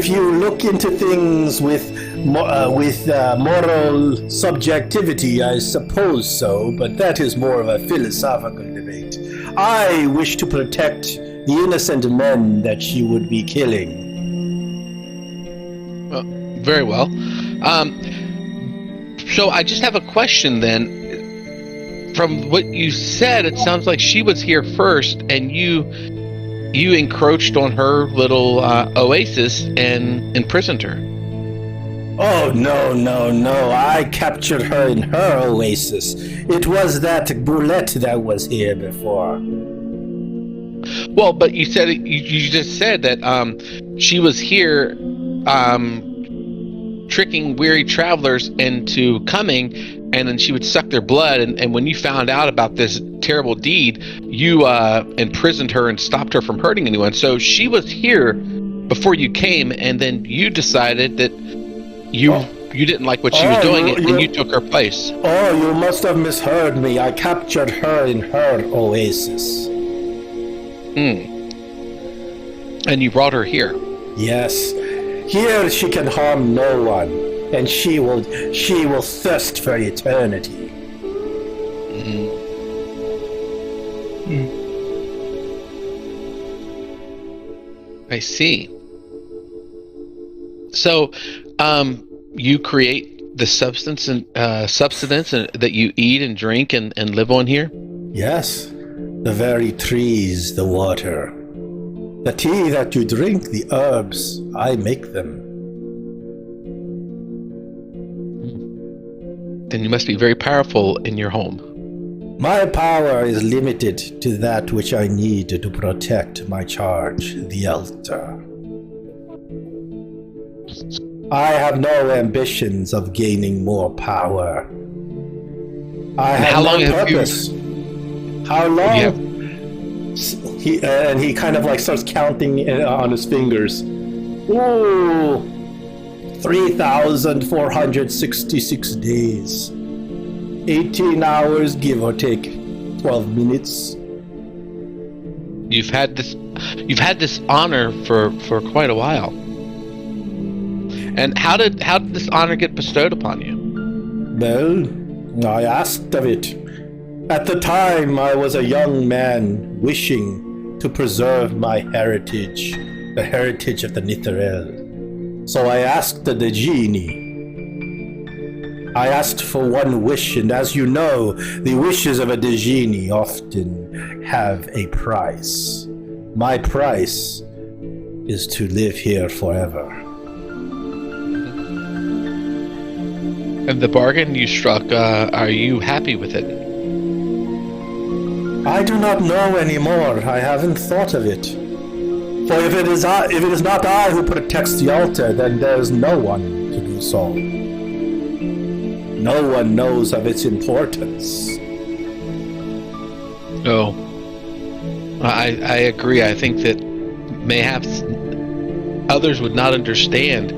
you look into things with moral subjectivity, I suppose so, but that is more of a philosophical debate. I wish to protect the innocent men that she would be killing. Very well. So I just have a question then. From what you said, it sounds like she was here first, and you encroached on her little oasis and imprisoned her. Oh, no. I captured her in her oasis. It was that boulette that was here before. Well, but you said you just said that she was here tricking weary travelers into coming, and then she would suck their blood, and when you found out about this terrible deed, you imprisoned her and stopped her from hurting anyone. So she was here before you came, and then you decided that you didn't like what she was doing, and you took her place. Oh, you must have misheard me. I captured her in her oasis. And you brought her here. Yes. Here she can harm no one, and she will thirst for eternity. I see. So, you create the substance that you eat and drink and live on here? Yes, the very trees, the water. The tea that you drink, the herbs, I make them. Then you must be very powerful in your home. My power is limited to that which I need to protect my charge, the altar. I have no ambitions of gaining more power. I have no purpose. How long? Yeah. He kind of like starts counting on his fingers. Ooh, 3,466 days. 18 hours, give or take 12 minutes. You've had this honor for quite a while. And how did this honor get bestowed upon you? Well, I asked of it. At the time, I was a young man wishing to preserve my heritage, the heritage of the Netherese. So I asked the genie. I asked for one wish, and as you know, the wishes of a genie often have a price. My price is to live here forever. And the bargain you struck, are you happy with it? I do not know anymore. I haven't thought of it. For if it is not I who protects the altar, then there is no one to do so. No one knows of its importance. Oh, I agree. I think that mayhaps others would not understand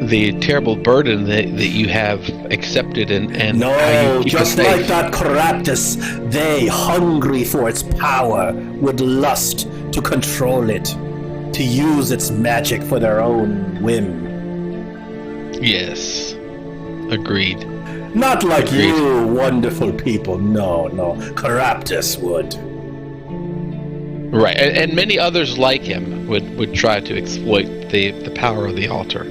the terrible burden that you have accepted and no, how you keep just it safe. like that Caraptus, they, hungry for its power, would lust to control it, to use its magic for their own whim. Yes, agreed. Not like you, wonderful people. No, Caraptus would. Right, and many others like him would try to exploit the power of the altar.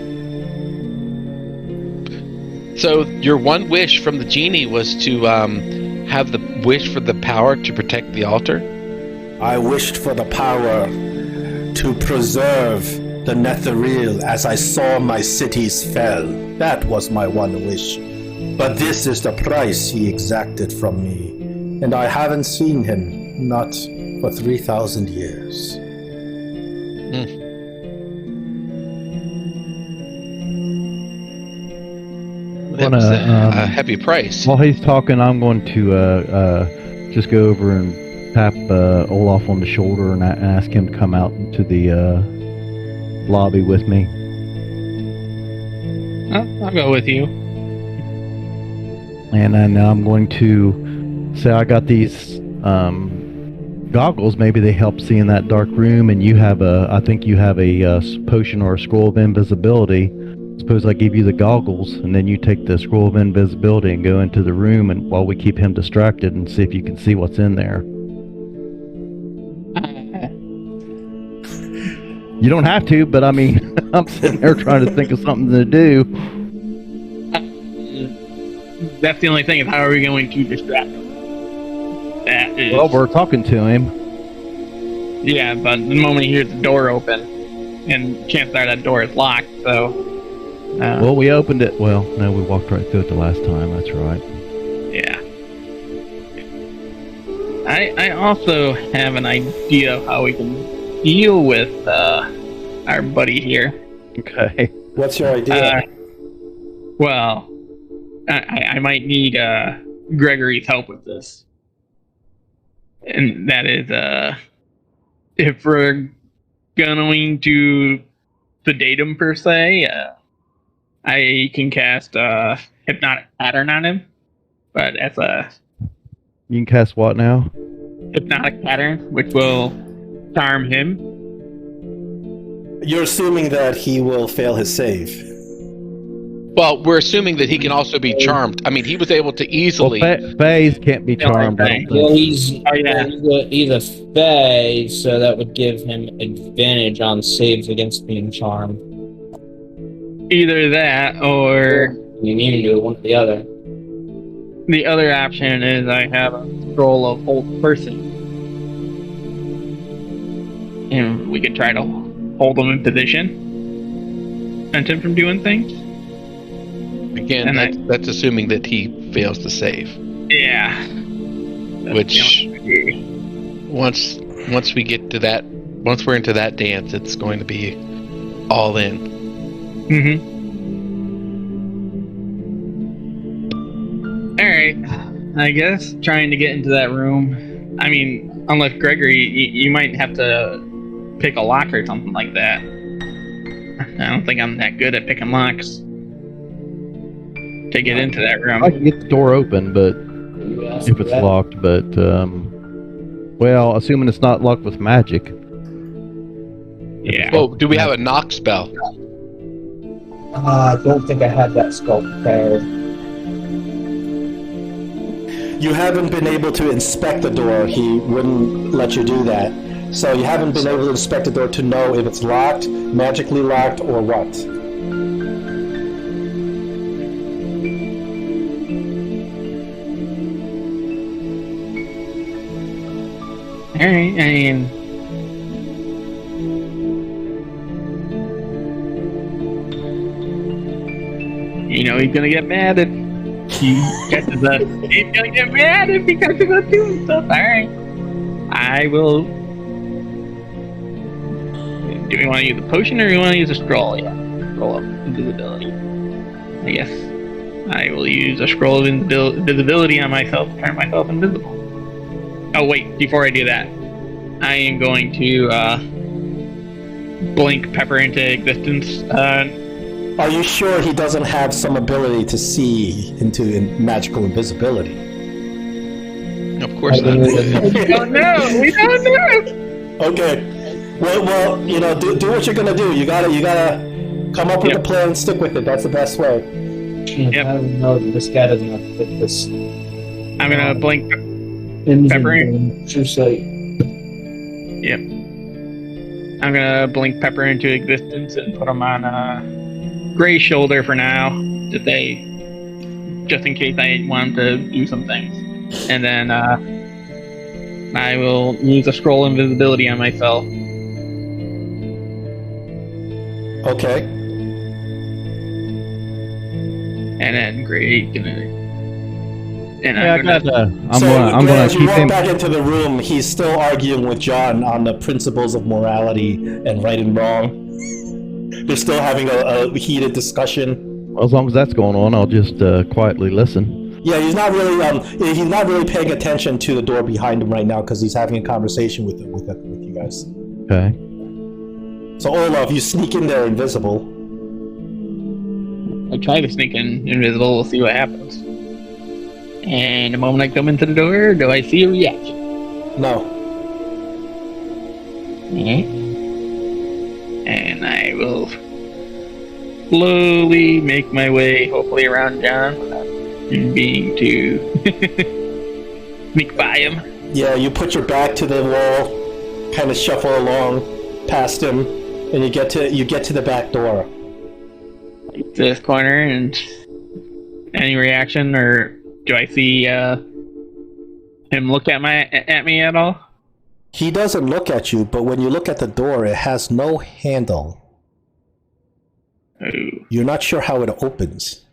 So your one wish from the genie was to have the wish for the power to protect the altar? I wished for the power to preserve the Netherese as I saw my cities fell. That was my one wish. But this is the price he exacted from me, and I haven't seen him, not for 3,000 years. It was a heavy price. While he's talking, I'm going to just go over and tap Olaf on the shoulder and ask him to come out into the lobby with me. I'll go with you. And then I'm going to say I got these goggles. Maybe they help see in that dark room. And you have I think you have a potion or a scroll of invisibility. Suppose I give you the goggles, and then you take the scroll of invisibility and go into the room, and while we keep him distracted, and see if you can see what's in there. You don't have to, but I mean, I'm sitting there trying to think of something to do. That's the only thing, is how are we going to distract him? That is... Well, we're talking to him. Yeah, but the moment he hears the door open, and chances are that door is locked, so... well, we opened it. Well, no, we walked right through it the last time. That's right. Yeah. I also have an idea of how we can deal with our buddy here. Okay. What's your idea? Well, I might need Gregory's help with this. And that is, if we're going to sedate him per se, I can cast hypnotic pattern on him, but as a... You can cast what now? Hypnotic pattern, which will charm him. You're assuming that he will fail his save. Well, we're assuming that he can also be charmed. I mean, he was able to easily... Well, Fays can't be charmed. I don't Well, think. he's a Fae, so that would give him advantage on saves against being charmed. Either that, or... You need to do one or the other. The other option is I have a scroll of hold person. And we could try to hold him in position. Prevent him from doing things. Again, that's assuming that he fails to save. Yeah. Which, once we get to that, once we're into that dance, it's going to be all in. Mm-hmm. Alright. I guess trying to get into that room. I mean, unless Gregory, you might have to pick a lock or something like that. I don't think I'm that good at picking locks to get into that room. I can get the door open, but if it's locked, but well, assuming it's not locked with magic. Yeah. Oh, do we have a knock spell? I don't think I had that spell prepared. You haven't been able to inspect the door. He wouldn't let you do that. So you haven't been able to inspect the door to know if it's locked, magically locked, or what. Alright, I mean... You know he's gonna get mad if he catches us. He's gonna get mad if he catches us doing stuff. Alright. I will... Do we want to use a potion or do we want to use a scroll? Yeah, scroll of invisibility. I guess I will use a scroll of invisibility on myself to turn myself invisible. Oh wait, before I do that, I am going to blink Pepper into existence. Are you sure he doesn't have some ability to see into magical invisibility? Of course not. We don't know. We don't know. Okay. Well, you know, do what you're gonna do. You gotta come up with a plan and stick with it. That's the best way. Yep. I don't know that this guy doesn't have to fit this. I'm gonna blink Pepper in. True sight. Yep. I'm gonna blink Pepper into existence and put him on Gray's shoulder for now, just in case I want him to do some things. And then I will use a scroll of invisibility on myself. Okay. And then Gray gonna. And Yeah, I'm gonna So I'm gonna as you keep walk him. back into the room, he's still arguing with John on the principles of morality and right and wrong. They're still having a heated discussion. as long as that's going on, I'll just quietly listen. Yeah, he's not really paying attention to the door behind him right now because he's having a conversation with you guys. Okay. So Olaf, you sneak in there invisible. I try to sneak in invisible. We'll see what happens. And the moment I come into the door, do I see a reaction? No. And I will slowly make my way, hopefully around John, without being too sneak by him. Yeah, you put your back to the wall, kind of shuffle along past him, and you get to the back door. This corner, and any reaction, or do I see him look at me at all? He doesn't look at you, but when you look at the door, it has no handle. Oh. You're not sure how it opens.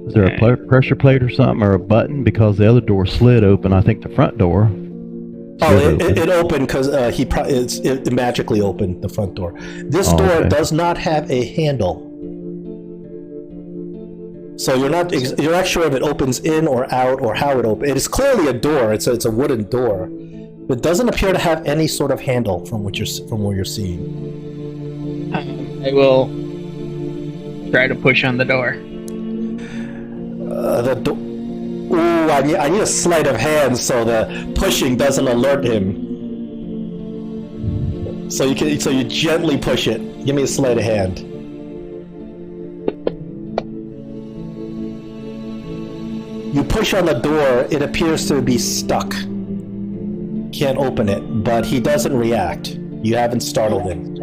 Is there a pressure plate or something, or a button? Because the other door slid open. I think the front door. Oh, it opened because it magically opened the front door. This door does not have a handle, so you're not sure if it opens in or out or how it opens. It is clearly a door. It's a wooden door. It doesn't appear to have any sort of handle from where you're seeing. I will try to push on the door. The door. Ooh, I need a sleight of hand so the pushing doesn't alert him. So you gently push it. Give me a sleight of hand. You push on the door. It appears to be stuck. Can't open it, but he doesn't react. You haven't startled him.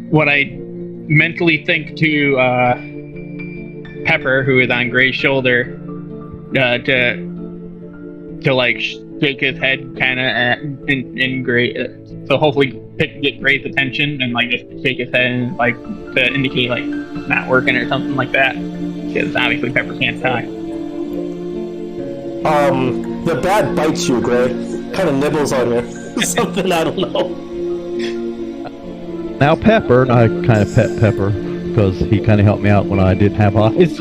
What I mentally think to Pepper, who is on Gray's shoulder, to like shake his head kind of in Gray, so hopefully get Gray's attention and like just shake his head and like to indicate like not working or something like that, because obviously Pepper can't talk. The bat bites you, Gray. Kind of nibbles on you. Something, I don't know. Now Pepper, and I kind of pet Pepper because he kind of helped me out when I didn't have eyes.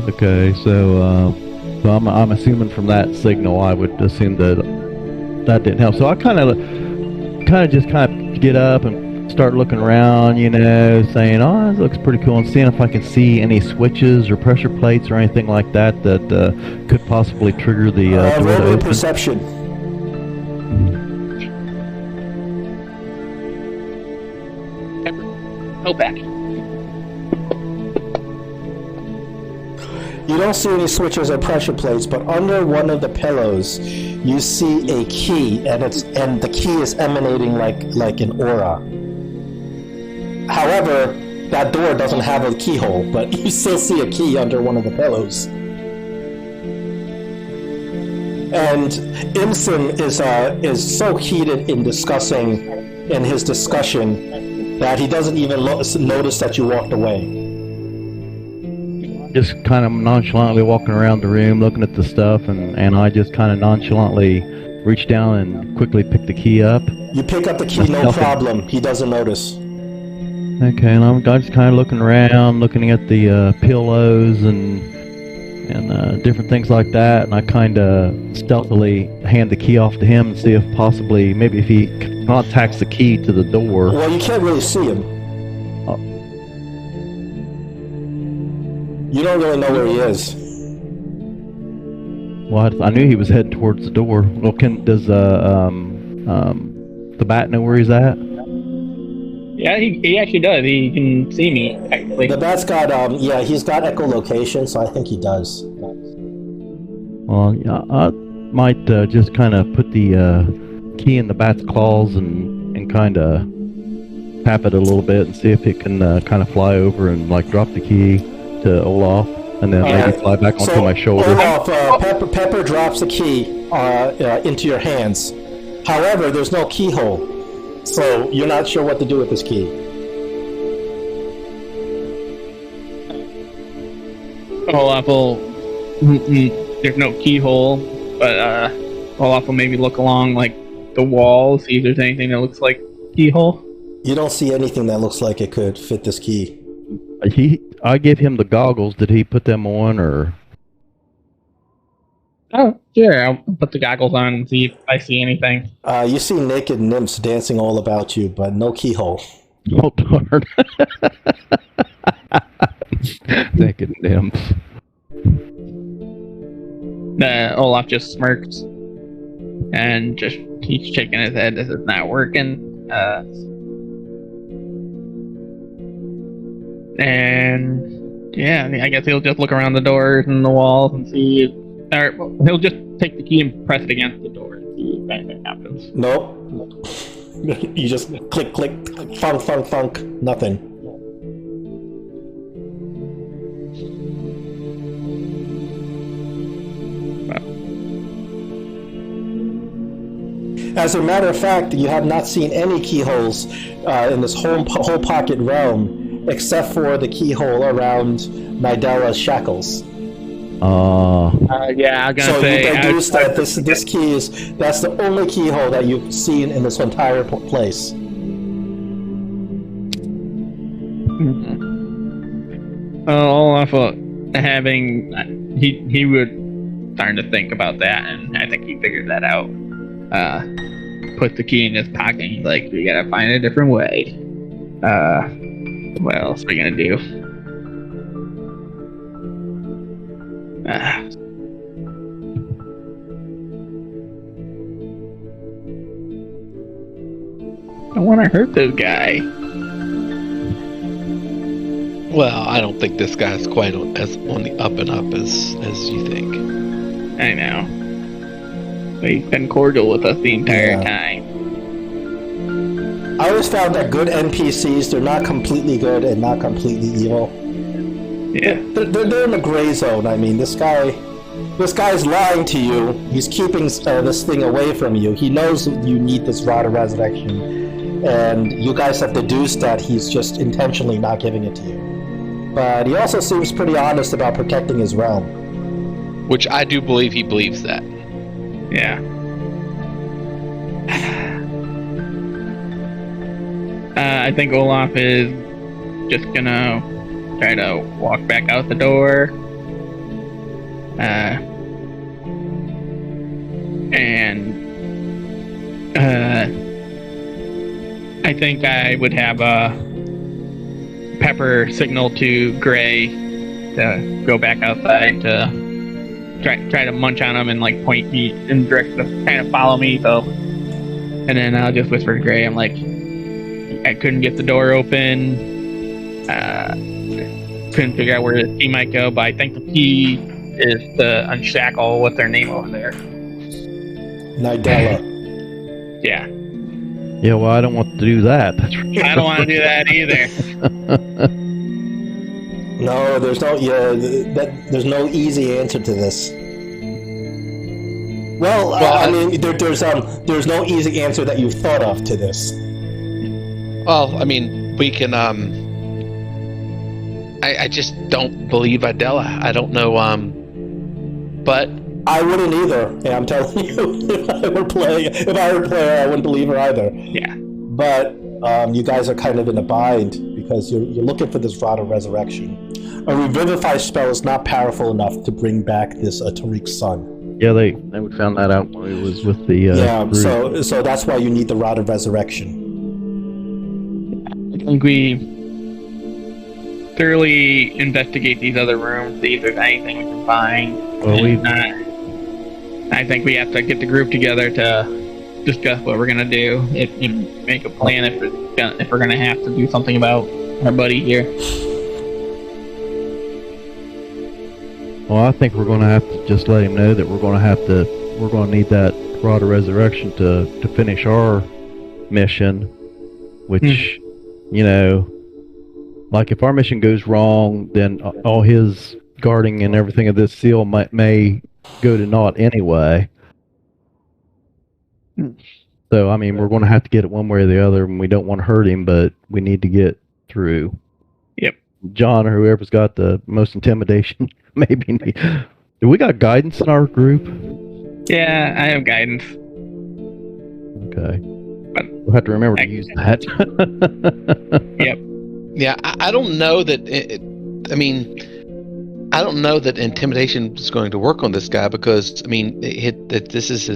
Okay, so I'm assuming from that signal, I would assume that didn't help. So I kind of just get up and start looking around, saying, "Oh, this looks pretty cool," and seeing if I can see any switches or pressure plates or anything like that could possibly trigger the door to open. Perception. Go back. You don't see any switches or pressure plates, but under one of the pillows, you see a key, and the key is emanating like an aura. However, that door doesn't have a keyhole, but you still see a key under one of the pillows. And Imson is so heated in his discussion that he doesn't even notice that you walked away. Just kind of nonchalantly walking around the room, looking at the stuff, and I just kind of nonchalantly reach down and quickly pick the key up. You pick up the key, no problem. He doesn't notice. Okay, and I'm just kind of looking around, looking at the pillows and different things like that, and I kind of stealthily hand the key off to him and see if possibly, maybe if he contacts the key to the door. Well, you can't really see him. Oh. You don't really know where he is. Well, I knew he was heading towards the door. Well, does the bat know where he's at? Yeah, he actually does. He can see me, actually. The bat's got, he's got echolocation, so I think he does. Well, yeah, I might just kind of put the key in the bat's claws and kind of tap it a little bit and see if it can kind of fly over and like drop the key to Olaf and then maybe fly back onto my shoulder. Olaf, Pepper drops the key into your hands. However, there's no keyhole. So you're not sure what to do with this key. Olaf will. There's no keyhole, but Olaf will maybe look along like the wall, see if there's anything that looks like keyhole. You don't see anything that looks like it could fit this key. I gave him the goggles. Did he put them on, or? Oh, sure. I'll put the goggles on and see if I see anything. You see naked nymphs dancing all about you, but no keyhole. Oh darn! Naked nymphs. Olaf just smirks and just keeps shaking his head. This is not working. And yeah, I guess he'll just look around the doors and the walls and see if, or he'll just take the key and press it against the door and see if anything happens. Nope. You just click, click, funk, funk, funk. Nothing. As a matter of fact, you have not seen any keyholes in this whole pocket realm, except for the keyhole around Nidala's shackles. Yeah, I'm gonna So say. you deduce that this key that's the only keyhole that you've seen in this entire place. Olaf having he would starting to think about that, and I think he figured that out. Put the key in his pocket. And he's like, "We gotta find a different way." What else are we gonna do? Don't want to hurt this guy. Well, I don't think this guy's quite as on the up and up as you think. I know. But he's been cordial with us the entire time. I always found that good NPCs, they're not completely good and not completely evil. Yeah. They're in the gray zone. I mean, this guy's lying to you. He's keeping this thing away from you. He knows you need this Rod of Resurrection, and you guys have deduced that he's just intentionally not giving it to you. But he also seems pretty honest about protecting his realm. Which I do believe he believes that. Yeah. I think Olaf is just gonna try to walk back out the door. I think I would have Pepper signal to Gray to go back outside to try to munch on him and like point me in direction to kind of follow me. So, and then I'll just whisper to Gray, I'm like, I couldn't get the door open. Couldn't figure out where the key might go, but I think the key is to unshackle. What's their name over there? Nidala. Yeah. Yeah, well, I don't want to do that. That's for sure. I don't want to do that either. No, there's no easy answer to this. Well, I mean, there's no easy answer that you've thought of to this. Well, I mean, we can. I just don't believe Idella. I don't know. But I wouldn't either. And I'm telling you, if I were a player, I wouldn't believe her either. Yeah. But you guys are kind of in a bind because you're looking for this Rod of Resurrection. A revivify spell is not powerful enough to bring back this Tariq's son. Yeah, they found that out when it was with the so that's why you need the Rod of Resurrection. I think we thoroughly investigate these other rooms, see if there's anything we can find. Well, I think we have to get the group together to discuss what we're gonna do. If you make a plan, if we're gonna have to do something about our buddy here. Well, I think we're going to have to just let him know that we're going to need that Rod of Resurrection to finish our mission, which, you know, like if our mission goes wrong, then all his guarding and everything of this seal may go to naught anyway. So, I mean, we're going to have to get it one way or the other, and we don't want to hurt him, but we need to get through. Yep. John or whoever's got the most intimidation. Maybe. Do we got guidance in our group? Yeah, I have guidance. Okay. We'll have to remember to use that. Yep. Yeah, I don't know that. I don't know that intimidation is going to work on this guy because this is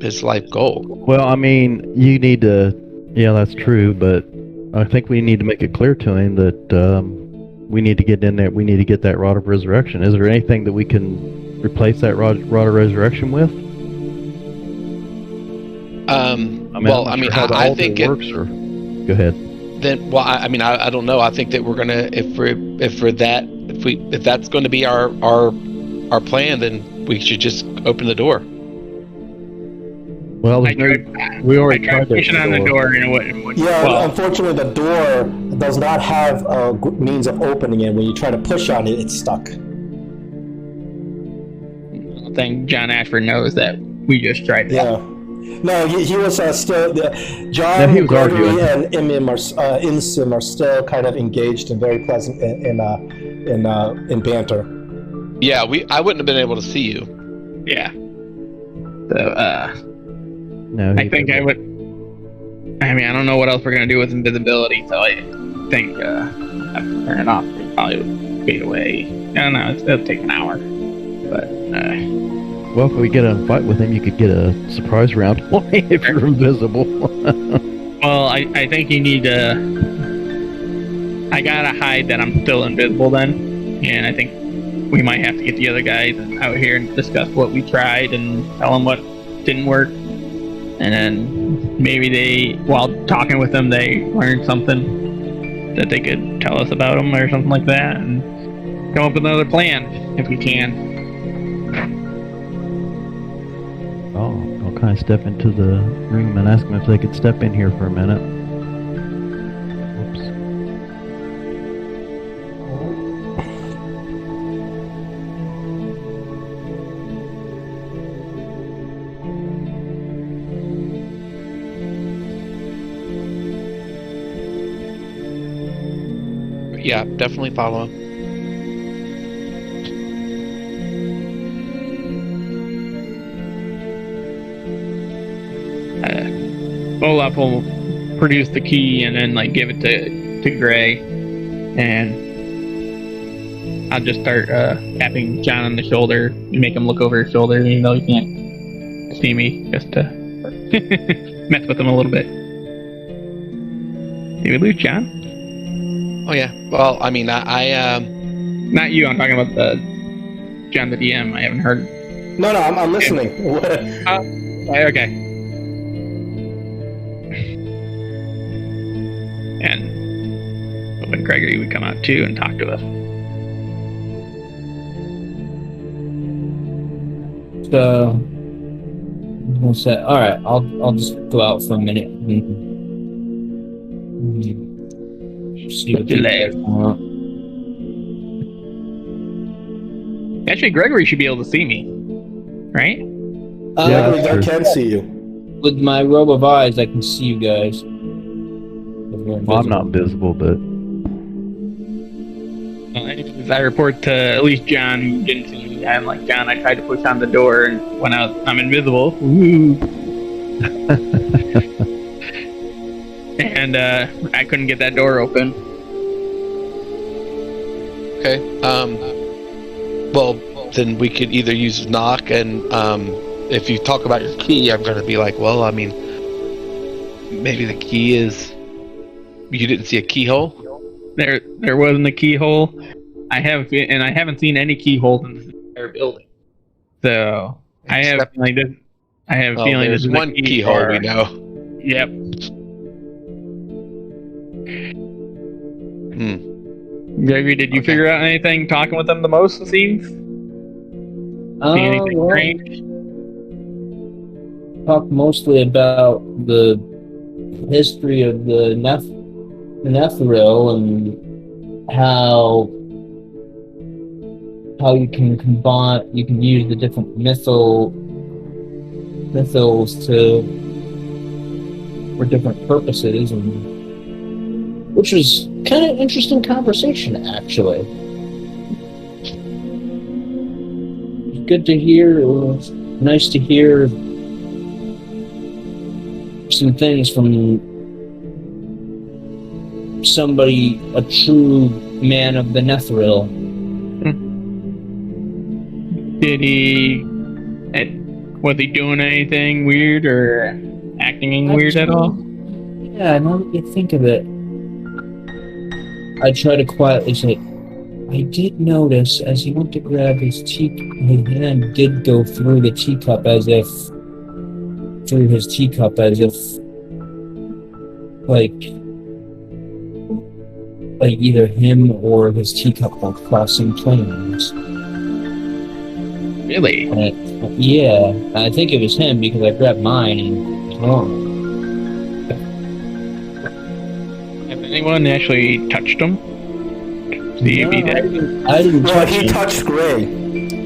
his life goal. Well, I mean, you need to. Yeah, that's true, but I think we need to make it clear to him that we need to get in there. We need to get that Rod of Resurrection. Is there anything that we can replace that Rod of Resurrection with? I think it works. Or go ahead. Then, well, I don't know. I think that we're gonna if that's going to be our plan, then we should just open the door. Well, we already tried pushing on the door, and it wouldn't. Yeah, unfortunately, the door does not have a means of opening it. When you try to push on it, it's stuck. I don't think John Ashford knows that we just tried that. Yeah. No, he was still. John, no, he was Gregory, and Insim are still kind of engaged and very pleasant in banter. Yeah, I wouldn't have been able to see you. Yeah. So, no, I think I would. I mean, I don't know what else we're gonna do with invisibility, so I think after turn it off, we probably would fade away. I don't know. It'll take an hour, but. Well, if we get in a fight with him, you could get a surprise round if you're invisible. Well, I think you need to. I gotta hide that I'm still invisible then, and I think we might have to get the other guys out here and discuss what we tried and tell them what didn't work, and then maybe while talking with them, they learned something that they could tell us about them or something like that, and come up with another plan if we can. I'll kind of step into the room and ask them if they could step in here for a minute. Whoops. Yeah, definitely follow him. Olaf will produce the key and then give it to Gray, and I'll just start tapping John on the shoulder and make him look over his shoulder, even though he can't see me, just to mess with him a little bit. Did we lose John? Oh yeah. Well, I not you. I'm talking about John the DM. I haven't heard. No, I'm listening. Okay. And when Gregory would come out too and talk to us. So, we'll say, all right, I'll just go out for a minute and see what you guys want. Actually, Gregory should be able to see me, right? Yeah, I can see you. With my robe of eyes, I can see you guys. Well, I'm not visible, but I report to at least John, who didn't see me. I'm like, John, I tried to push on the door, and when I'm invisible. Woo. And I couldn't get that door open. okay. Well, then we could either use knock, and if you talk about your key, I'm going to be like, well, I mean, maybe the key is. You didn't see a keyhole? There wasn't a keyhole. I haven't seen any keyholes in this entire building. So I have a feeling there's one keyhole we know. Yep. Gregory, did you figure out anything talking with them the most, it seems? See anything strange? Talk mostly about the history of the Netherese and how you can use the different missiles for different purposes, and which was kind of interesting conversation, actually. Good to hear. It was nice to hear some things from somebody, a true man of the Netheril. Did he? Was he doing anything weird or acting weird at all? Yeah, now that you think of it, I try to quietly say, I did notice as he went to grab his teacup, his hand did go through the teacup as if, like either him or his teacup were crossing planes. Really? Yeah, I think it was him because I grabbed mine and it was normal. Has anyone actually touched him? See if he did. I didn't Well, touch he him. touched Gray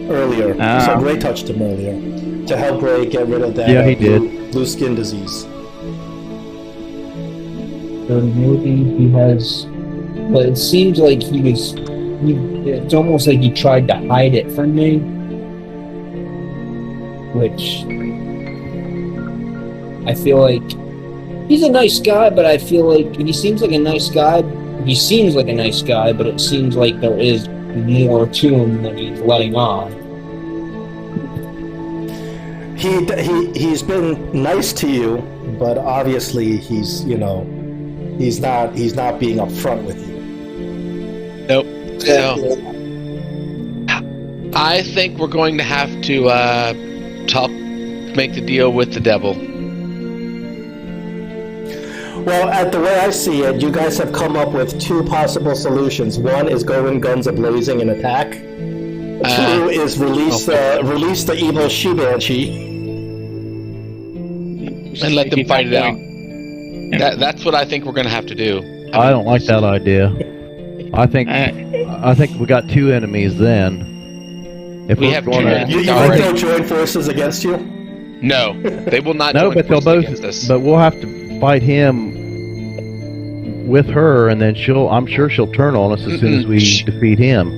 earlier. So Gray touched him earlier to help Gray get rid of that he did. blue skin disease. So maybe he has. But it seems like it's almost like he tried to hide it from me. Which I feel like he's a nice guy, but I feel like he seems like a nice guy. He seems like a nice guy, but it seems like there is more to him than he's letting on. He's been nice to you, but obviously he's not being upfront with you. Nope. So, I think we're going to have to make the deal with the devil. Well, the way I see it, you guys have come up with two possible solutions. One is go in guns a-blazing and attack. Two is release the evil she-banshee. And let them fight it out. That's what I think we're going to have to do. I don't like that idea. I think we got two enemies then. If We we're have gonna- two You think already. they'll join forces against you? No, they will not. No, join but they'll forces both. against us. But we'll have to fight him with her, and then I'm sure she'll turn on us as soon as we defeat him.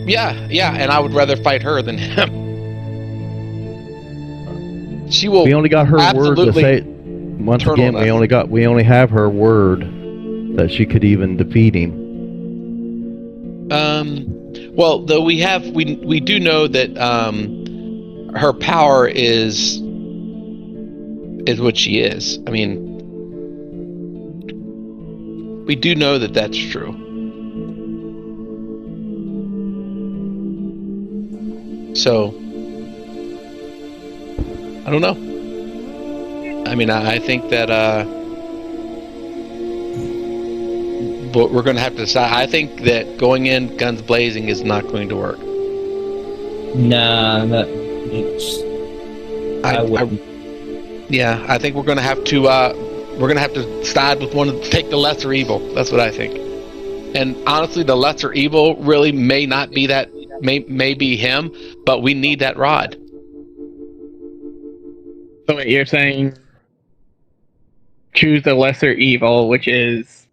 Yeah, and I would rather fight her than him. She will. We only got her word to absolutely say. Once turn again, on we only have her word that she could even defeat him. Well, though we do know that her power is what she is. I mean, we do know that that's true. So, I don't know. I mean, I think that but we're going to have to decide. I think that going in guns blazing is not going to work. Nah, I wouldn't. Yeah, I think we're going to have to side with take the lesser evil. That's what I think. And honestly, the lesser evil really may not be that, may be him, but we need that rod. So wait, you're saying choose the lesser evil, which is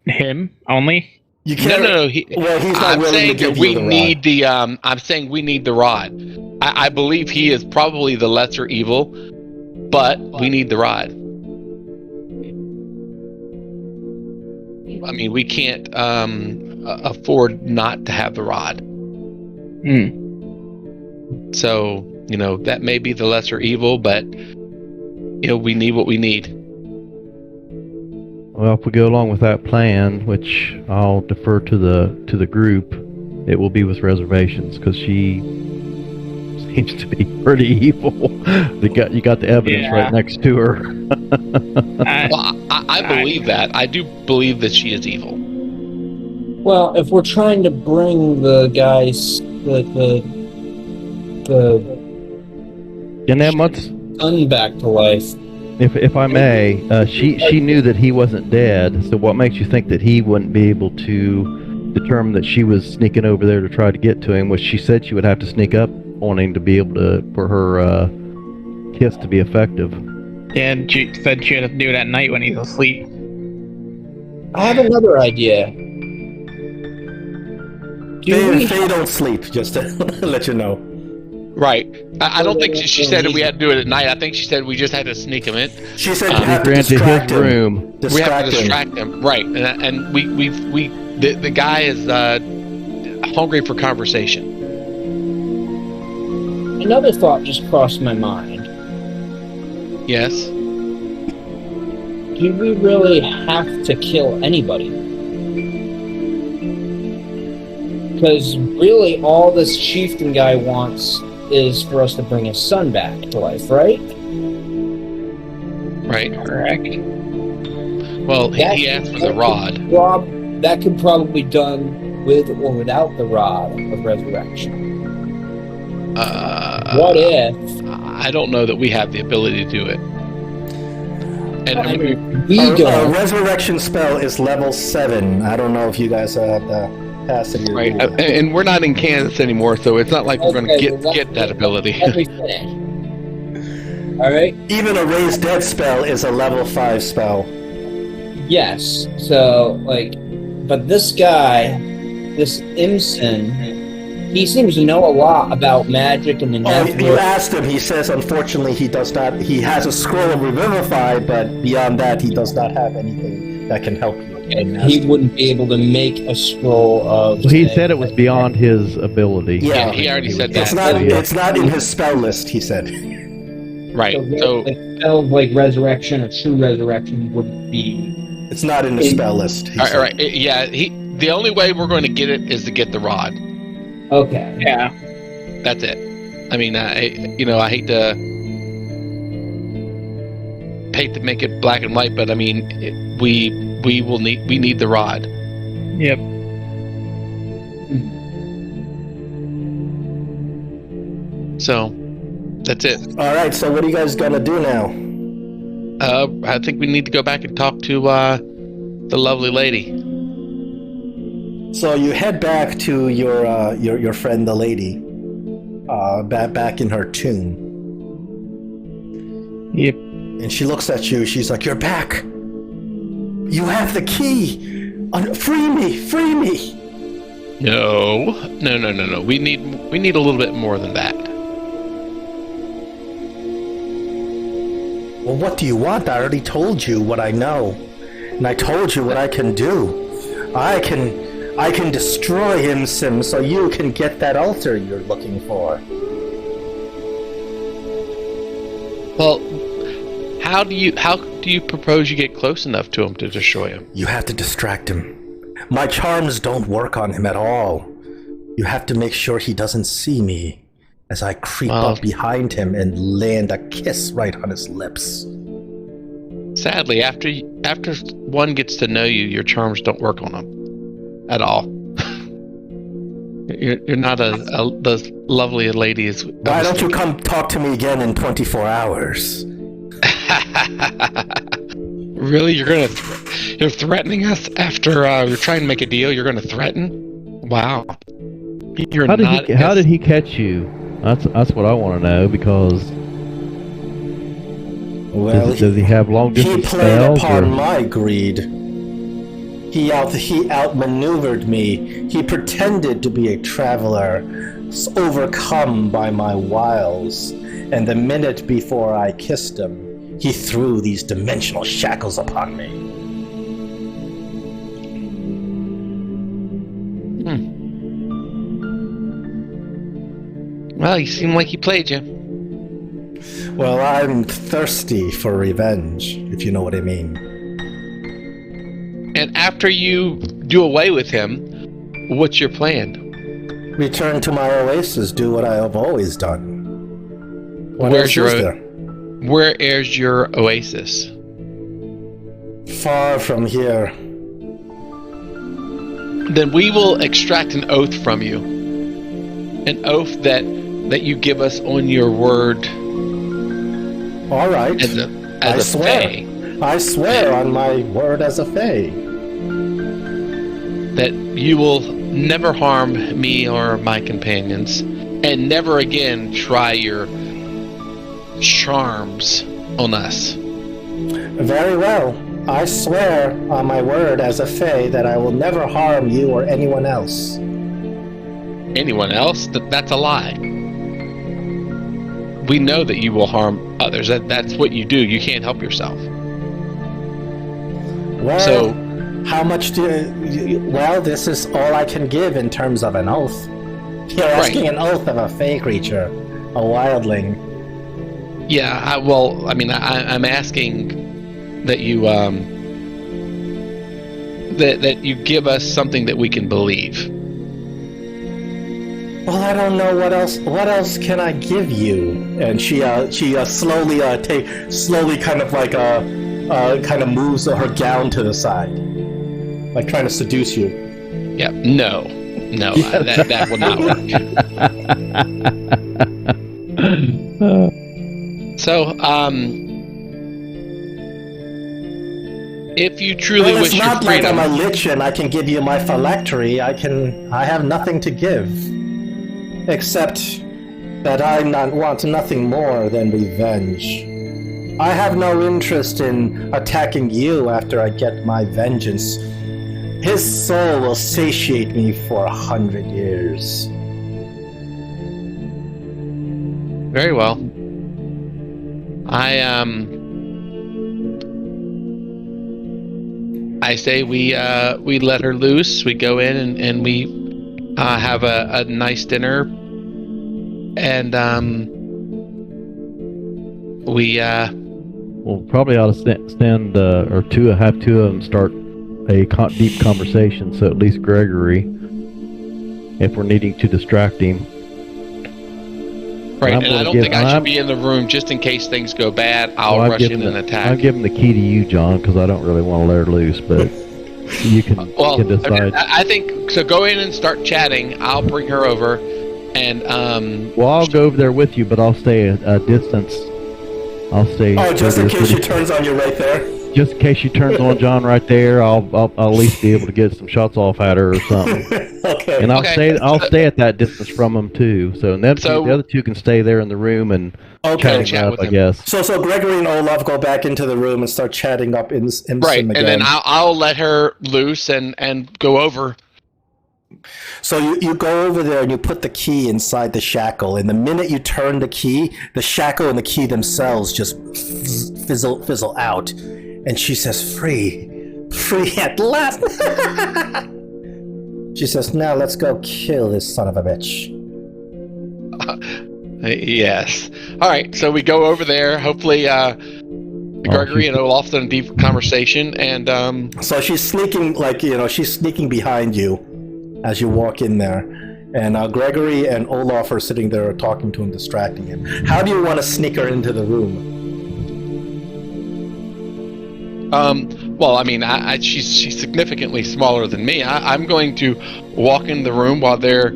him only? You can't. No. He's not I'm willing saying to give that we you the need rod. the. I'm saying we need the rod. I believe he is probably the lesser evil, but we need the rod. I mean, we can't afford not to have the rod. So that may be the lesser evil, but we need what we need. Well, if we go along with that plan, which I'll defer to the group, it will be with reservations because she seems to be pretty evil. You got the evidence right next to her. I believe that. I do believe that she is evil. Well, if we're trying to bring the guys the And then once, son back to life. if I may, she knew that he wasn't dead. So what makes you think that he wouldn't be able to determine that she was sneaking over there to try to get to him? Which she said she would have to sneak up on him to be able for her kiss to be effective. Yeah, she said she had to do it at night when he's asleep. I have another idea. They don't sleep, just to let you know. Right. I don't think she said that we had to do it at night. I think she said we just had to sneak him in. She said you have to Ran to distract his him. room. We have to distract him. Right. And the guy is hungry for conversation. Another thought just crossed my mind. Yes. Do we really have to kill anybody? Because really all this chieftain guy wants is for us to bring his son back to life, right? Right. Correct. Well, he asked for the rod. Rob, that could probably be done with or without the rod of resurrection. What if? I don't know that we have the ability to do it. And I mean, we A don't. resurrection spell is level 7. I don't know if you guys have the capacity. to right, do it. and we're not in Kansas anymore, so it's not like we're going to Okay, well, get that ability. Let me finish. All right. Even a raised dead spell is a level 5 spell. Yes. So, but this guy, this Imson, he seems to know a lot about magic and the Oh, you network. asked him. He says, unfortunately, he does not. He has a scroll of revivify, but beyond that, he does not have anything that can help you. And he wouldn't be able to make a scroll of. Well, he said it was beyond his ability. Yeah, he already said that. It's not. It's not in his spell list. He said. Right. So spells like resurrection or true resurrection wouldn't be. It's not in the spell list. He said. all right. Yeah. The only way we're going to get it is to get the rod. Okay. Yeah. That's it. I mean, I hate to make it black and white, but I mean, we need the rod. Yep. So that's it. All right. So what are you guys gonna do now? I think we need to go back and talk to the lovely lady. So you head back to your friend, the lady, back in her tomb. Yep. And she looks at you. She's like, "You're back. You have the key. Free me! Free me!" No. We need a little bit more than that. Well, what do you want? I already told you what I know, and I told you what I can do. I can destroy him, Sim, so you can get that altar you're looking for. Well, how do you propose you get close enough to him to destroy him? You have to distract him. My charms don't work on him at all. You have to make sure he doesn't see me as I creep up behind him and land a kiss right on his lips. Sadly, after one gets to know you, your charms don't work on him at all. You're not as lovely a lady as. Why don't you come talk to me again in 24 hours? Really, you're threatening us after you're trying to make a deal. You're gonna threaten? Wow. How did he catch you? That's what I want to know, because does he have long distance He played spells? upon my greed. He outmaneuvered me. He pretended to be a traveler, overcome by my wiles. And the minute before I kissed him, he threw these dimensional shackles upon me. Well, you seem like he played you. Well, I'm thirsty for revenge, if you know what I mean. And after you do away with him, what's your plan? Return to my oasis, do what I have always done. What Where's else is there? Where is your oasis? Far from here. Then we will extract an oath from you. An oath that you give us on your word. All right. As I a swear. fae. I swear on my word as a fae. That you will never harm me or my companions, and never again try your charms on us. Very well. I swear on my word as a Fae that I will never harm you or anyone else. Anyone else? That's a lie. We know that you will harm others. That's what you do. You can't help yourself. Well, So, how much well, this is all I can give in terms of an oath. You're asking an oath of a Fae creature, a wildling. yeah, I'm asking that you that you give us something that we can believe. Well, I don't know what else. What else can I give you? And she slowly kind of like kind of moves her gown to the side, like trying to seduce you. Yeah, no, that will not work. So, if you truly Well, wish it's your not like freedom, I'm a lich and I can give you my phylactery. I have nothing to give, except that I want nothing more than revenge. I have no interest in attacking you after I get my vengeance. His soul will satiate me for 100 years. very well. I say we let her loose. We go in and we have a nice dinner, and we Well, probably ought to stand or have two of them start a deep conversation. So at least Gregory, if we're needing to distract him. right. And I don't think I should be in the room just in case things go bad. I'll rush in and attack. I'll give him the key to you, John, because I don't really want to let her loose, but you can, well, you can decide. I think so. Go in and start chatting. I'll bring her over, and Well, I'll go over there with you, but I'll stay a distance. I'll stay. Oh, just in case she turns on you right there. Just in case she turns on John right there, I'll at least be able to get some shots off at her or something. Okay. And I'll stay at that distance from them too. So, and the other two can stay there in the room and chat up, I guess. So Gregory and Olaf go back into the room and start chatting up in right, again. and then I'll let her loose and go over. So you go over there and you put the key inside the shackle, and the minute you turn the key, the shackle and the key themselves just fizzle out, and she says, free at last. She says, now let's go kill this son of a bitch. Yes. All right, so we go over there. Hopefully Gregory and Olaf in a deep conversation, and so she's sneaking, she's sneaking behind you as you walk in there, and Gregory and Olaf are sitting there talking to him, distracting him. How do you want to sneak her into the room? Well, I mean, she's significantly smaller than me. I'm going to walk in the room while they're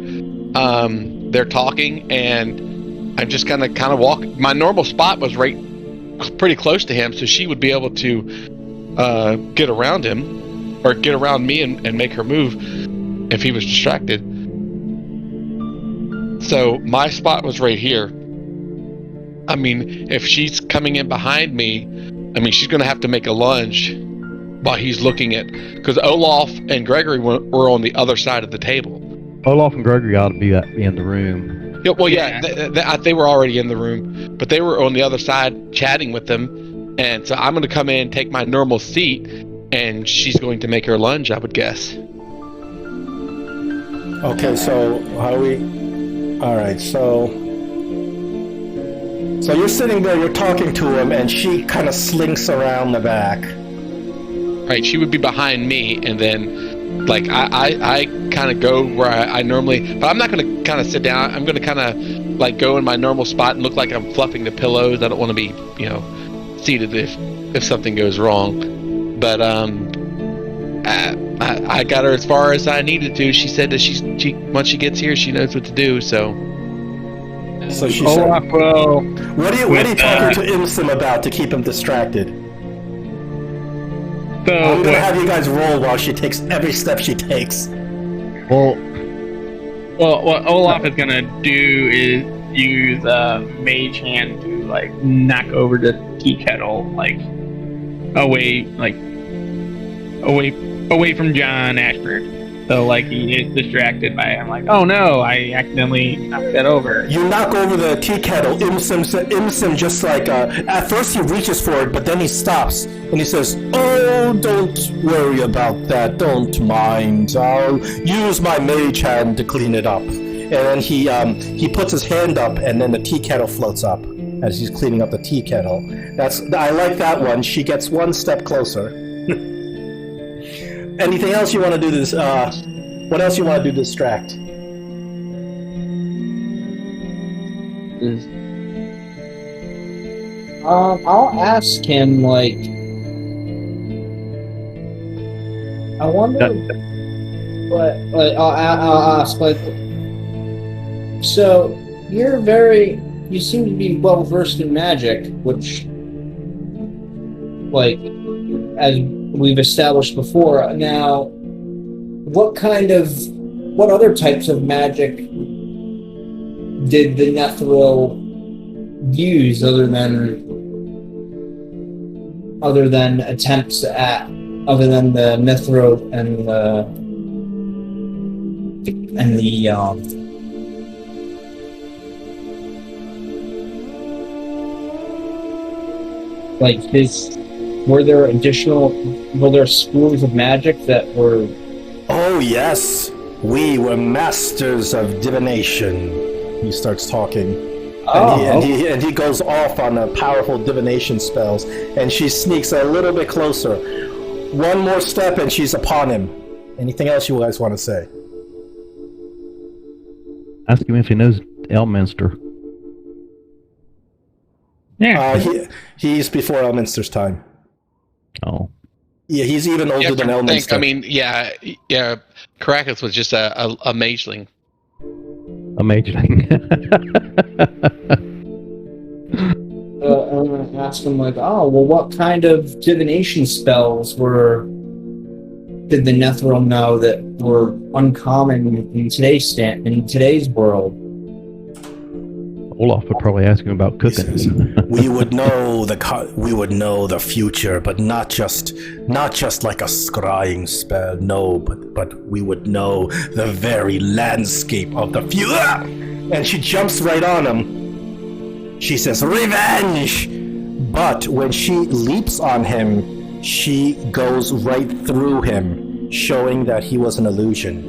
talking, and I'm just gonna kind of walk. My normal spot was right pretty close to him, so she would be able to get around him or get around me and make her move if he was distracted. So my spot was right here. I mean, if she's coming in behind me, I mean, she's going to have to make a lunge while he's looking at, because Olaf and Gregory were on the other side of the table. Olaf and Gregory ought to be in the room. Yeah, well, yeah, they were already in the room, but they were on the other side chatting with them, and so I'm going to come in, take my normal seat, and she's going to make her lunge, I would guess. Okay, so how do we... Alright, so you're sitting there, you're talking to him, and she kind of slinks around the back. Right, she would be behind me, and then, like, I kind of go where I normally... But I'm not going to kind of sit down. I'm going to kind of, like, go in my normal spot and look like I'm fluffing the pillows. I don't want to be, seated if something goes wrong. But, I got her as far as I needed to. She said that she once she gets here, she knows what to do. So she said, well, what are you talking to Imsim about to keep him distracted? So I'm gonna have you guys roll while she takes every step she takes. Well, what Olaf is gonna do is use Mage Hand to like knock over the tea kettle like away, like away from John Ashford. So like he is distracted by it. I'm like, oh no, I accidentally knocked that over. You knock over the tea kettle. Imsim just like at first he reaches for it, but then he stops and he says, "Oh, don't worry about that. Don't mind. I'll use my mage hand to clean it up." And then he puts his hand up, and then the tea kettle floats up as he's cleaning up the tea kettle. I like that one. She gets one step closer. Anything else you want to do this? What else you want to do to distract? I'll ask him, like, I wonder, but like, I'll ask, like, so you seem to be well versed in magic, which, like, as we've established before. Now, what other types of magic did the Netherese use other than attempts at, other than the Netherese and the like his? Were there schools of magic that were... Oh, yes. We were masters of divination. He starts talking. And he goes off on a powerful divination spells, and she sneaks a little bit closer. One more step and she's upon him. Anything else you guys want to say? Ask him if he knows Elminster. Yeah. He's before Elminster's time. Oh. Yeah, he's even older than Elminster. I mean, yeah. Caracas was just a mageling. A mageling. I'm going to ask him, like, what kind of divination spells did the Netherese know that were uncommon in today's world? Olaf would probably ask him about cooking. Says, we would know the future, but not just like a scrying spell. No, but we would know the very landscape of the future. And she jumps right on him. She says, "Revenge!" But when she leaps on him, she goes right through him, showing that he was an illusion.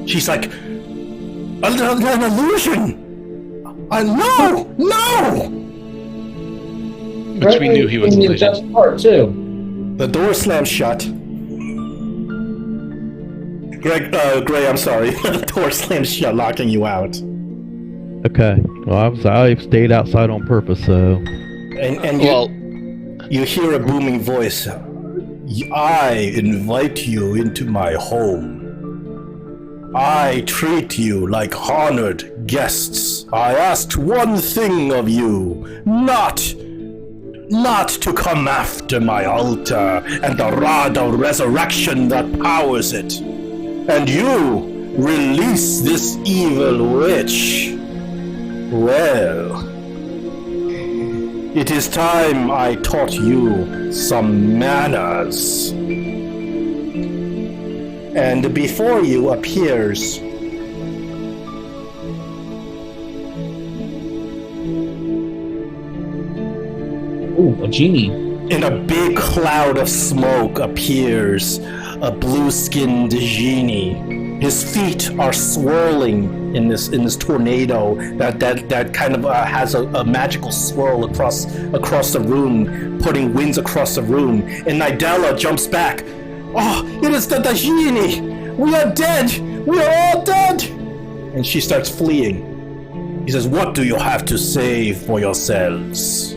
She's like, an illusion! No! Which we knew he was an illusion. Part too. The door slams shut. Gray, I'm sorry. The door slams shut, locking you out. Okay. Well, I stayed outside on purpose, so... And you hear a booming voice. I invite you into my home. I treat you like honored guests. I asked one thing of you, not to come after my altar and the Rod of Resurrection that powers it. And you release this evil witch. Well, it is time I taught you some manners. And before you appears a genie. In a big cloud of smoke appears a blue-skinned genie. His feet are swirling in this tornado that kind of has a magical swirl across the room, putting winds across the room. And Nidella jumps back. Oh, it is the genie! We are dead! We are all dead! And she starts fleeing. He says, "What do you have to say for yourselves?"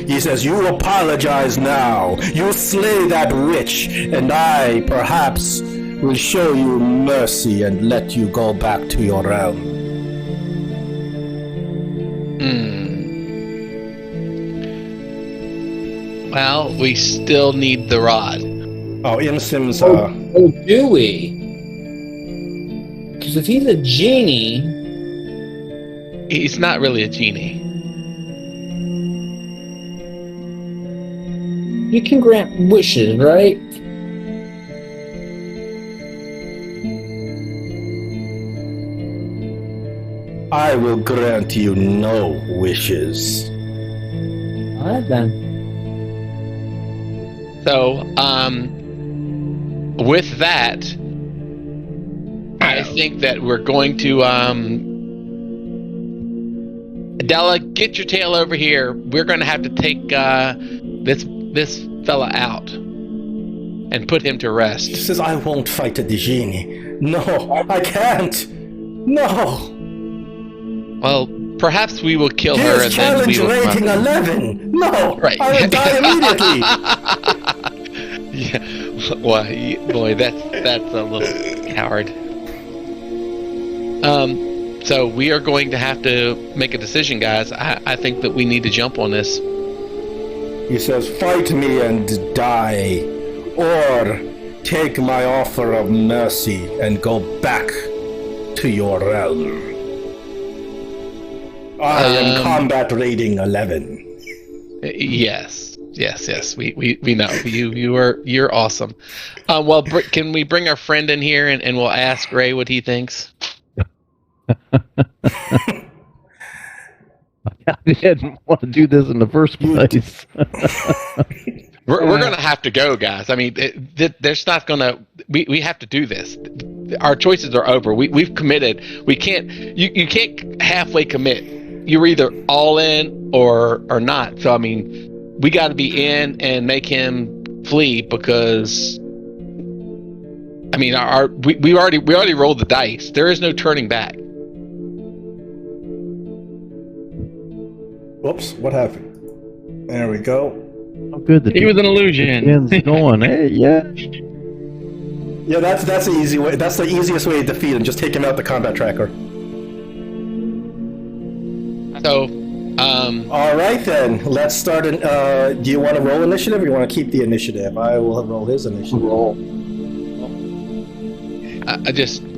He says, "You apologize now. You slay that witch, and I, perhaps, will show you mercy and let you go back to your realm." Well, we still need the rod. Oh, Imsim's, do we? Because if he's a genie... He's not really a genie. You can grant wishes, right? I will grant you no wishes. All right then. So, with that, I think that we're going to, Adela, get your tail over here. We're going to have to take this fella out and put him to He rest. says, I won't fight a Dijini. No, I can't. No. Well, perhaps we will kill her Here's and then we challenge will. rating 11. No, Right. I will die immediately. Yeah. Well, boy, that's a little coward. So we are going to have to make a decision, guys. I think that we need to jump on this. He says, fight me and die, or take my offer of mercy and go back to your realm. I am combat rating 11. Yes. We know you're awesome. Well, can we bring our friend in here and we'll ask Ray what he thinks? I didn't want to do this in the first place. We're gonna have to go, guys. I mean, there's not gonna. We have to do this. Our choices are over. We've committed. We can't. You can't halfway commit. You're either all in or not. So I mean, we got to be in and make him flee because. I mean, we already rolled the dice. There is no turning back. Whoops, what happened? There we go. Oh, good. He was an illusion. Ken's going. Hey, yeah. Yeah, that's the easy way. That's the easiest way to defeat him. Just take him out the combat tracker. So, all right then. Let's start. Do you want to roll initiative, or you want to keep the initiative? I will roll his initiative. Roll.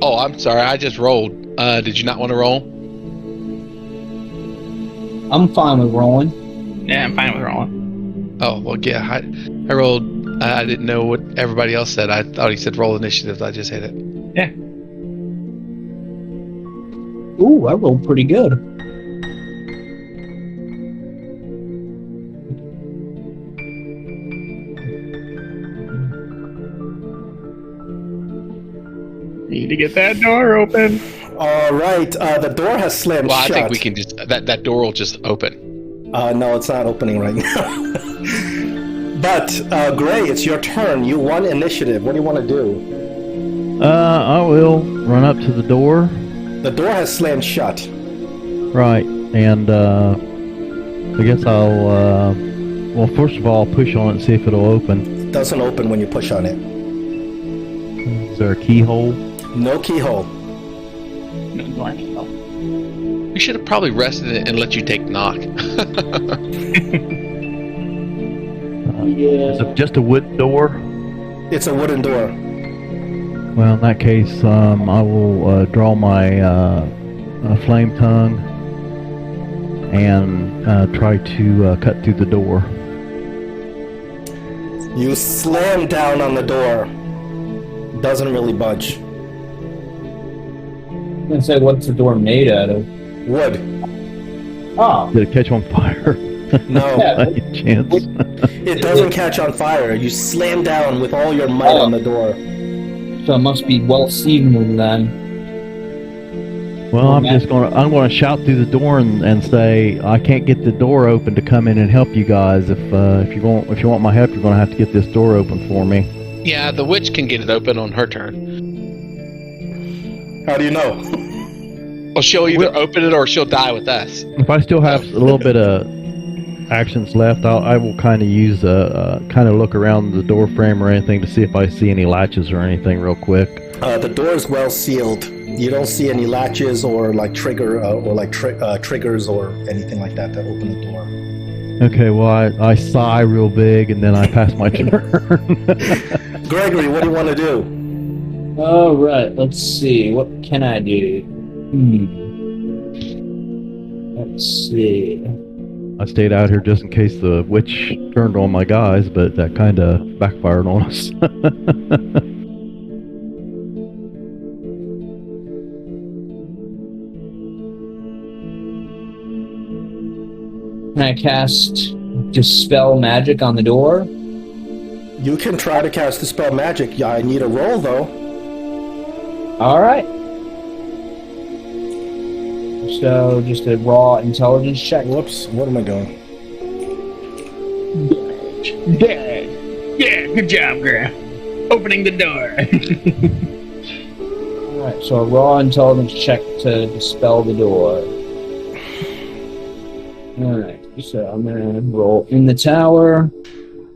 Oh, I'm sorry. I just rolled. Did you not want to roll? I'm fine with rolling. Yeah, I'm fine with rolling. Oh, well, yeah. I rolled. I didn't know what everybody else said. I thought he said roll initiatives. I just hit it. Yeah. Ooh, I rolled pretty good. Need to get that door open. All right. The door has slammed Well, shut. I think we can just that door will just open. No, it's not opening right now. But Gray, it's your turn. You won initiative. What do you want to do? I will run up to the door. The door has slammed shut. Right, and I guess I'll. Well, first of all, I'll push on it and see if it'll open. It doesn't open when you push on it. Is there a keyhole? No keyhole. No door handle. We should have probably rested it and let you take knock. Is it just a wood door? It's a wooden door. Well, in that case, I will draw my flame tongue and try to cut through the door. You slam down on the door. Doesn't really budge. I'm gonna say, what's the door made out of? Wood. Oh, Did it catch on fire? No. Yeah. Not a chance. It doesn't catch on fire. You slam down with all your might on the door. so it must be well seasoned then. Well, I'm gonna shout through the door and say I can't get the door open to come in and help you guys. If you want my help, you're gonna have to get this door open for me. Yeah, the witch can get it open on her turn. How do you know? Well, she'll either open it or she'll die with us. If I still have a little bit of actions left, I will kind of use kind of look around the door frame or anything to see if I see any latches or anything real quick. The door is well sealed. You don't see any latches or like triggers or anything like that to open the door. Okay, well I sigh real big and then I pass my turn. Gregory, what do you want to do? All right, let's see. What can I do? Let's see. I stayed out here just in case the witch turned on my guys, but that kind of backfired on us. Can I cast Dispel Magic on the door? You can try to cast Dispel Magic. Yeah, I need a roll, though. Alright. So, just a raw intelligence check. Whoops, what am I doing? Dead. Yeah, good job, girl. Opening the door. Alright, so a raw intelligence check to dispel the door. Alright, so I'm gonna roll in the tower.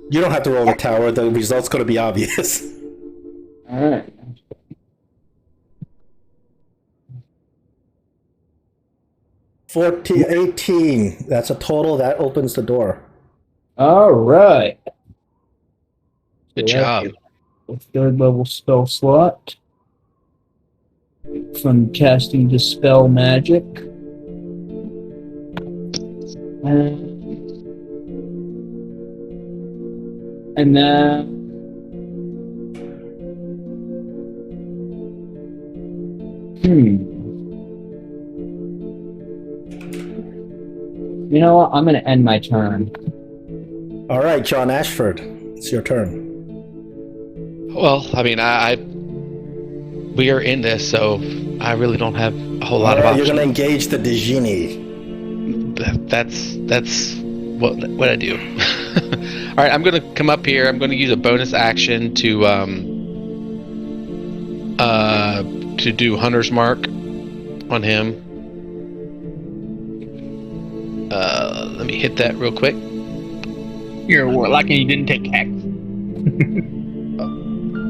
You don't have to roll the tower. The result's going to be obvious. Alright. $18. That's a total. That opens the door. Alright. Good job. A third level spell slot. From casting Dispel Magic. And then you know what? I'm gonna end my turn. All right, John Ashford, it's your turn. Well, I mean, we are in this, so I really don't have a whole lot of options. You're going to engage the Djinni. That's what I do. All right, I'm going to come up here. I'm going to use a bonus action to do Hunter's Mark on him. Let me hit that real quick. You're a warlock and you didn't take hex.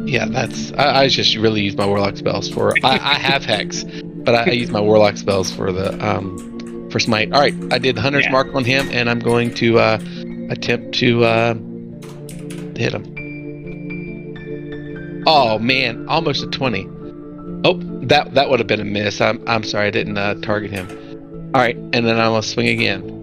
Yeah, I just really use my warlock spells for. I have hex, but I use my warlock spells for the for smite. All right, I did Hunter's Mark on him, and I'm going to attempt to hit him. Oh man, almost a 20. Oh, that would have been a miss. I'm sorry, I didn't target him. All right, and then I'm gonna swing again.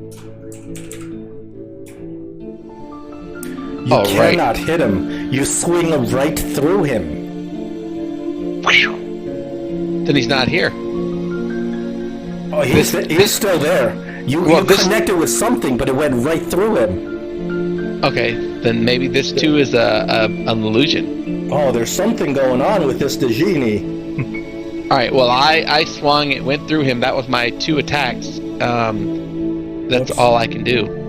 You cannot hit him. You swing right through him. Then he's not here. Oh, he's still there. You connected with something, but it went right through him. Okay, then maybe this too is an illusion. Oh, there's something going on with this Djinni. All right, well, I swung, it went through him. That was my 2 attacks. That's all I can do.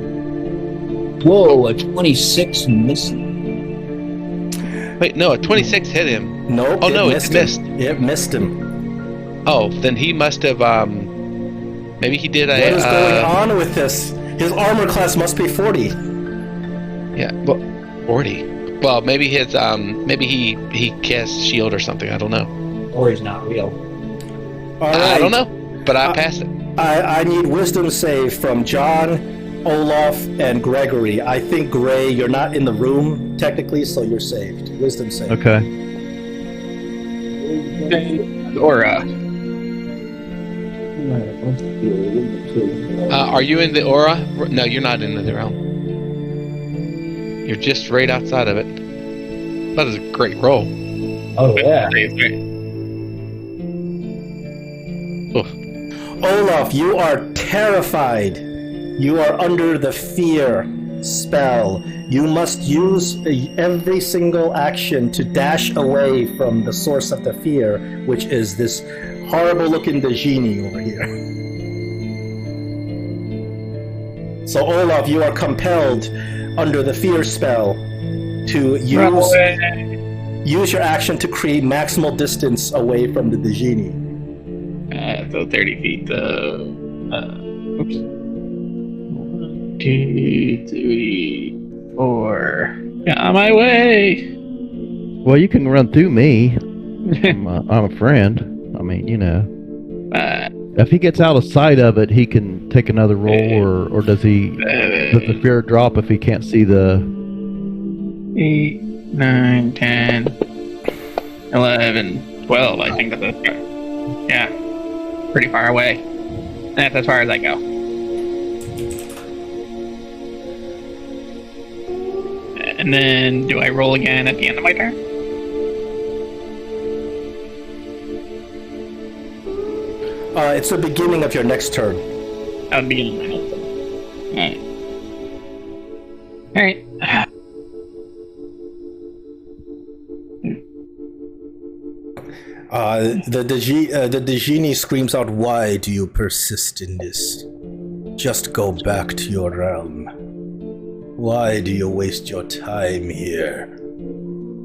Whoa, a 26 missing. Wait, no, a 26 hit him. Nope. Oh, no, it missed. It missed him. Oh, then he must have, maybe he did a... What is going on with this? His armor class must be 40. Yeah, well, 40. Well, maybe his, maybe he cast shield or something, I don't know. Or he's not real. All right. I don't know, but I passed it. I need wisdom save from John, Olaf, and Gregory. I think, Gray, you're not in the room, technically, so you're saved. Wisdom save. Okay. Aura. Are you in the aura? No, you're not in the realm. You're just right outside of it. That is a great roll. Oh, yeah. Olaf, you are terrified. You are under the fear spell. You must use every single action to dash away from the source of the fear, which is this horrible-looking Djinni over here. So, Olaf, you are compelled, under the fear spell, to use your action to create maximal distance away from the Djinni. So 30 feet. Oops. 1, 2, 3, 4. Get on my way. Well, you can run through me. I'm a friend. I mean, you know. If he gets out of sight of it, he can take another roll, or does the fear drop if he can't see the... 8, 9, 10, 11, 12, I think that's it. Yeah. Pretty far away. That's as far as I go. And then, do I roll again at the end of my turn? It's the beginning of your next turn. At the beginning of my next turn. Alright. The genie screams out, "Why do you persist in this? Just go back to your realm. Why do you waste your time here?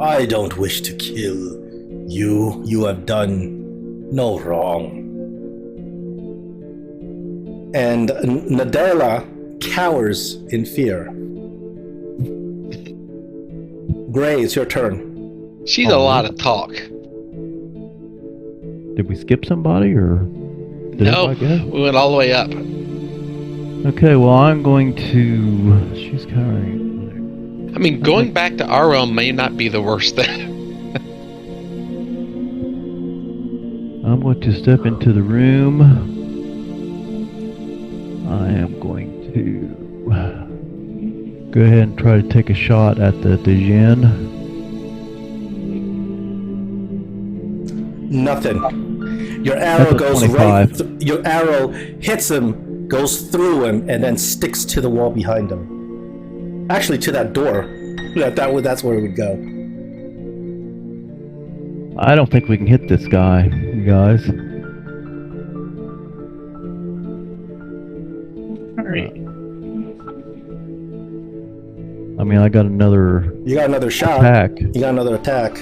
I don't wish to kill you. You have done no wrong." And Nadella cowers in fear. Gray, it's your turn. She's a lot of talk. Did we skip somebody, or did No, everybody go? we went all the way up. Okay, well, I'm going to... She's covering... I mean, going back to our realm may not be the worst thing. I'm going to step into the room. I am going to go ahead and try to take a shot at the Djinn. Nothing. Your arrow That's a goes 25. right. Your arrow hits him, goes through him, and then sticks to the wall behind him. Actually, to that door. That's where it would go. I don't think we can hit this guy, you guys. Alright. I mean, I got another You got another shot. attack. You got another attack.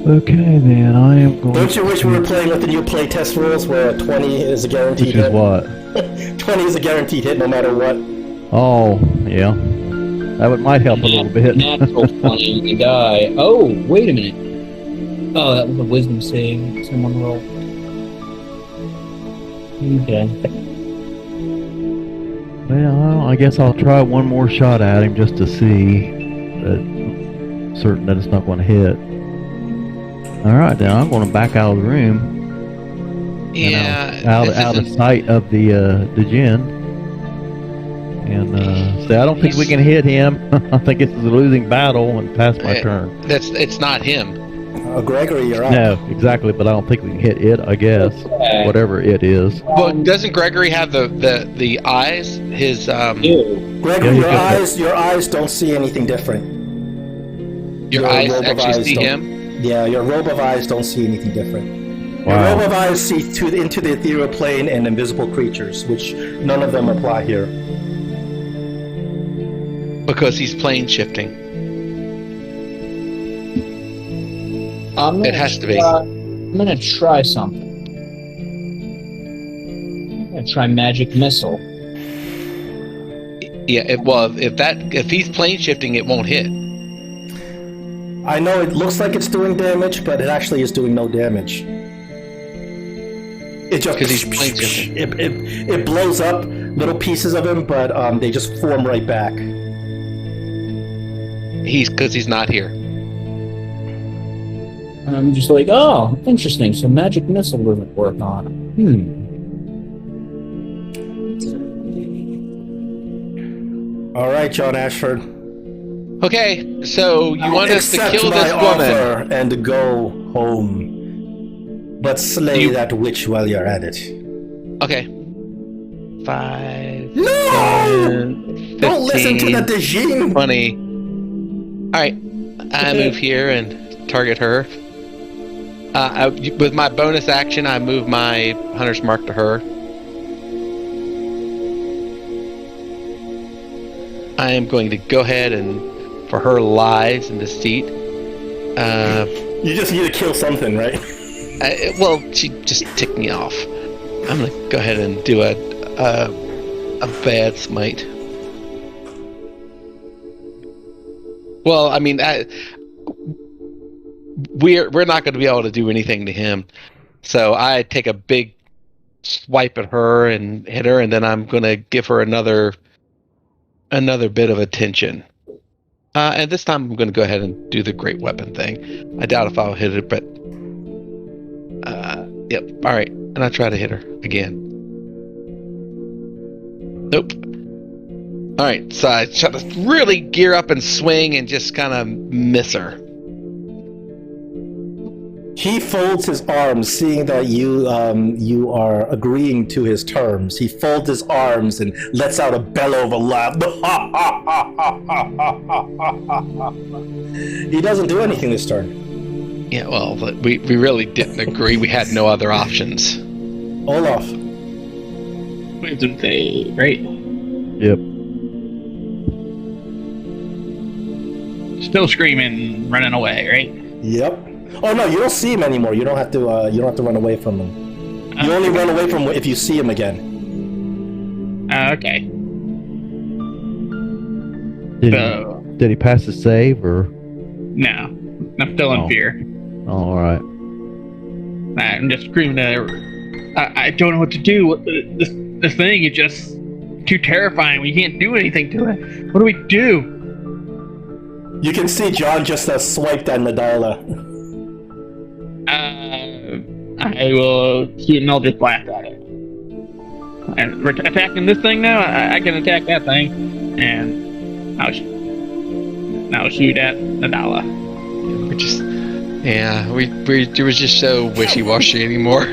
Okay, then I am going. Don't you wish we were playing with the new playtest rules where a 20 is a guaranteed Which is hit? what? 20 is a guaranteed hit no matter what. Oh, yeah. That might help a little bit. Natural 20, you die. Oh, wait a minute. Oh, that was a wisdom save. Someone rolled. Okay. Well, I guess I'll try one more shot at him just to see that I'm certain that it's not going to hit. All right, then I'm going to back out of the room. Yeah, out this of isn't- sight of the Djinn. And say, I don't think we can hit him. I think this is a losing battle and pass my turn. it's not him. Gregory, you're up. No, exactly, but I don't think we can hit it. I guess Okay. whatever it is. Well, doesn't Gregory have the eyes? His Ew. Gregory, Yeah, your eyes don't see anything different. your Your eyes robe of actually eyes see don't- him. Yeah, your robe of eyes don't see anything different. Your Wow. robe of eyes see into the ethereal plane and invisible creatures, which none of them apply here. Because he's plane shifting. It has to be. I'm gonna try something. I'm gonna try magic missile. Yeah, if he's plane shifting, it won't hit. I know it looks like it's doing damage, but it actually is doing no damage. It just 'Cause he's plane shifting. it blows up little pieces of him, but they just form right back. Because he's not here. And I'm just like, oh, interesting. So magic missile doesn't work on him. All right, John Ashford. Okay, so you want us to Accept kill my this woman? offer and go home, but slay that witch while you're at it. Okay. 5, No! 10, Don't listen to 15, the Djinn. 20. Alright, I move here and target her. With my bonus action, I move my Hunter's Mark to her. I am going to go ahead and, for her lies and deceit, You just need to kill something, right? well, she just ticked me off. I'm going to go ahead and do a bad smite. Well, I mean, we're not going to be able to do anything to him. So I take a big swipe at her and hit her, and then I'm going to give her another bit of attention. And this time I'm going to go ahead and do the great weapon thing. I doubt if I'll hit it, but yep. All right, and I try to hit her again. Nope. All right, so I try to really gear up and swing and just kind of miss her. He folds his arms, seeing that you are agreeing to his terms. He folds his arms and lets out a bellow of a laugh. He doesn't do anything this turn. Yeah, well, we really didn't agree. We had no other options. Olaf. Wisdom save, right? Yep. Still screaming, running away, right? Yep. Oh no, you don't see him anymore. You don't have to. You don't have to run away from him. You only run away from him if you see him again. Okay. Did he pass the save or? No, I'm still in fear. Oh, all right. I'm just screaming at her. I don't know what to do. This thing is just too terrifying. We can't do anything to it. What do we do? You can see John just swiped at Nadala. I will shoot an Eldritch Blast at it. And we're attacking this thing now. I can attack that thing, and I'll shoot at Nadala. We was just so wishy-washy anymore.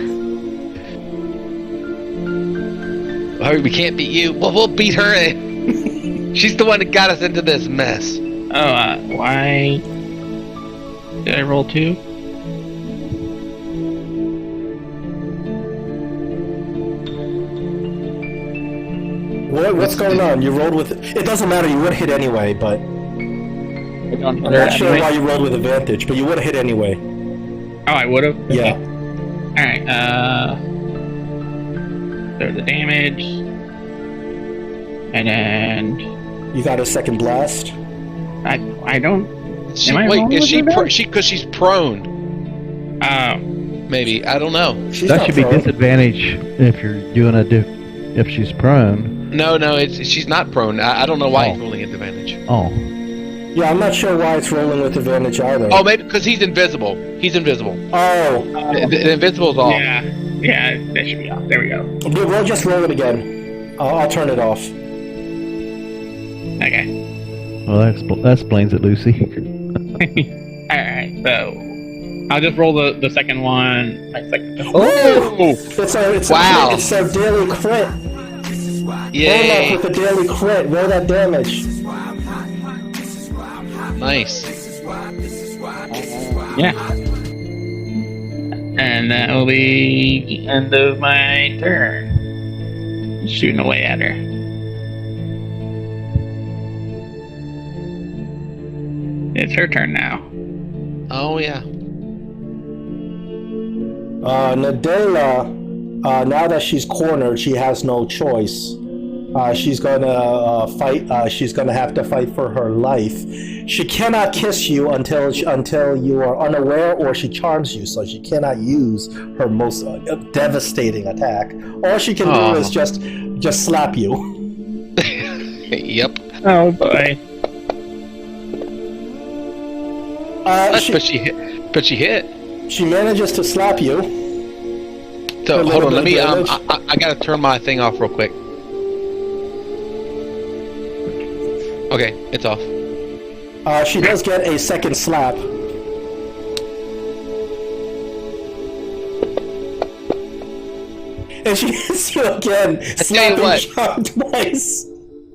Oh, we can't beat you. Well, we'll beat her. She's the one that got us into this mess. Oh, why did I roll 2? What's going on? You rolled with... It doesn't matter, you would hit anyway, but... I'm not sure why you rolled with advantage, but you would have hit anyway. Oh, I would have? Yeah. Alright, there's the damage. And then... You got a second blast? I don't... Because she's prone. Maybe, I don't know. That should be disadvantage if you're doing if she's prone. No, she's not prone. I don't know why he's rolling at advantage. Oh. Yeah, I'm not sure why it's rolling with advantage either. Oh, maybe because he's invisible. Oh. The invisible's off. Yeah, that should be off. There we go. We'll just roll it again. I'll turn it off. Okay. Well, that explains it, Lucy. Alright, so... I'll just roll the second one. Oh! It's a daily crit. Yay! With the daily crit, roll that damage. Nice. Yeah. And that will be the end of my turn. Shooting away at her. It's her turn now. Oh, yeah. Nadella, now that she's cornered, she has no choice. She's gonna fight. She's gonna have to fight for her life. She cannot kiss you until you are unaware, or she charms you. So she cannot use her most devastating attack. All she can do is just slap you. Yep. Oh boy. But she hit. She manages to slap you. So hold on, let me. I gotta turn my thing off real quick. Okay, it's off. She does get a second slap. And she hits you again, slapping John twice.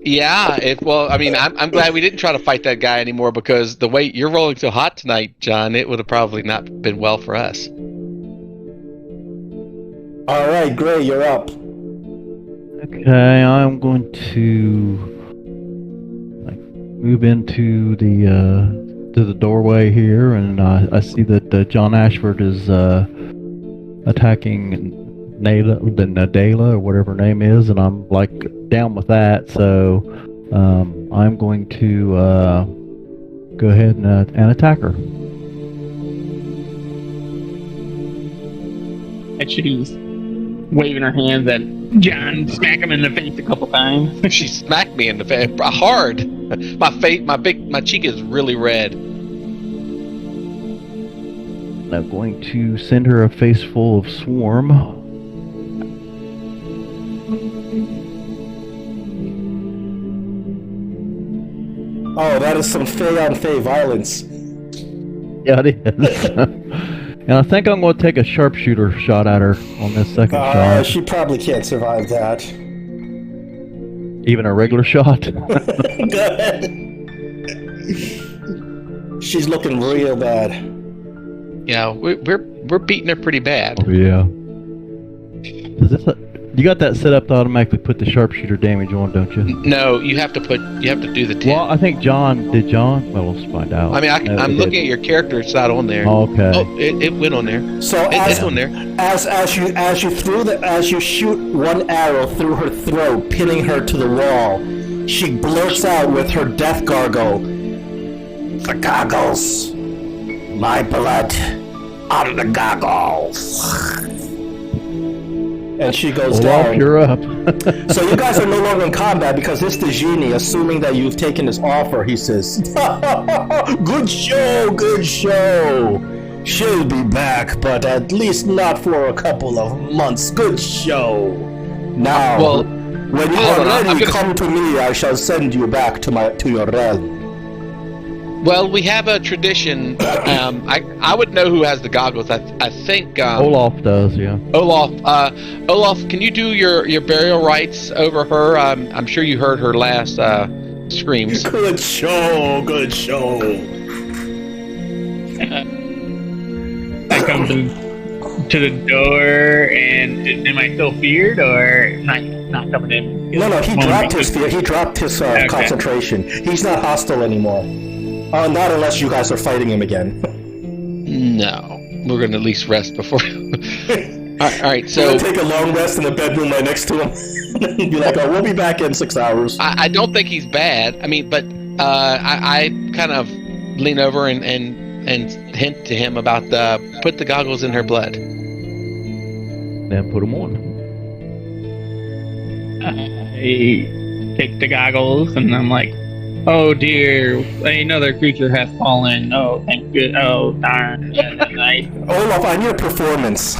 Yeah, I'm glad we didn't try to fight that guy anymore, because the way you're rolling so hot tonight, John, it would have probably not been well for us. All right, Gray, you're up. Okay, I'm going to move into the doorway here, and I see that John Ashford is attacking Nadella, or whatever her name is, and I'm down with that, so I'm going to go ahead and attack her. And she's waving her hands at John, smack him in the face a couple times. She smacked me in the face hard. My cheek is really red. I'm going to send her a face full of swarm. Oh, that is some Fey-on-Fey violence. Yeah, it is. And I think I'm going to take a sharpshooter shot at her on this second shot. She probably can't survive that. Even a regular shot? Go ahead. She's looking real bad. Yeah, we're beating her pretty bad. Oh, yeah. Is this you got that set up to automatically put the sharpshooter damage on, don't you? No, you have to do the 10. Well, I think John did. John? Well, let's find out. I mean, I'm looking at your character. It's not on there. Oh, okay. Oh, it went on there. So It's on there. as you shoot one arrow through her throat, pinning her to the wall, she blurts out with her death gargle, "The goggles, my blood on the goggles." And she goes down. You're up. So you guys are no longer in combat because this Dejini, assuming that you've taken his offer, he says, good show, good show. She'll be back, but at least not for a couple of months. Good show. Now, Well, when you hold are on, I'm ready, gonna- come to me. I shall send you back to your realm. Well, we have a tradition. I would know who has the goggles. I think Olaf does, yeah. Olaf. Olaf, can you do your burial rites over her? I'm sure you heard her last screams. Good show, good show. I come to the door, and am I still feared or not coming in? No, he dropped his fear. He dropped his Okay. concentration. He's not hostile anymore. Not unless you guys are fighting him again. No, we're gonna at least rest before. all right. So So take a long rest in the bedroom right next to him. Be like, "Oh, we'll be back in 6 hours." I don't think he's bad. I mean, but I kind of lean over and hint to him about put the goggles in her blood. Then put them on. I take the goggles, and I'm like, oh dear, another creature has fallen. Oh, thank good. Oh, darn. And then Olaf, I need a performance.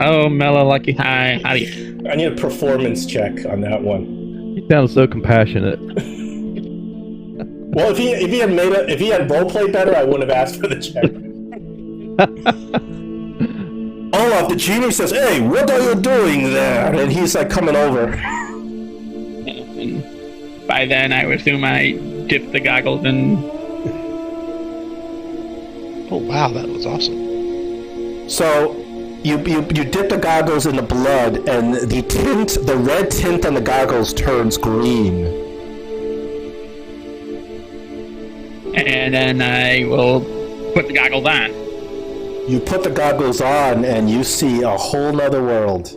oh, Mela Lucky High. How do you? I need a performance check on that one. He sounds so compassionate. Well, if he had roleplay better, I wouldn't have asked for the check. Olaf, the genie says, "Hey, what are you doing there?" And he's like coming over. And by then, I would assume I dip the goggles in. Oh wow, that was awesome. So you dip the goggles in the blood, and the red tint on the goggles turns green. And then I will put the goggles on. You put the goggles on, and you see a whole nother world.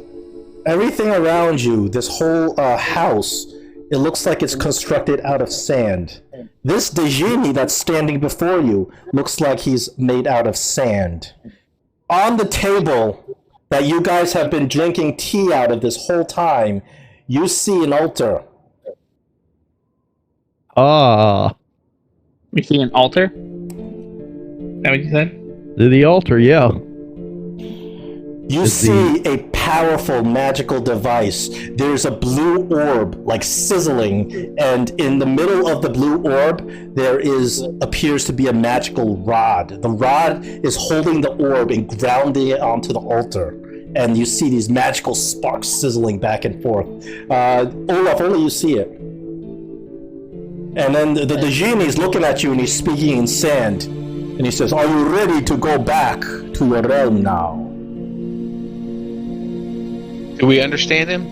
Everything around you, this whole house, it looks like it's constructed out of sand. This Dejini that's standing before you looks like he's made out of sand. On the table that you guys have been drinking tea out of this whole time, you see an altar. Ah, We see an altar. Is that what you said? the altar, yeah. You Is see a powerful magical device. There's a blue orb, like sizzling, and in the middle of the blue orb, there appears to be a magical rod. The rod is holding the orb and grounding it onto the altar, and you see these magical sparks sizzling back and forth. Olaf, only you see it. And then the genie is looking at you, and he's speaking in sand, and he says, "Are you ready to go back to your realm now?" Do we understand him?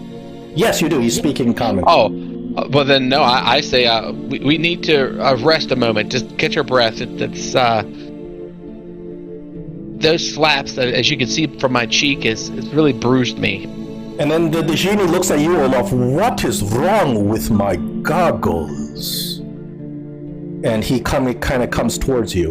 Yes, you do. He's speaking in common. Oh, well then no. I say we need to rest a moment. Just catch our breath. It's those slaps, as you can see from my cheek, it's really bruised me. And then the genie looks at you, Olaf. "What is wrong with my goggles?" And he kind of comes towards you.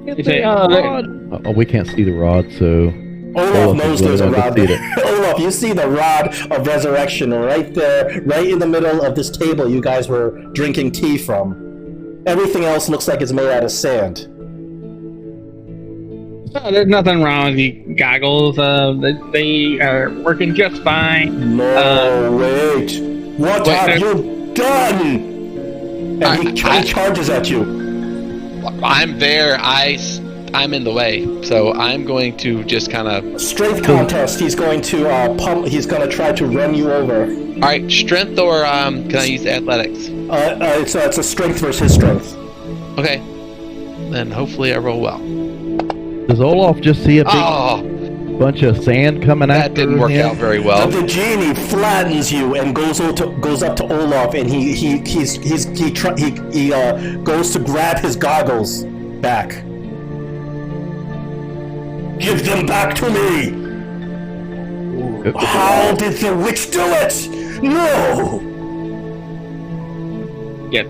Is it, Oh, we can't see the rod, so Olaf knows there's a rod. See it. Olaf, you see the rod of resurrection right there, right in the middle of this table you guys were drinking tea from. Everything else looks like it's made out of sand. Oh, there's nothing wrong with the goggles. They are working just fine. No, wait. What have you done? And he charges at you. I'm there. I'm in the way, so I'm going to just kind of strength contest. He's going to pump. He's going to try to run you over. All right, strength or can I use athletics? It's a strength versus strength. Okay, then hopefully I roll well. Does Olaf just see a big bunch of sand coming out? That didn't work out very well. The genie flattens you and goes up to Olaf, and he goes to grab his goggles back. Give them back to me! How did the witch do it? No! Yep.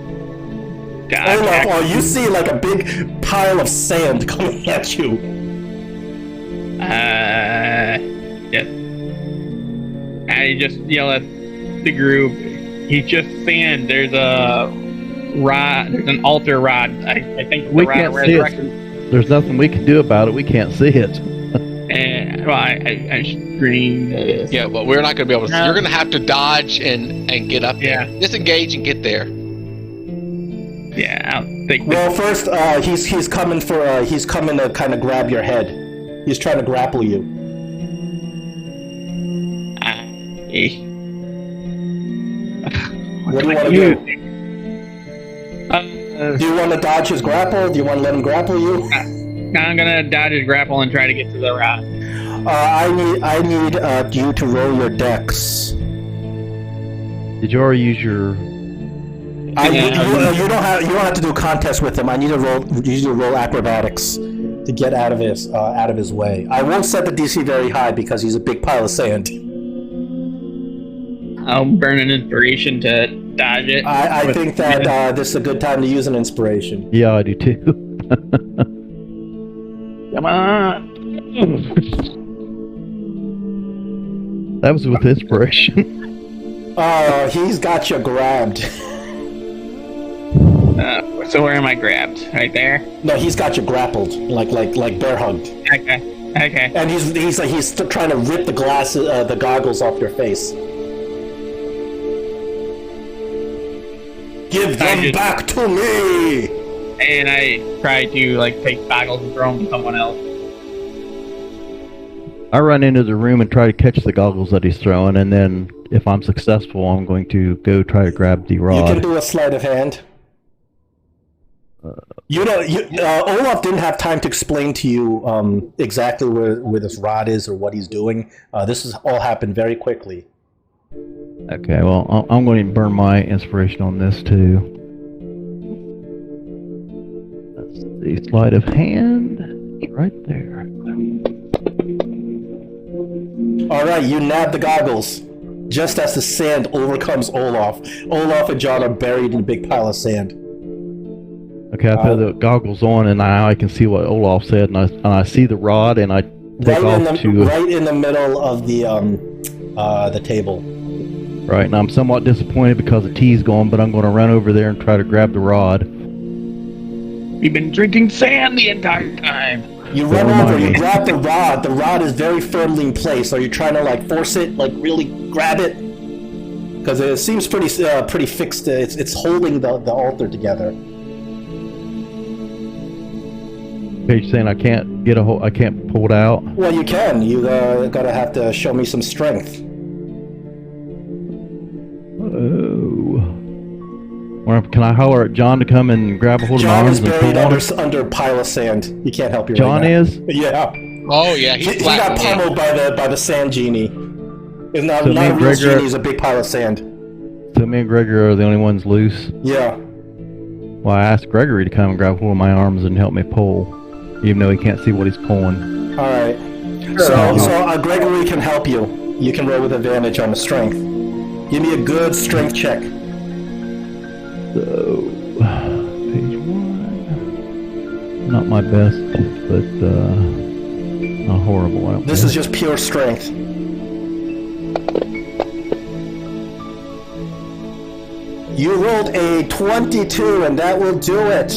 Olaf, you see like a big pile of sand coming at you. Yes. I just yell at the group. He's just sand. There's a rod. There's an altar rod. I think We the Rod of can't see Resurrection. it. There's nothing we can do about it. We can't see it. And well, I screamed. Yeah, well, we're not going to be able to. You're going to have to dodge and get up there. Yeah. Disengage and get there. Yeah, I'll take. Well, first, he's coming to kind of grab your head. He's trying to grapple you. What do you want to do? Do you want to dodge his grapple? Do you want to let him grapple you? I'm gonna dodge his grapple and try to get to the rod. I need you to roll your dex. Did you already use your? You don't have to do a contest with him. I need to roll acrobatics to get out of his way. I won't set the DC very high because he's a big pile of sand. I'll burn an inspiration to dodge it. I think that this is a good time to use an inspiration. Yeah, I do too. Come on. That was with inspiration. He's got you grabbed. So where am I grabbed? Right there? No, he's got you grappled, like bear hugged. Okay. And he's trying to rip the goggles off your face. Give them back to me! And I try to take goggles and throw them to someone else. I run into the room and try to catch the goggles that he's throwing, and then if I'm successful, I'm going to go try to grab the rod. You can do a sleight of hand. Olaf didn't have time to explain to you exactly where this rod is or what he's doing. This has all happened very quickly. Okay, well, I'm going to burn my inspiration on this too. That's the sleight of hand. It's right there. Alright, you nab the goggles. Just as the sand overcomes Olaf. Olaf and John are buried in a big pile of sand. Okay, I put the goggles on, and now I can see what Olaf said, and I see the rod, and I take off to right in the middle of the table. Right, and I'm somewhat disappointed because the tea's gone, but I'm going to run over there and try to grab the rod. We've been drinking sand the entire time. You run over, you grab the rod. The rod is very firmly in place. Are you trying to force it, really grab it? Because it seems pretty fixed. It's holding the altar together. Paige saying I can't get I can't pull it out. Well, you can. You gotta have to show me some strength. Oh. Or can I holler at John to come and grab a hold of my arms and pull on it? under a pile of sand. He can't help you. John right now. is? Yeah. Oh yeah, He got pummeled by the sand genie. It's not a real genie. He's a big pile of sand. So me and Gregor are the only ones loose. Yeah. Well, I asked Gregory to come and grab hold of my arms and help me pull, even though he can't see what he's pulling. All right. So Gregory can help you. You can roll with advantage on the strength. Give me a good strength check. So, page 1. Not my best, but not horrible. I don't This is just pure strength. You rolled a 22, and that will do it.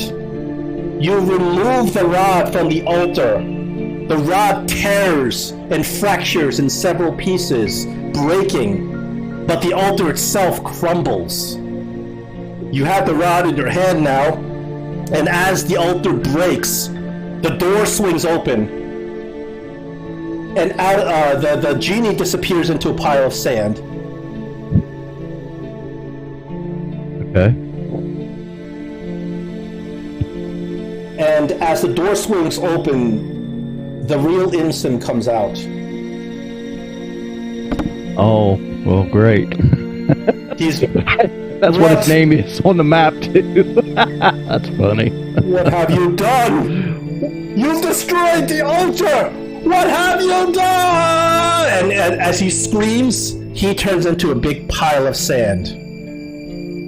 You remove the rod from the altar. The rod tears and fractures in several pieces, breaking, but the altar itself crumbles. You have the rod in your hand now, and as the altar breaks, the door swings open, and out, the genie disappears into a pile of sand. Okay. And as the door swings open, the real Imson comes out. Oh, well, great. He's That's what his name is on the map, too. That's funny. What have you done? You've destroyed the altar! What have you done? And as he screams, he turns into a big pile of sand.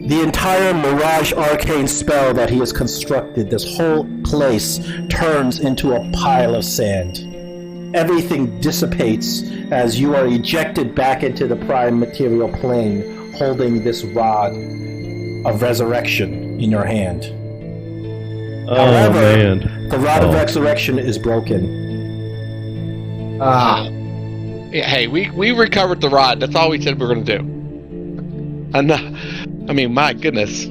The entire Mirage Arcane spell that he has constructed, this whole place, turns into a pile of sand. Everything dissipates as you are ejected back into the prime material plane, holding this rod of resurrection in your hand. Oh, However, man. the rod of resurrection is broken. Yeah, hey, we recovered the rod. That's all we said we were going to do. And I mean, my goodness,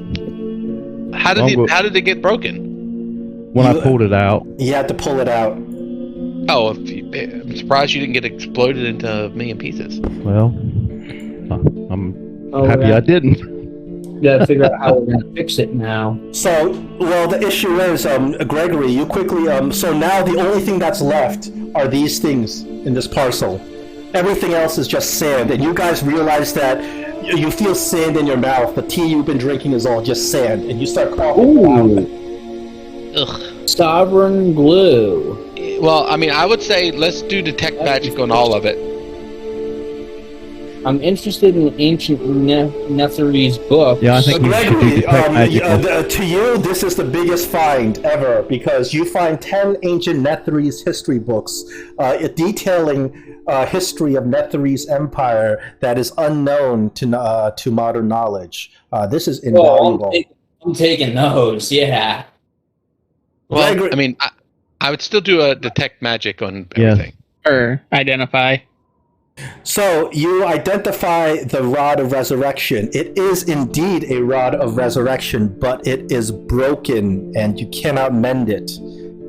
how did it get broken? When I pulled it out. You had to pull it out. Oh, I'm surprised you didn't get exploded into a million pieces. Well, I'm happy I didn't. We gotta figure out how we're gonna fix it now. So, well, the issue is, Gregory, you quickly, so now the only thing that's left are these things in this parcel. Everything else is just sand, and you guys realize that you feel sand in your mouth. The tea you've been drinking is all just sand, and you start coughing. Ooh. Ugh. Sovereign glue. Well, I mean, I would say let's do detect magic on all of it. I'm interested in ancient Nethere's book. Yeah, I think we should do Gregory, detect magic. to you, this is the biggest find ever, because you find 10 ancient Nethere's history books detailing history of Nethere's empire that is unknown to modern knowledge. This is invaluable. I'm taking those, yeah. Well, Gregory, I mean, I would still do a detect magic on everything. Or identify. So you identify the Rod of Resurrection. It is indeed a Rod of Resurrection, but it is broken and you cannot mend it.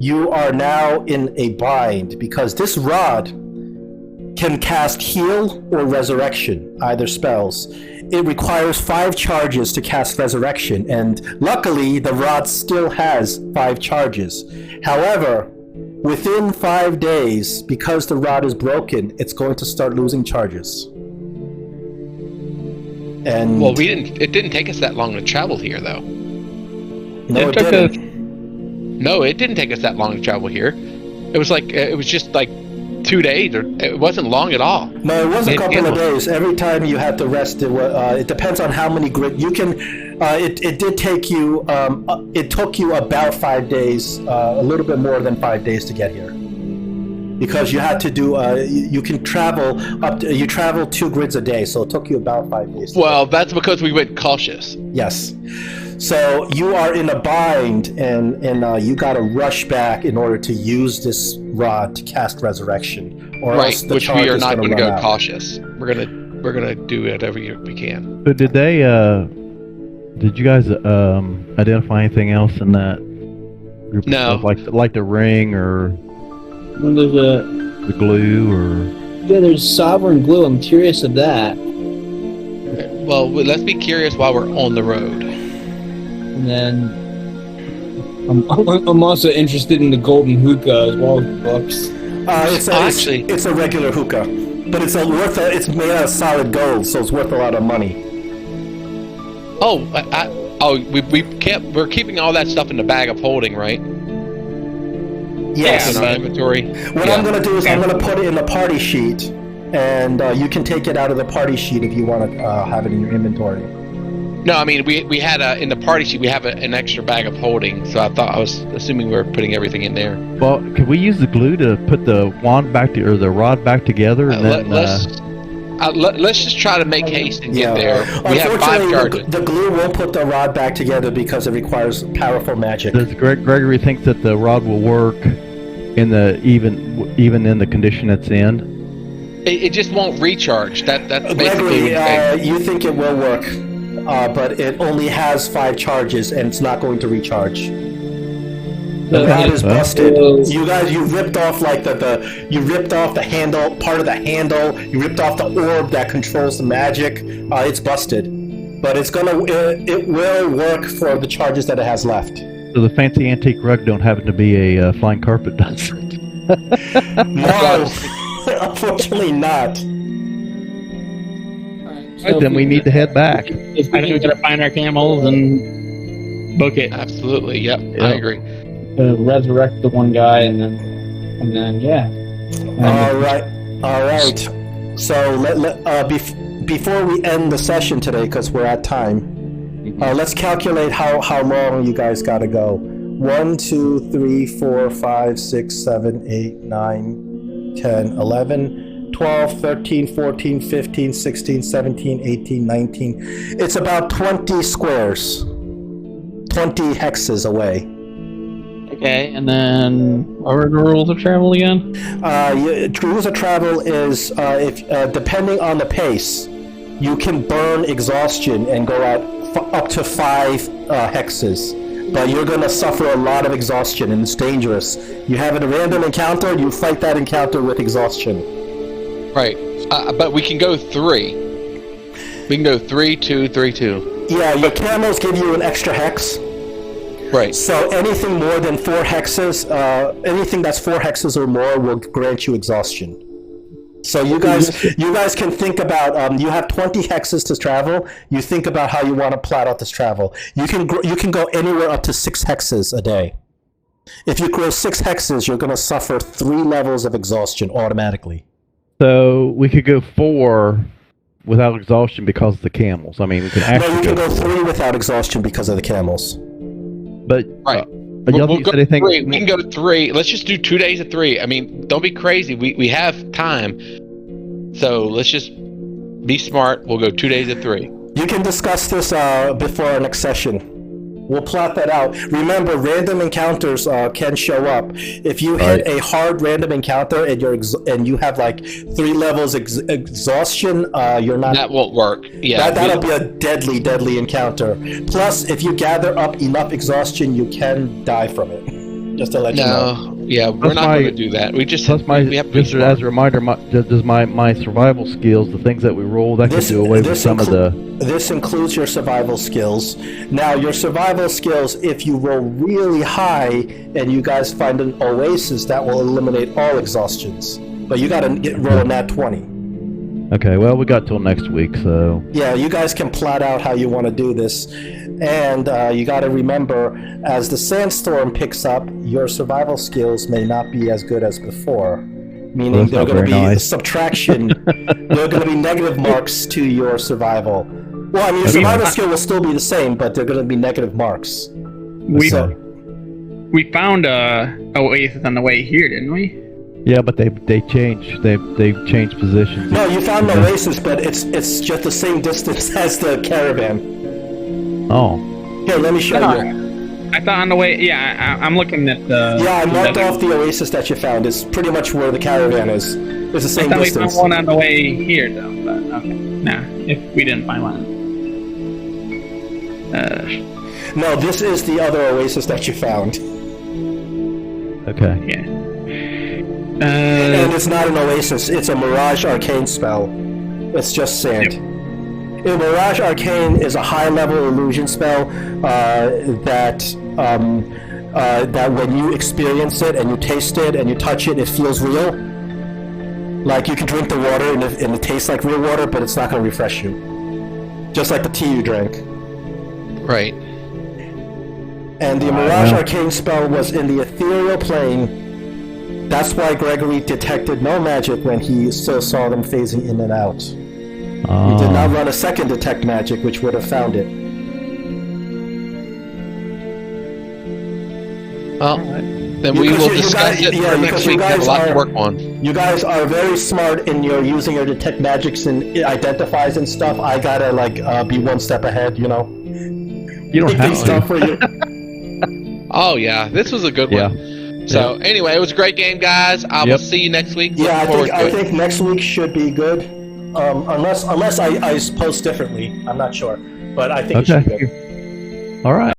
You are now in a bind because this rod can cast Heal or Resurrection, either spells. It requires 5 charges to cast Resurrection, and luckily the rod still has 5 charges. However, within 5 days, because the rod is broken, it's going to start losing charges. And Well, it didn't take us that long to travel here, though. no, it took didn't. No, it didn't take us that long to travel here. It was just like 2 days, or it wasn't long at all. No, it was a couple of days. Every time you had to rest, it depends on how many grid you can. It did take you. It took you about 5 days, a little bit more than 5 days to get here, because you had to do. You can travel you travel 2 grids a day, so it took you about 5 days. Well, that's because we went cautious. Yes. So you are in a bind, and you got to rush back in order to use this rod to cast Resurrection, or else the Which charge we are is not going going to to run go out. cautious. We're gonna do whatever we can. But did they, did you guys identify anything else in that group of No. stuff? Like the ring or There's the glue or... there's sovereign glue. I'm curious of that. Well, let's be curious while we're on the road. And then I'm also interested in the golden hookah as well as books. It's a regular hookah, but it's made out of solid gold, so it's worth a lot of money. Oh, we're keeping all that stuff in the bag of holding, right? Yes. In our inventory. What I'm going to do is I'm going to put it in the party sheet, and you can take it out of the party sheet if you want to have it in your inventory. No, I mean we had in the party sheet we have an extra bag of holding, so I was assuming we were putting everything in there. Well, could we use the glue to put the wand back or the rod back together? And let's just try to make haste and get there. We have 5 charges. The glue won't put the rod back together because it requires powerful magic. Does Gregory think that the rod will work in the even in the condition it's in. It just won't recharge. That's basically Gregory, what you're saying. you think it will work, but it only has 5 charges and it's not going to recharge. The rod is busted. You guys, you ripped off like you ripped off the handle, part of the handle. You ripped off the orb that controls the magic. It's busted, but it will work for the charges that it has left. So the fancy antique rug don't happen to be a flying carpet, does it? No, unfortunately not. So Then we need to head back. If I think we gotta find our camels and book it. Absolutely. Yep. I agree. resurrect the one guy, and then yeah. All right. So before we end the session today, because we're at time, let's calculate how long you guys got to go. 1, 2, 3, 4, 5, 6, 7, 8, 9, 10, 11, 12, 13, 14, 15, 16, 17, 18, 19. It's about 20 squares, 20 hexes away. Okay, and then what were the rules of travel again? Rules of travel is if depending on the pace, you can burn exhaustion and go out up to 5 hexes. But you're going to suffer a lot of exhaustion, and it's dangerous. You have a random encounter, you fight that encounter with exhaustion. Right. But we can go 3. We can go 3, 2, 3, 2. Yeah, your camels give you an extra hex. Right. So anything more than 4 hexes, anything that's 4 hexes or more will grant you exhaustion. So you guys can think about, you have 20 hexes to travel. You think about how you want to plot out this travel. You can go anywhere up to 6 hexes a day. If you grow 6 hexes, you're going to suffer 3 levels of exhaustion automatically. So we could go 4 without exhaustion because of the camels. I mean, we can actually No, you can go 3 without exhaustion because of the camels. But Right. y'all We'll think go anything? 3. We can go 3. Let's just do 2 days of 3. I mean, don't be crazy. We have time. So let's just be smart. We'll go 2 days of 3. You can discuss this before our next session. We'll plot that out. Remember, random encounters can show up. If you hit a hard random encounter and you have like 3 levels exhaustion, you're not. That won't work. Yeah. That'll be a deadly encounter. Plus, if you gather up enough exhaustion, you can die from it. Just to let you know. No. Yeah, we're not going to do that. We just Plus, we have to be just smart. as a reminder, my survival skills, the things that we roll, that can do away with some of the. This includes your survival skills. Now, your survival skills, if you roll really high and you guys find an oasis, that will eliminate all exhaustions. But you got to roll a nat 20. Okay, well, we got till next week, so. Yeah, you guys can plot out how you want to do this. And you got to remember, as the sandstorm picks up, your survival skills may not be as good as before. Meaning Well, they're going to be nice. subtraction. There are going to be negative marks to your survival. Well, I mean, your survival skill will still be the same, but they're going to be negative marks. We found a oasis on the way here, didn't we? Yeah, but they changed positions. No, you found the oasis, but it's just the same distance as the caravan. Oh. Here, let me show you. I thought on the way. Yeah, I'm looking at the. Yeah, I marked off the oasis that you found. It's pretty much where the caravan is. It's the I same thought we distance. found one on the way here, though. But okay, nah. If we didn't find one. No, this is the other oasis that you found. Okay. Yeah. And it's not an oasis, it's a Mirage Arcane spell. It's just sand. A Mirage Arcane is a high-level illusion spell that when you experience it and you taste it and you touch it, it feels real. Like you can drink the water and it tastes like real water, but it's not going to refresh you. Just like the tea you drank. Right. And the Mirage Arcane spell was in the ethereal plane. That's why Gregory detected no magic when he still saw them phasing in and out. He did not run a second detect magic, which would have found it. Well, then we will discuss it for next week. We have a lot to work on. You guys are very smart in your using your detect magics and identifies and stuff. I gotta be one step ahead, you know. You don't have stuff to. for you. Oh yeah, this was a good one. So anyway, it was a great game, guys. I will see you next week. Yeah, Looking I forward to it. think next week should be good. Unless I post differently. I'm not sure. But I think it should be good. All right.